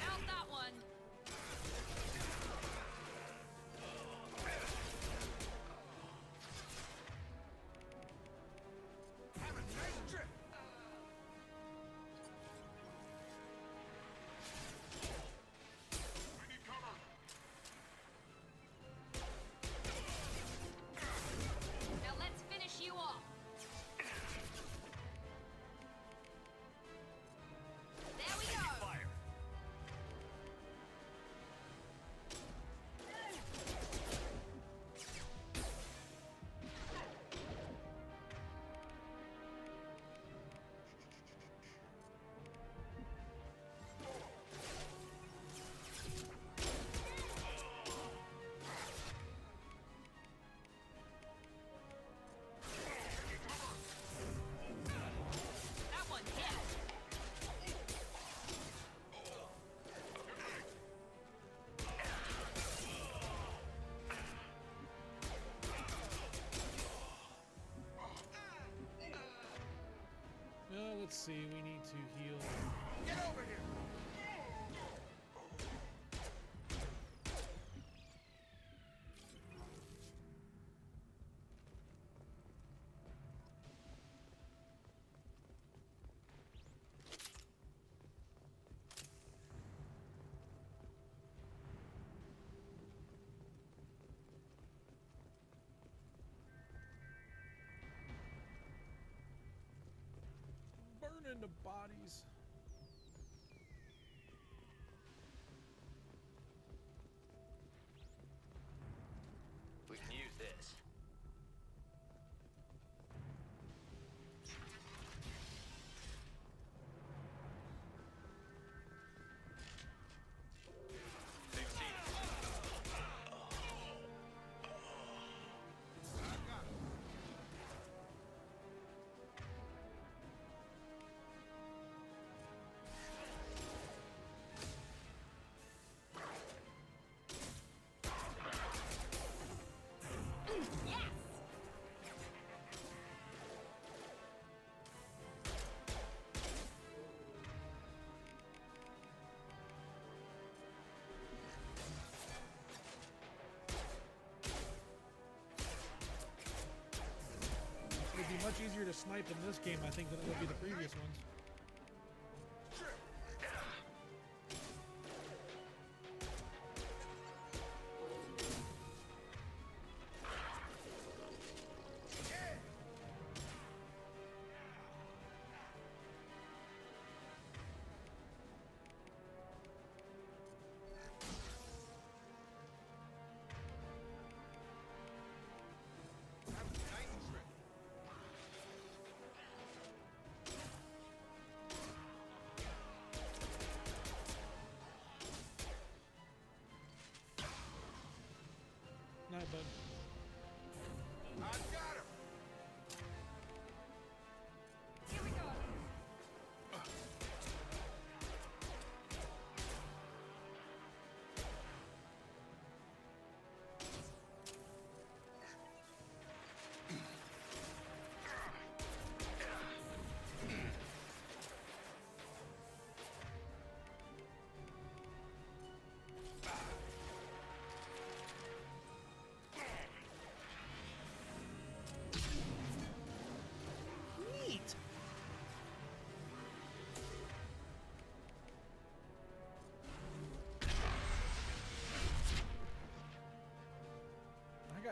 How's that one? Have a nice trip. I need cover. Now let's finish you off. There we go. Fire. That one hit. Let's see. We need to heal. Get over here. Burning the bodies. We can use this. They've seen us. Yes. It'd be much easier to snipe in this game, I think, than it would be the previous ones.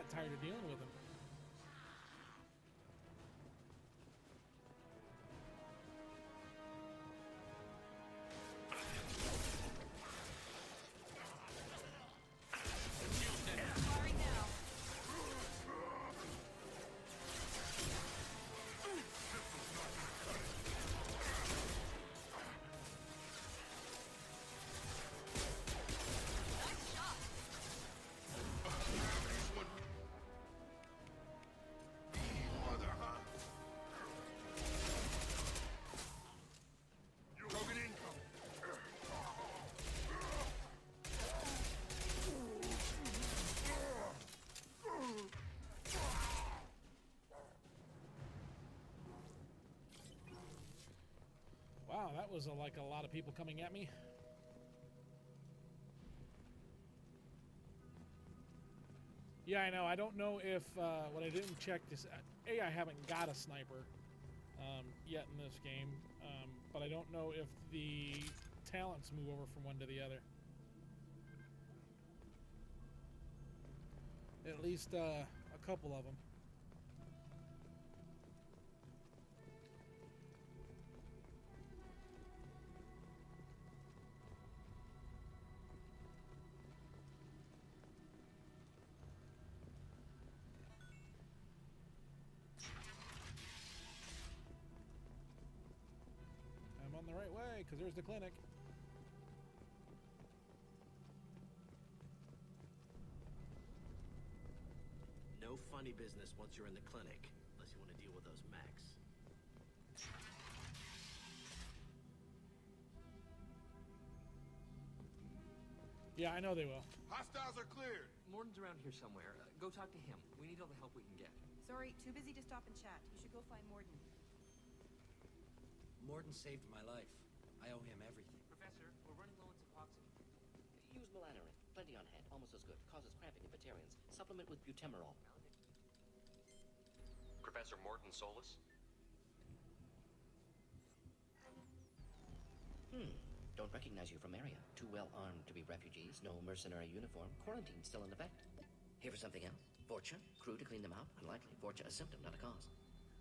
got tired of dealing with him. Wow, that was like a lot of people coming at me. Yeah, I know. I don't know if what I didn't check is I haven't got a sniper yet in this game, but I don't know if the talents move over from one to the other. At least a couple of them. I'm on the right way, because there's the clinic. No funny business once you're in the clinic, unless you want to deal with those mechs. Yeah, I know they will. Hostiles are cleared. Morton's around here somewhere. Go talk to him. We need all the help we can get. Sorry, too busy to stop and chat. You should go find Morden. Morden saved my life. I owe him everything. Professor, we're running low on Suboxone. Use melanorin. Plenty on hand. Almost as good. Causes cramping in Batarians. Supplement with butemerol. Professor Morton Solus? Don't recognize you from area. Too well armed to be refugees. No mercenary uniform. Quarantine still in effect. Here for something else? Vorcha? Crew to clean them out? Unlikely. Vorcha a symptom, not a cause.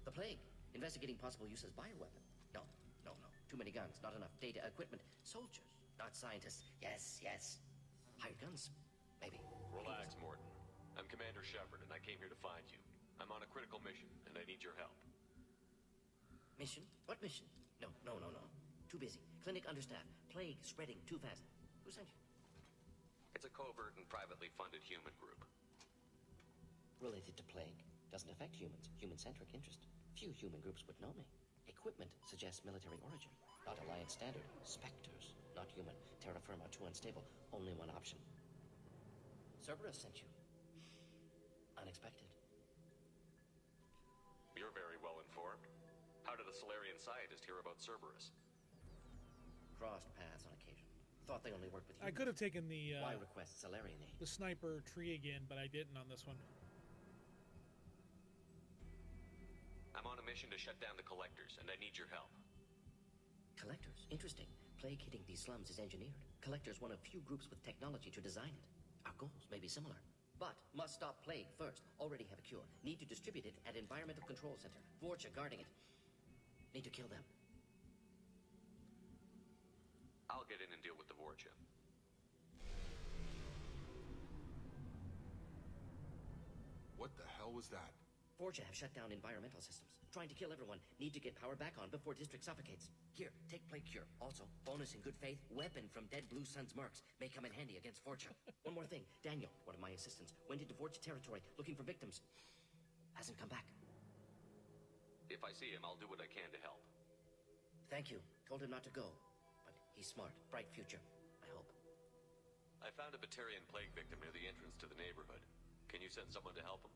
The plague. Investigating possible use as bioweapon. No. Too many guns. Not enough data, equipment. Soldiers, not scientists. Yes. Hired guns. Maybe. Relax, Morton. I'm Commander Shepard, and I came here to find you. I'm on a critical mission, and I need your help. Mission? What mission? No. Too busy. Clinic understaffed. Plague spreading too fast. Who sent you? It's a covert and privately funded human group. Related to plague. Doesn't affect humans. Human-centric interest. Few human groups would know me. Equipment suggests military origin. Not Alliance standard. Spectres. Not human. Terra firma too unstable. Only one option. Cerberus sent you. Unexpected. You're very well informed. How did a Solarian scientist hear about Cerberus? Crossed paths on occasion. Thought they only worked with humans. I could have taken the Why request Solarian aid? the sniper tree again, but I didn't on this one. I'm on a mission to shut down the Collectors, and I need your help. Collectors? Interesting. Plague hitting these slums is engineered. Collectors one of few groups with technology to design it. Our goals may be similar. But must stop plague first. Already have a cure. Need to distribute it at Environmental Control Center. Vorcha guarding it. Need to kill them. I'll get in and deal with the Vorcha. What the hell was that? Vorcha have shut down environmental systems. Trying to kill everyone. Need to get power back on before district suffocates. Here, take plague cure. Also, bonus in good faith, weapon from dead Blue Sun's mercs. May come in handy against Vorcha. One more thing. Daniel, one of my assistants, went into Vorcha territory looking for victims. Hasn't come back. If I see him, I'll do what I can to help. Thank you. Told him not to go. But he's smart. Bright future. I hope. I found a Batarian plague victim near the entrance to the neighborhood. Can you send someone to help him?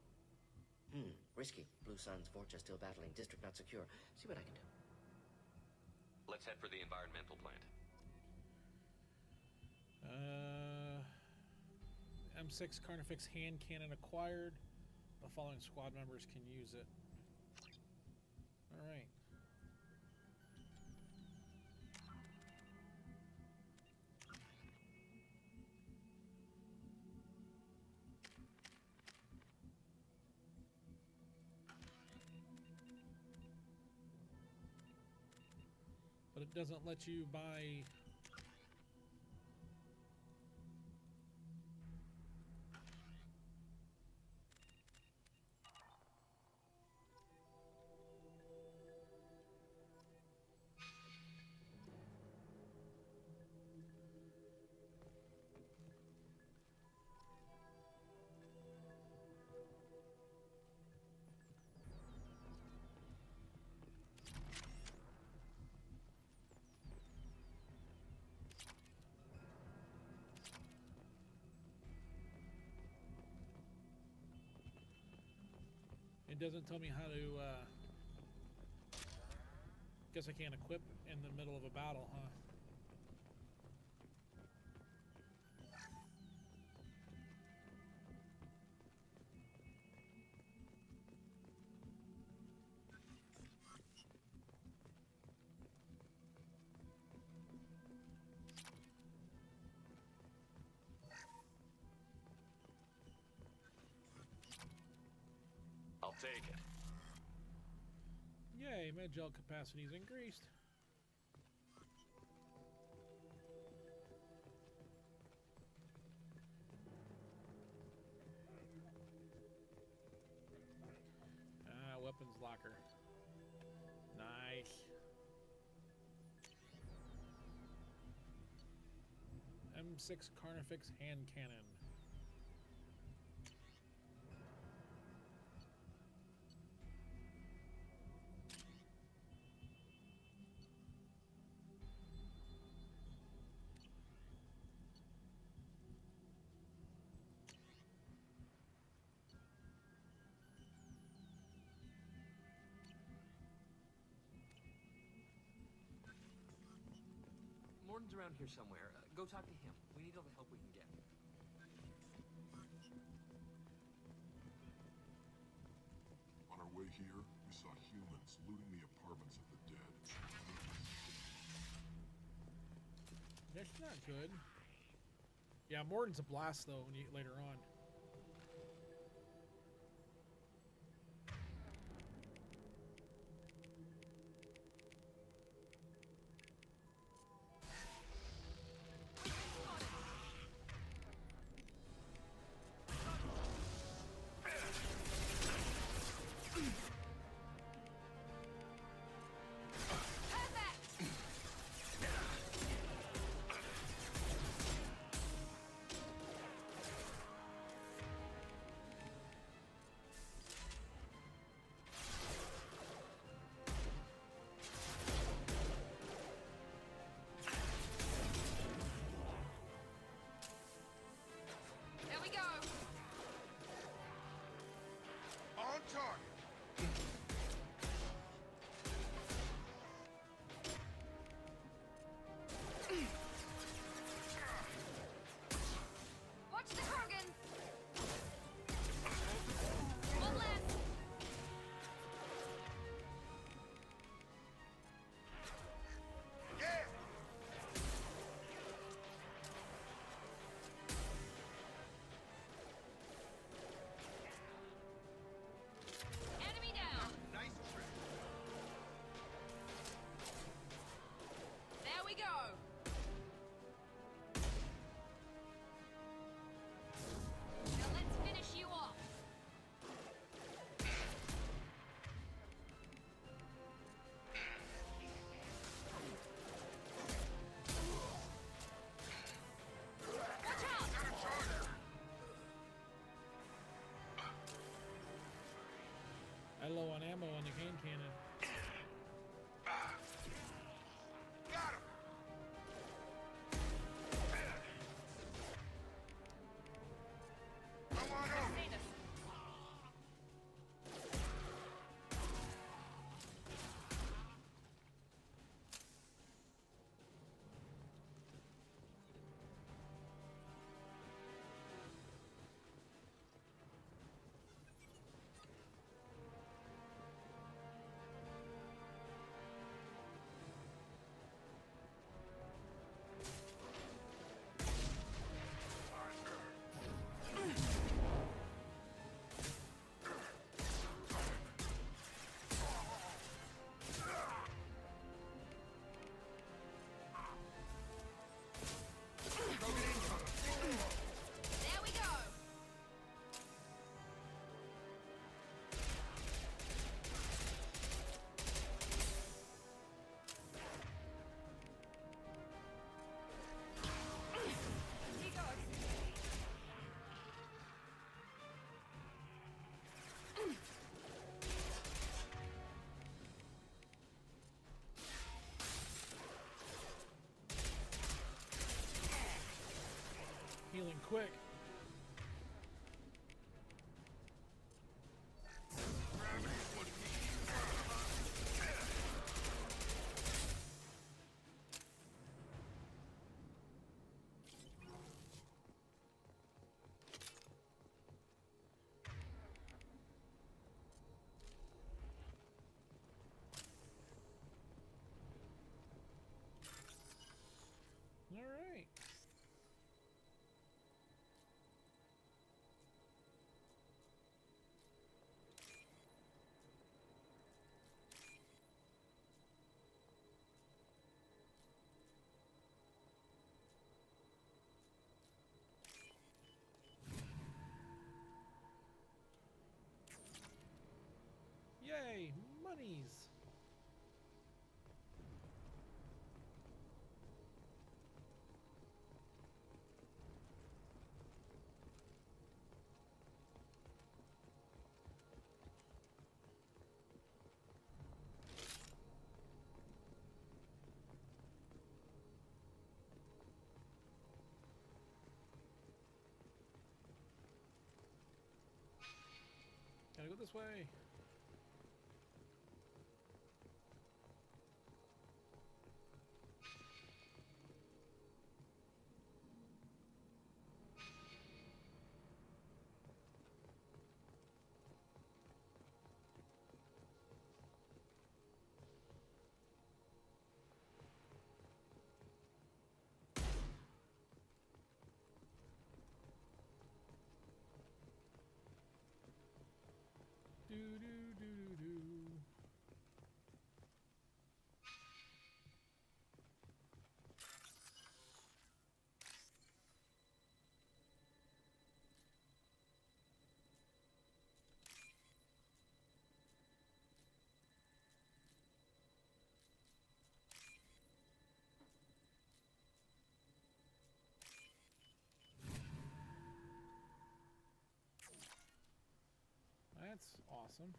Risky. Blue Sun's Vorcha still battling. District not secure. See what I can do. Let's head for the environmental plant. M6 Carnifex hand cannon acquired. The following squad members can use it. Alright. but it doesn't let you buy. It doesn't tell me how to, guess I can't equip in the middle of a battle, huh? I'll take it. Yay, med-gel capacity is increased. Weapons locker. Nice. M6 Carnifex hand cannon. Morton's around here somewhere. Go talk to him. We need all the help we can get. On our way here, we saw humans looting the apartments of the dead. That's not good. Yeah, Morton's a blast though when you later on. quick. All right. Yay, monies. Gotta go this way. Do do do do do. That's awesome.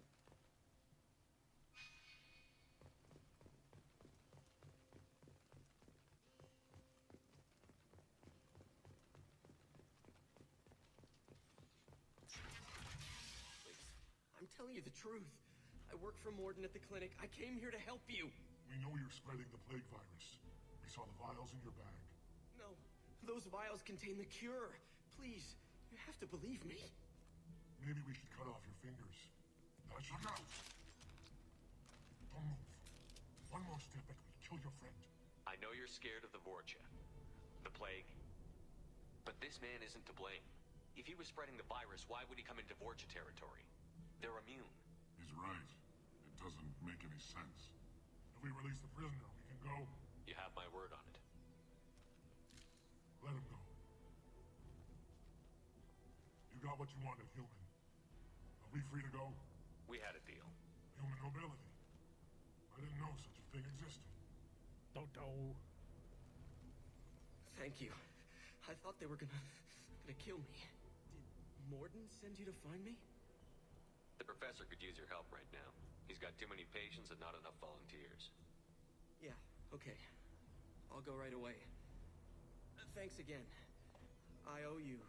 I'm telling you the truth. I work for Morden at the clinic. I came here to help you. We know you're spreading the plague virus. We saw the vials in your bag. No, those vials contain the cure. Please, you have to believe me. Maybe we should cut off your fingers. That's your mouth. Don't move. One more step and we'll kill your friend. I know you're scared of the Vorcha, the plague, but this man isn't to blame. If he was spreading the virus, why would he come into Vorcha territory? They're immune. He's right. It doesn't make any sense. If we release the prisoner, we can go. You have my word on it. Let him go. You got what you wanted, human. Are we free to go? We had a deal. Human nobility. I didn't know such a thing existed. Don't. Thank you. I thought they were gonna kill me. Did Morden send you to find me? The professor could use your help right now. He's got too many patients and not enough volunteers. Yeah, okay. I'll go right away. Thanks again. I owe you,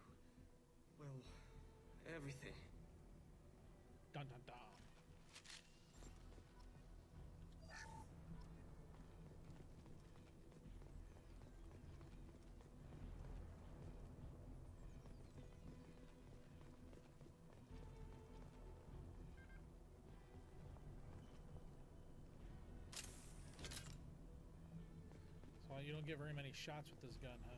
well, everything. Dun dun dun. So you don't get very many shots with this gun, huh?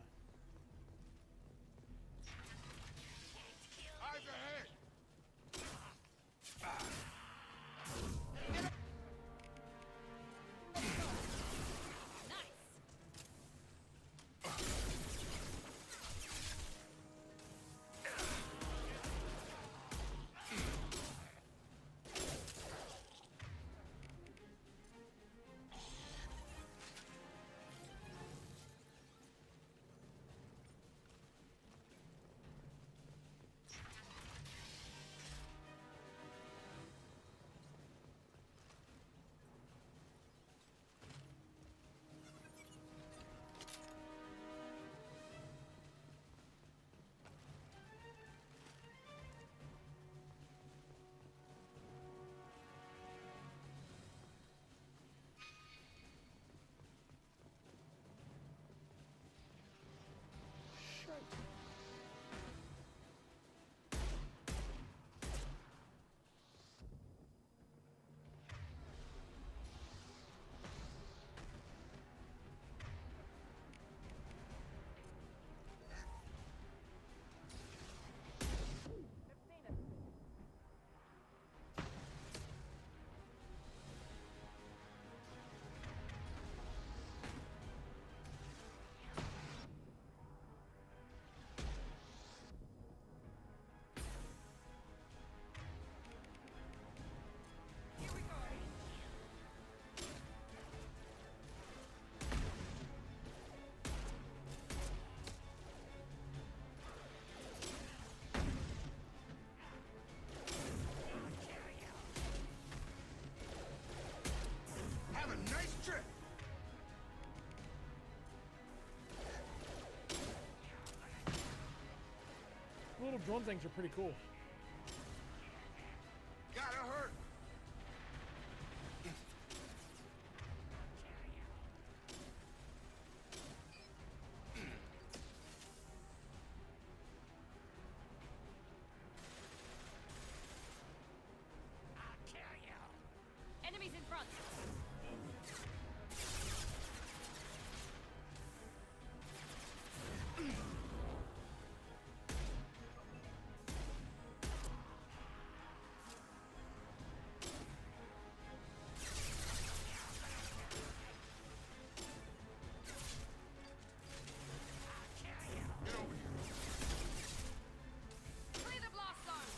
Eyes ahead! drone things are pretty cool. Gotta hurt. Enemies in front. Clear the blast zone.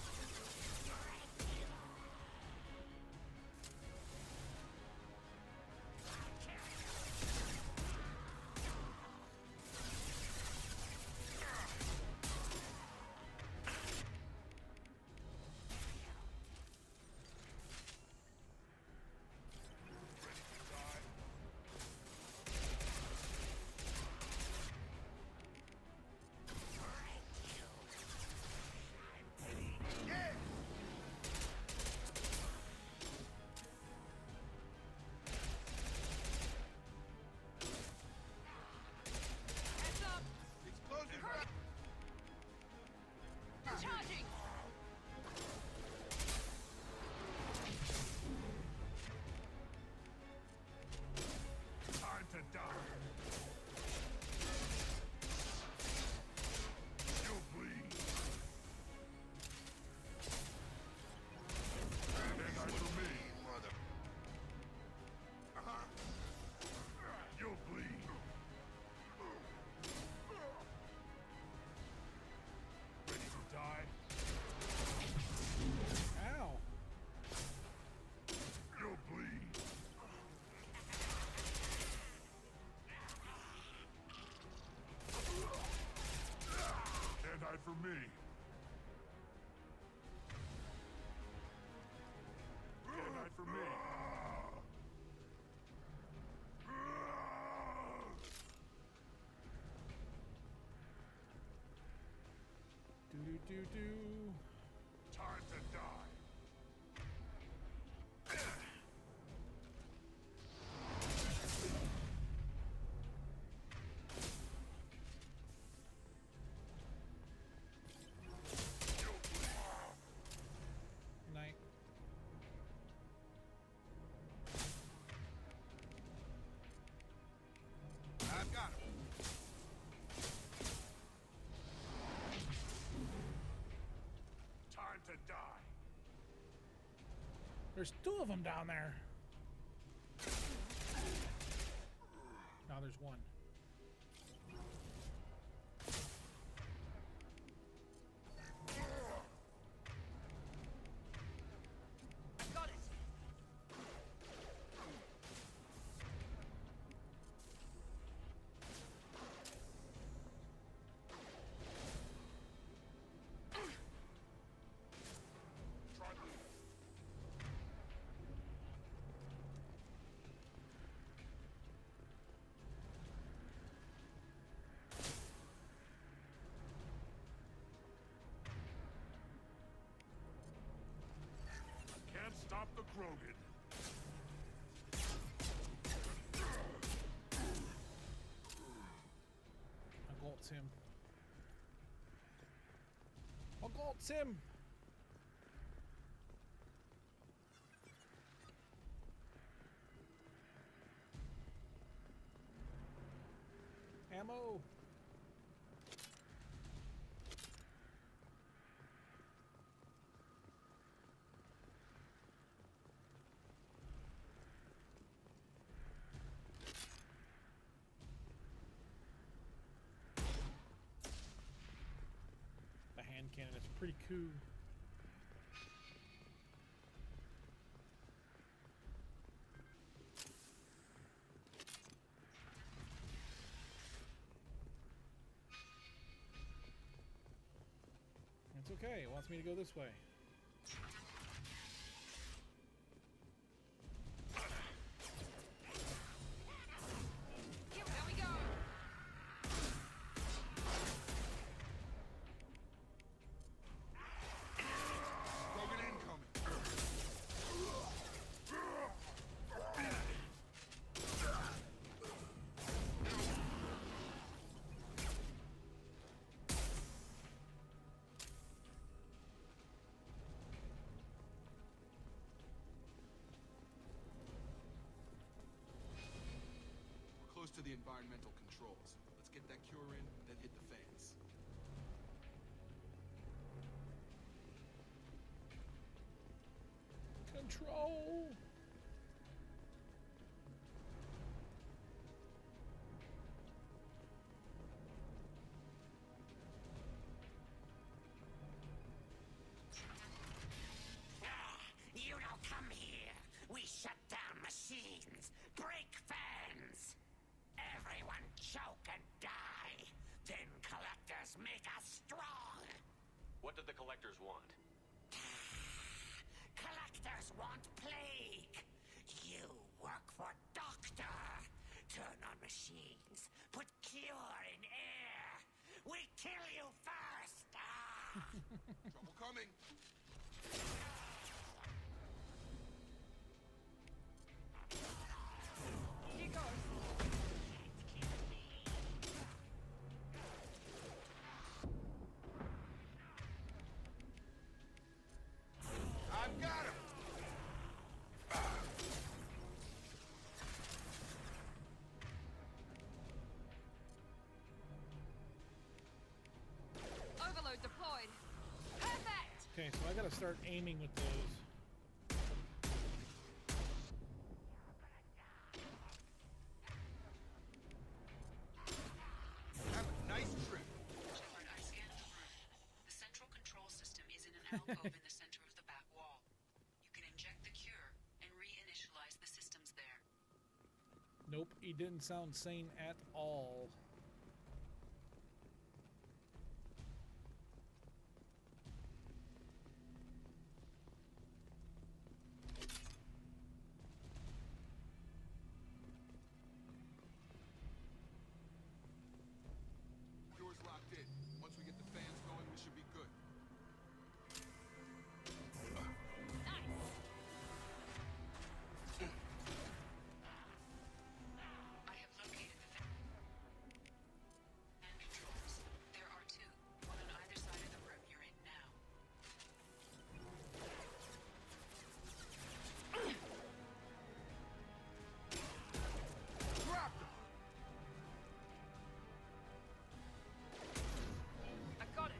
Heads up. Explosion. Charging. Time to die. You'll bleed. Deadeye for me. Mother. You'll bleed. Ready to die? Ow. You'll bleed. Deadeye for me. Deadeye for me. Do. Time to die. Night. I've got him. Time to die. There's two of them down there. Now there's one. Got it. Can't stop the Krogan. I'll Galt's him. I'll Galt's him. Ammo. The hand cannon is pretty cool. It's okay. It wants me to go this way. Here we go. the environmental controls. Let's get that cure in, then hit the fans. Control. You don't come here. We shut down machines, break fans. Everyone choke and die. Then collectors make us strong. What did the collectors want? Collectors want plague. You work for Doctor. Turn on machines. Put cure in air. We kill you first. Trouble coming. Here goes. I've got him. Overload deployed. Perfect! Okay, so I gotta start aiming with those. Have a nice trip. Shepard, I scanned the room. The central control system is in an alcove in the center of the back wall. You can inject the cure and reinitialize the systems there. Nope, he didn't sound sane at all. Cure's locked in. Once we get the fans going, we should be good. I have located the fan controls. There are two, one on either side of the room you're in now. Dropped him. I got it.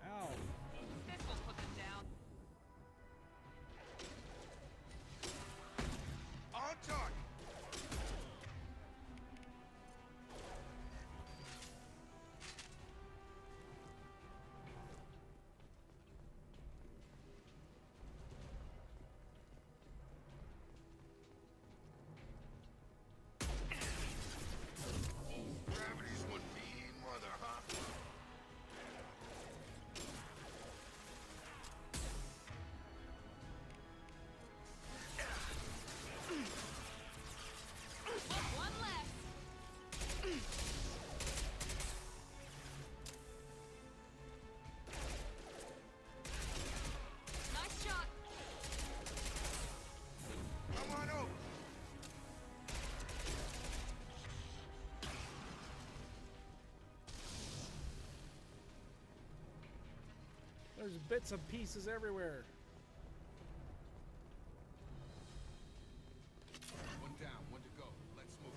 Ow. This will put them down. On target. Gravity's one mean mother, huh? One left. Nice shot. Come on over. There's bits and pieces everywhere. One down, one to go. Let's move.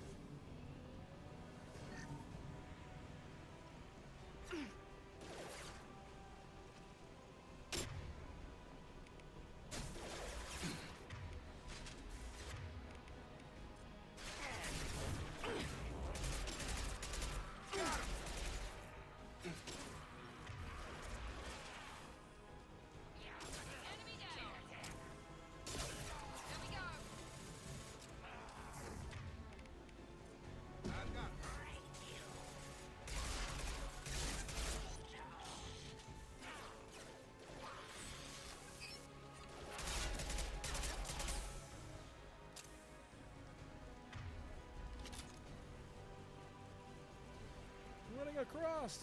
going across.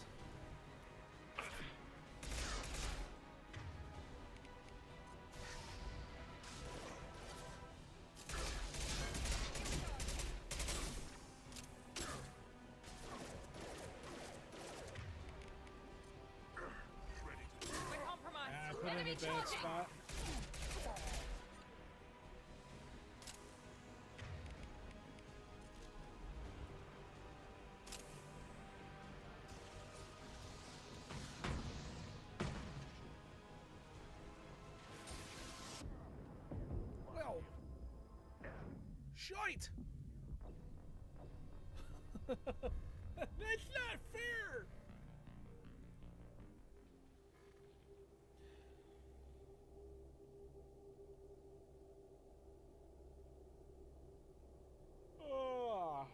We're compromised. I put it in a bad spot. Well, shite. That's not fair. Oh.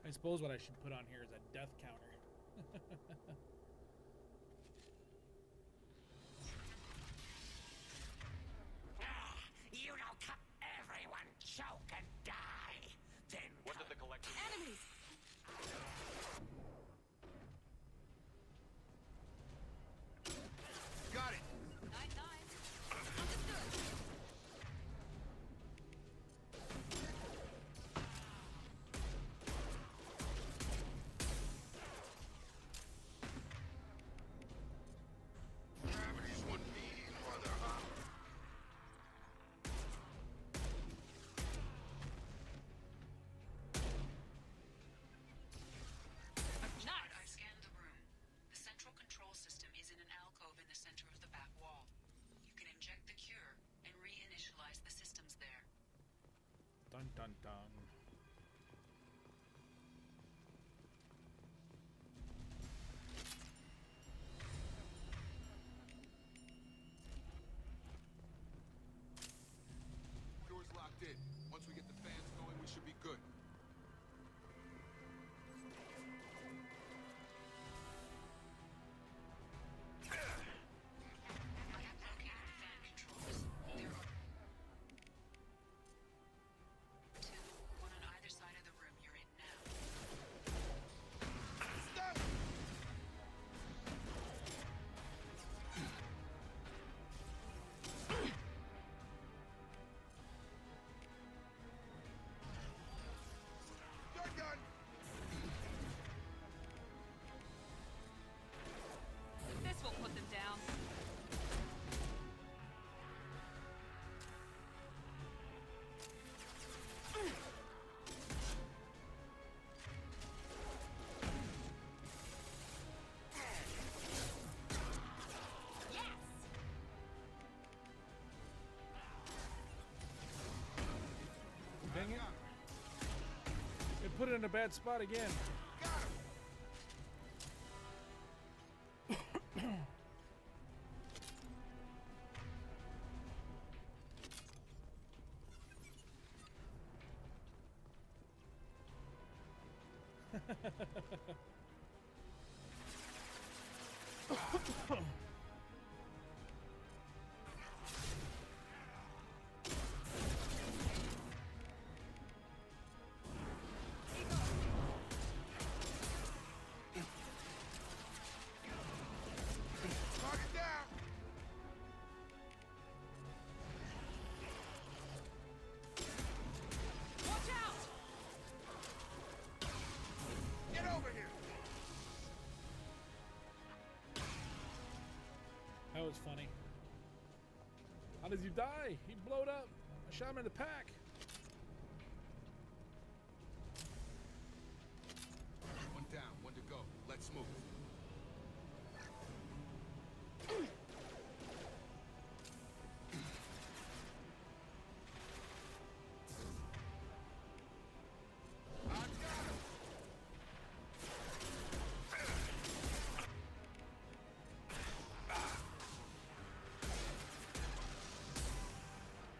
I suppose what I should put on here is a death counter. You don't come. Everyone choke and die. Then What did the collector Enemies! Got it. Nine, nine. Understood. Gravity's one mean mother, huh? Shepard, I've scanned the room. The central control system is in an alcove in the center of the back wall. You can inject the cure and reinitialize the systems there. Dun dun dun. Door's locked in. Once we get the fans going, we should be good. I have located fan controls. There are two, one on either side of the room you're in now. Stop! You're done! This will put them down. Dang it. It put it in a bad spot again. Target down! Watch out! Get over here! That was funny. How did you die? He blowed up. I shot him in the pack. One down, one to go. Let's move. I got him!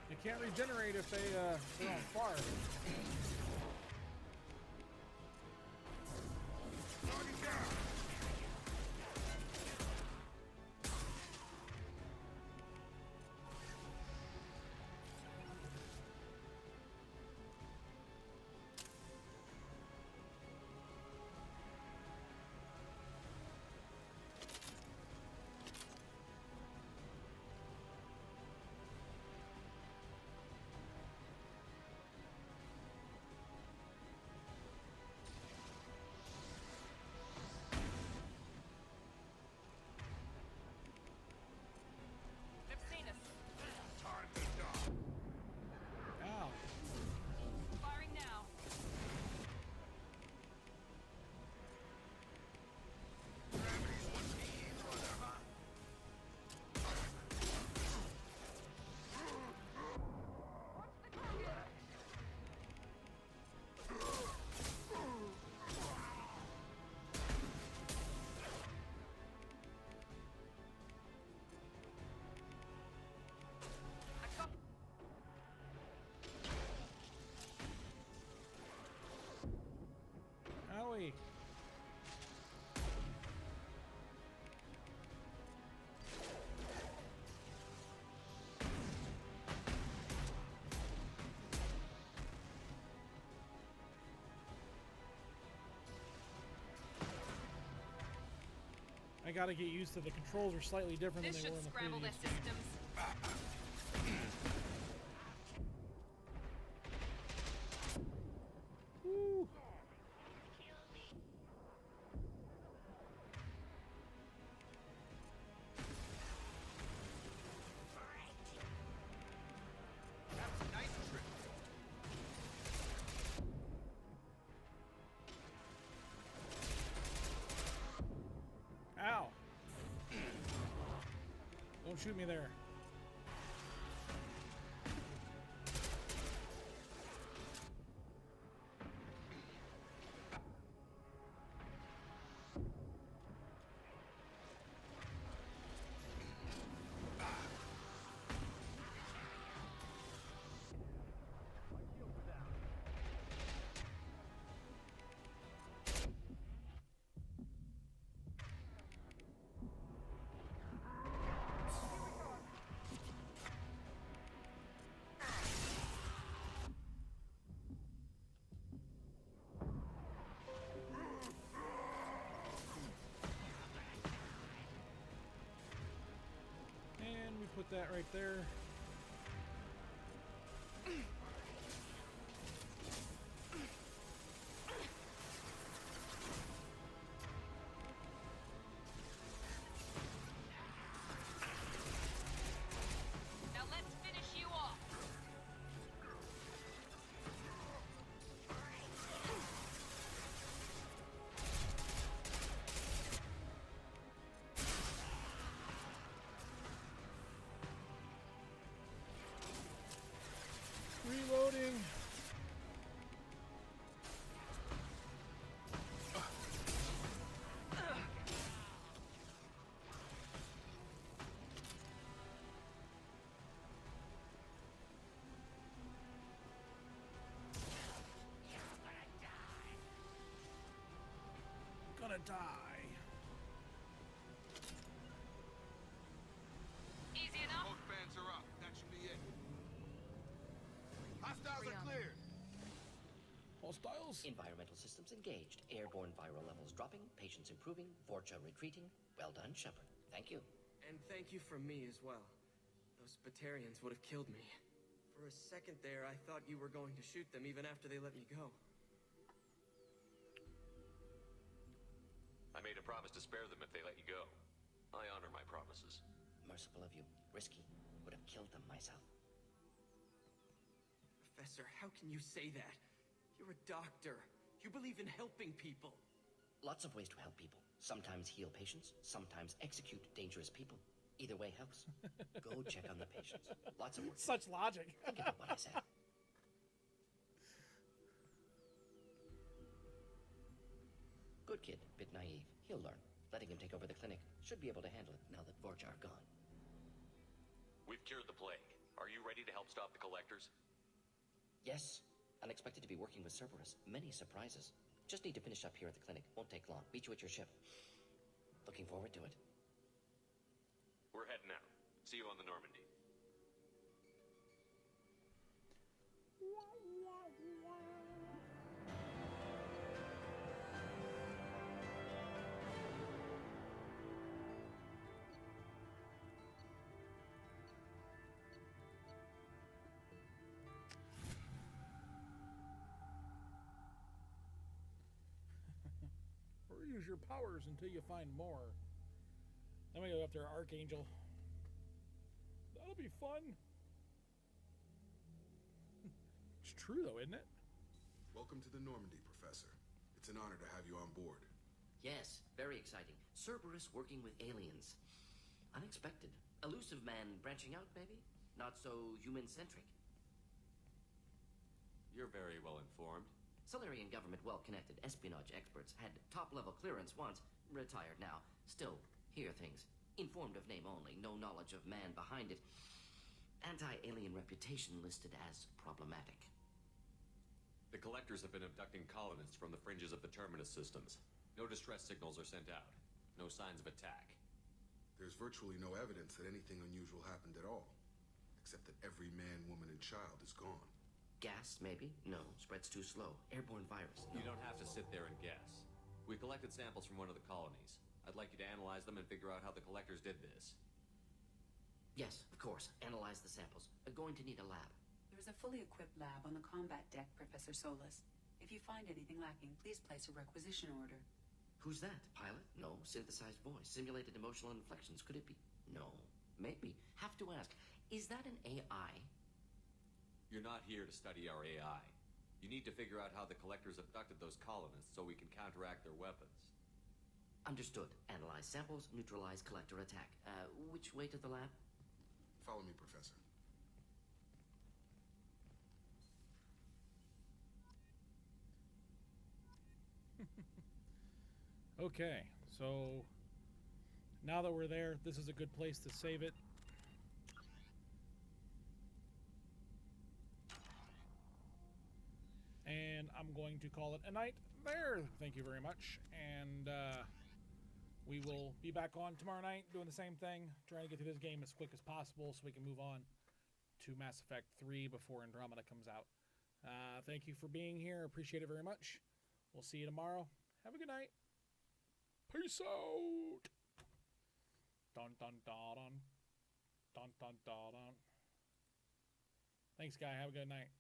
They can't regenerate if they're on fire. Target down! way. I gotta get used to the controls are slightly different This than they should were in the scramble their previous game. systems. Woo. Ow. Don't shoot me there. And we put that right there. Now let's finish you off. Reloading. Gonna die. Easy enough. Both fans are up. That should be it. Hostiles are cleared. Hostiles? Environmental systems engaged. Airborne viral levels dropping. Patients improving. Vorcha retreating. Well done, Shepard. Thank you. And thank you from me as well. Those Batarians would have killed me. For a second there, I thought you were going to shoot them even after they let me go. I made a promise to spare them if they let you go. I honor my promises. Merciful of you. Risky. Would have killed them myself. Professor, how can you say that? You're a doctor. You believe in helping people. Lots of ways to help people. Sometimes heal patients, sometimes execute dangerous people. Either way helps. Go check on the patients. Lots of work. Such logic. Think about what I said. Good kid, bit naive. He'll learn. Letting him take over the clinic. Should be able to handle it now that Vorcha are gone. We've cured the plague. Are you ready to help stop the collectors? Yes. Unexpected to be working with Cerberus. Many surprises. Just need to finish up here at the clinic. Won't take long. Meet you at your ship. Looking forward to it. We're heading out. See you on the Normandy. Or use your powers until you find more. Then we go after Archangel. That'll be fun. It's true though, isn't it? Welcome to the Normandy, Professor. It's an honor to have you on board. Yes, very exciting. Cerberus working with aliens. Unexpected. Elusive man branching out, maybe? Not so human-centric. You're very well informed. Solarian government well-connected. Espionage experts. Had top-level clearance once. Retired now. Still, hear things. Informed of name only. No knowledge of man behind it. Anti-alien reputation listed as problematic. The Collectors have been abducting colonists from the fringes of the Terminus systems. No distress signals are sent out. No signs of attack. There's virtually no evidence that anything unusual happened at all. Except that every man, woman, and child is gone. Gas, maybe? No. Spreads too slow. Airborne virus. No. You don't have to sit there and guess. We collected samples from one of the colonies. I'd like you to analyze them and figure out how the Collectors did this. Yes, of course. Analyze the samples. Going to need a lab. There's a fully equipped lab on the combat deck, Professor Solus. If you find anything lacking, please place a requisition order. Who's that? Pilot? No. Synthesized voice. Simulated emotional inflections. Could it be? No. Maybe. Have to ask. Is that an AI? You're not here to study our AI. You need to figure out how the Collectors abducted those colonists so we can counteract their weapons. Understood. Analyze samples, neutralize Collector attack. Which way to the lab? Follow me, Professor. Okay, so now that we're there, this is a good place to save it. And I'm going to call it a night there. Thank you very much. And we will be back on tomorrow night doing the same thing, trying to get through this game as quick as possible so we can move on to Mass Effect 3 before Andromeda comes out. Thank you for being here. Appreciate it very much. We'll see you tomorrow. Have a good night. Peace out. Dun dun dun dun dun dun dun. Thanks, guy. Have a good night.